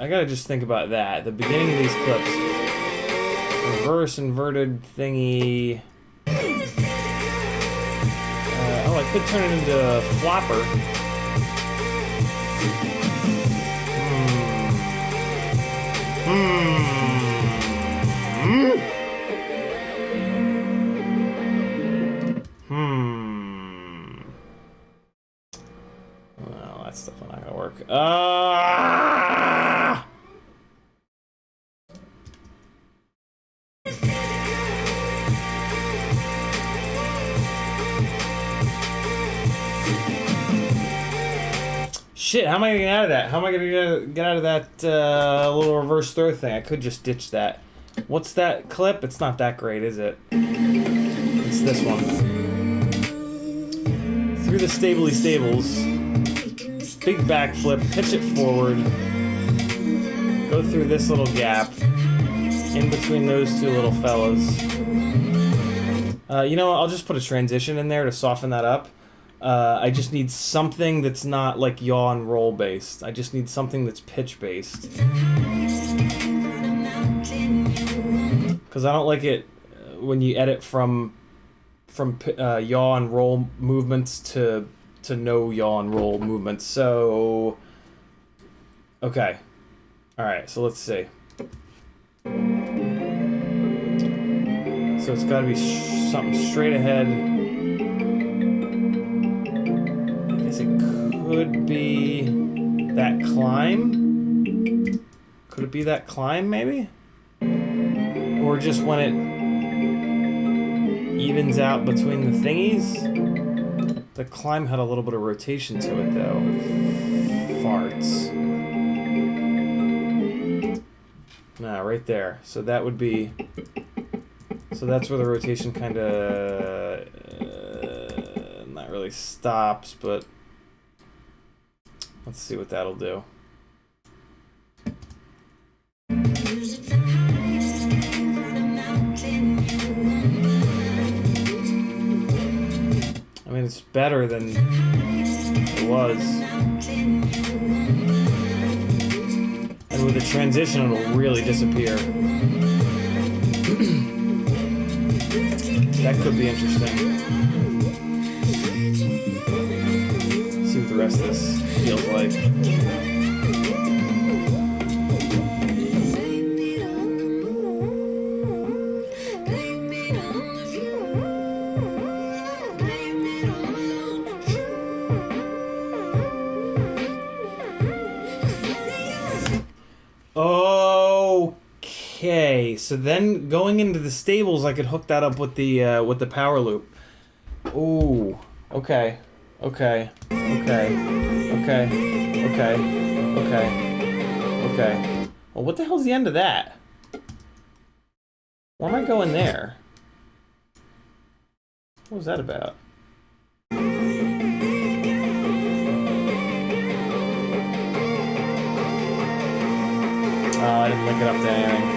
I gotta just think about that. At the beginning of these clips. Reverse inverted thingy. Oh, I could turn it into a flopper. Well, that's definitely not gonna work. Shit, how am I gonna get out of that? How am I gonna get out of that little reverse throw thing? I could just ditch that. What's that clip? It's not that great, is it? It's this one. Through the stabley stables. Big backflip, pitch it forward. Go through this little gap. In between those two little fellas. You know what? I'll just put a transition in there to soften that up. I just need something that's not like yaw and roll based. I just need something that's pitch based. Because I don't like it when you edit from yaw and roll movements to no yaw and roll movements. So, okay. Alright, so let's see. So it's got to be something straight ahead. It could be that climb. Could it be that climb, maybe? Or just when it evens out between the thingies? The climb had a little bit of rotation to it, though. Farts. Nah, right there. So that would be... So that's where the rotation kind of... not really stops, but... Let's see what that'll do. I mean, it's better than it was. And with the transition, it'll really disappear. That could be interesting. See what the rest of this feels like. Okay, so then going into the stables, I could hook that up with the power loop. Ooh, okay, okay, okay, okay, okay, okay, okay. Well, what the hell's the end of that? Why am I going there? What was that about? Oh, I didn't link it up to anything.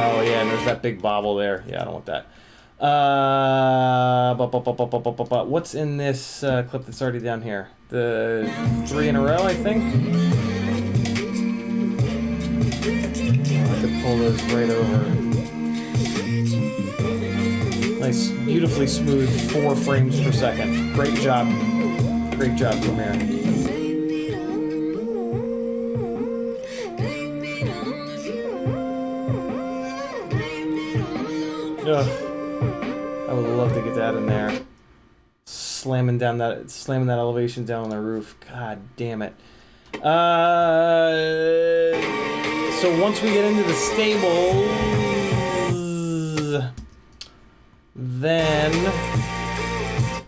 Oh, yeah, and there's that big bobble there. Yeah, I don't want that. What's in this clip that's already down here? The 3 in a row, I think? Oh, I could pull those right over. Nice, beautifully smooth 4 frames per second. Great job. Great job, Premiere. Ugh. I would love to get that in there. Slamming that elevation down on the roof. God damn it. So once we get into the stables, then...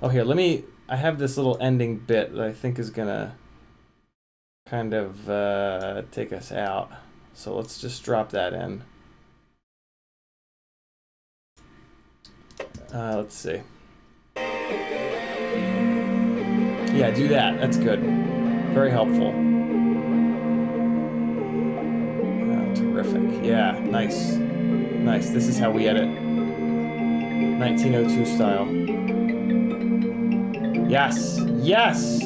Oh, here, I have this little ending bit that I think is gonna kind of take us out. So let's just drop that in. Let's see. Yeah, do that. That's good. Very helpful. Oh, terrific. Yeah, nice. Nice. This is how we edit. 1902 style. Yes! Yes!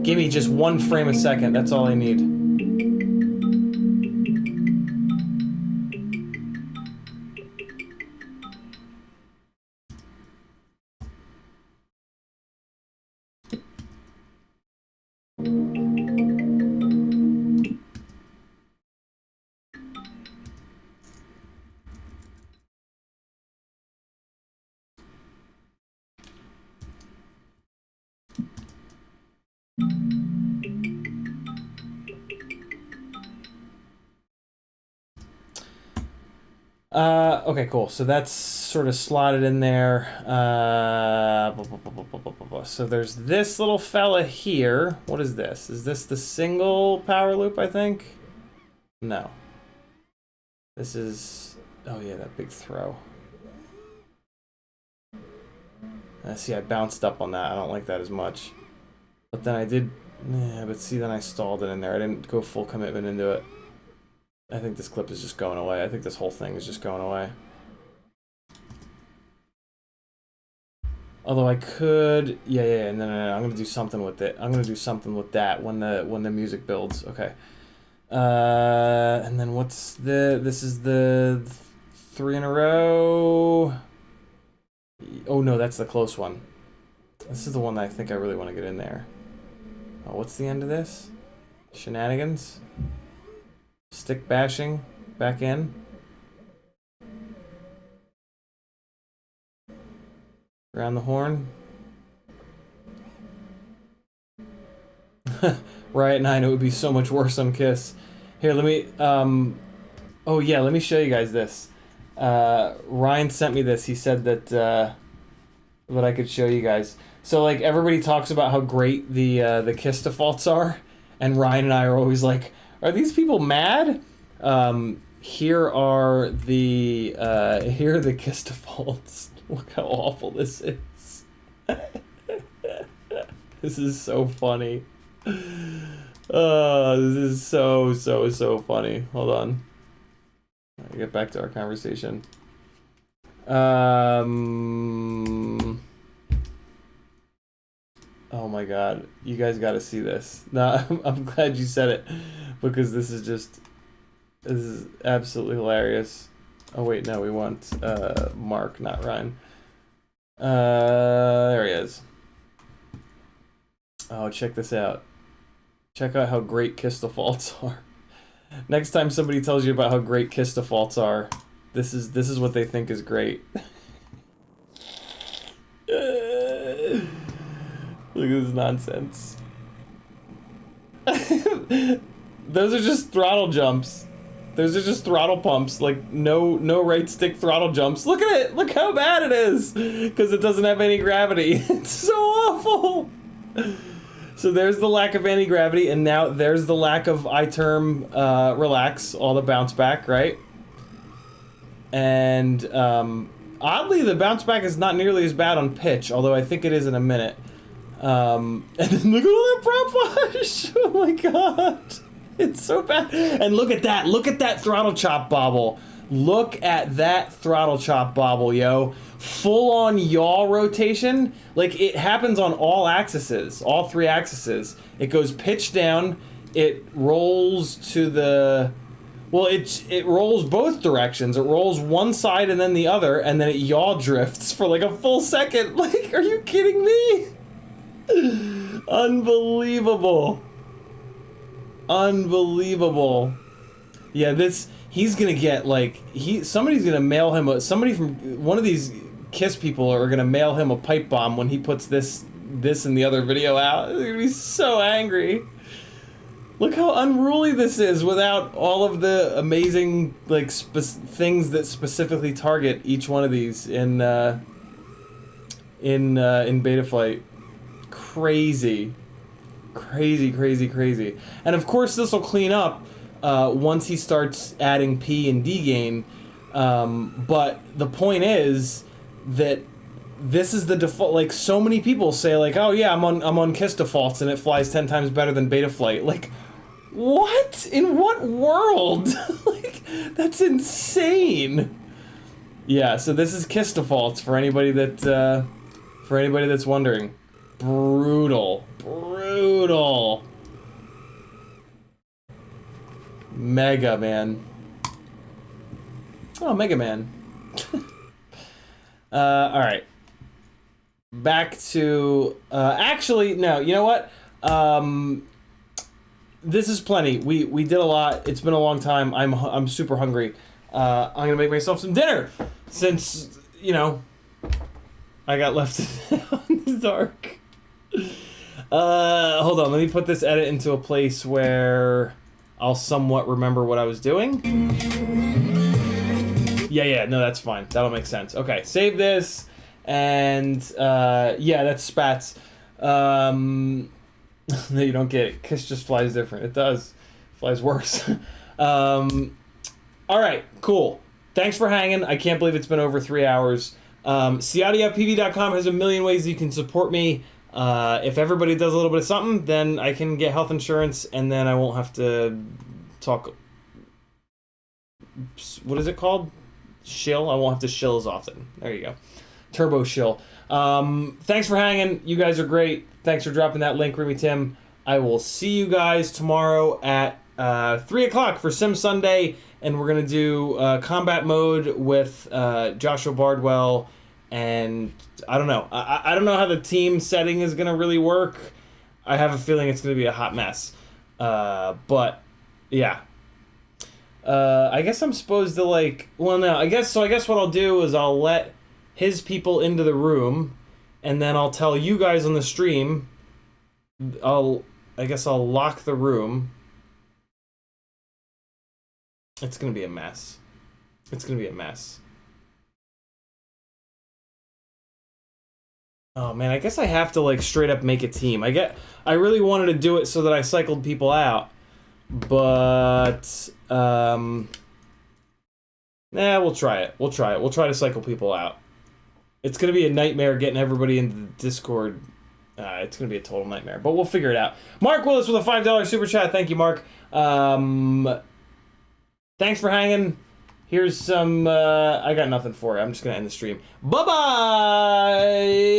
Give me just 1 frame a second. That's all I need. Okay, cool. So that's sort of slotted in there. So there's this little fella here. What is this? Is this the single power loop, I think? No. This is... Oh, yeah, that big throw. See, I bounced up on that. I don't like that as much. But then I did... Yeah, but see, then I stalled it in there. I didn't go full commitment into it. I think this clip is just going away. I think this whole thing is just going away. Although I could, yeah, no, I'm gonna do something with it. I'm gonna do something with that when the music builds. Okay. And then what's this is the 3 in a row. Oh no, that's the close one. This is the one that I think I really want to get in there. Oh, what's the end of this? Shenanigans? Stick bashing back in. Around the horn. Riot 9, it would be so much worse on Kiss. Here, let me, oh yeah, let me show you guys this. Ryan sent me this. He said that, that I could show you guys. So, like, everybody talks about how great the Kiss defaults are, and Ryan and I are always like, are these people mad? Here are the Kiss defaults. Look how awful this is. This is so funny. This is so funny. Hold on. I'll get back to our conversation. Oh my god. You guys gotta see this. No, I'm glad you said it. Because this is absolutely hilarious. Oh wait, no, we want Mark, not Ryan. There he is. Oh, check this out. Check out how great Kiss defaults are. Next time somebody tells you about how great Kiss defaults are, this is what they think is great. Look at this nonsense. Those are just throttle jumps. Those are just throttle pumps, like no right stick throttle jumps. Look at it! Look how bad it is! Because it doesn't have any gravity. It's so awful! So there's the lack of anti-gravity, and now there's the lack of I-term relax, all the bounce back, right? And oddly, the bounce back is not nearly as bad on pitch, although I think it is in a minute. And then look at all that prop wash! Oh my god! It's so bad. And look at that throttle chop bobble. Look at that throttle chop bobble, yo. Full on yaw rotation. Like, it happens on all axes, all 3 axes. It goes pitch down, it rolls to the... Well, it rolls both directions. It rolls one side and then the other, and then it yaw drifts for like a full second. Like, are you kidding me? Unbelievable. Unbelievable. Yeah, he's gonna get like somebody's gonna mail him somebody from one of these Kiss people are gonna mail him a pipe bomb when he puts this and the other video out. He's gonna be so angry. Look how unruly this is without all of the amazing like things that specifically target each one of these in Betaflight. Crazy. Crazy. And of course this will clean up once he starts adding P and D gain. But the point is that this is the default. Like, so many people say, like, oh yeah, I'm on KISS defaults and it flies 10 times better than Betaflight. Like, what? In what world? Like, that's insane. Yeah, so this is KISS defaults for anybody that's wondering. Brutal. Brutal. Mega Man. Oh, Mega Man. Alright. Back to... actually, no, you know what? This is plenty. We did a lot. It's been a long time. I'm super hungry. I'm gonna make myself some dinner. Since, you know, I got left in the dark. Hold on. Let me put this edit into a place where I'll somewhat remember what I was doing. Yeah, no, that's fine. That'll make sense. Okay, save this, and, yeah, that's Spats. No, you don't get it. KISS just flies different. It does. Flies worse. Alright, cool. Thanks for hanging. I can't believe it's been over 3 hours. CiottiFPV.com has a million ways you can support me. If everybody does a little bit of something, then I can get health insurance, and then I won't have to talk... What is it called? Shill? I won't have to shill as often. There you go. Turbo shill. Thanks for hanging. You guys are great. Thanks for dropping that link, Remy Tim. I will see you guys tomorrow at 3 o'clock for Sim Sunday, and we're going to do combat mode with Joshua Bardwell, and I don't know. I don't know how the team setting is going to really work. I have a feeling it's going to be a hot mess. But, yeah. I guess I'm supposed to, like... Well, no, I guess what I'll do is I'll let his people into the room, and then I'll tell you guys on the stream... I guess I'll lock the room. It's gonna be a mess. It's gonna be a mess. Oh man, I guess I have to like straight up make a team. I really wanted to do it so that I cycled people out, but nah, we'll try it. We'll try to cycle people out. It's gonna be a nightmare getting everybody into the Discord. It's gonna be a total nightmare, but we'll figure it out. Mark Willis with a $5 super chat. Thank you, Mark. Thanks for hanging. Here's some. I got nothing for you. I'm just gonna end the stream. Bye bye.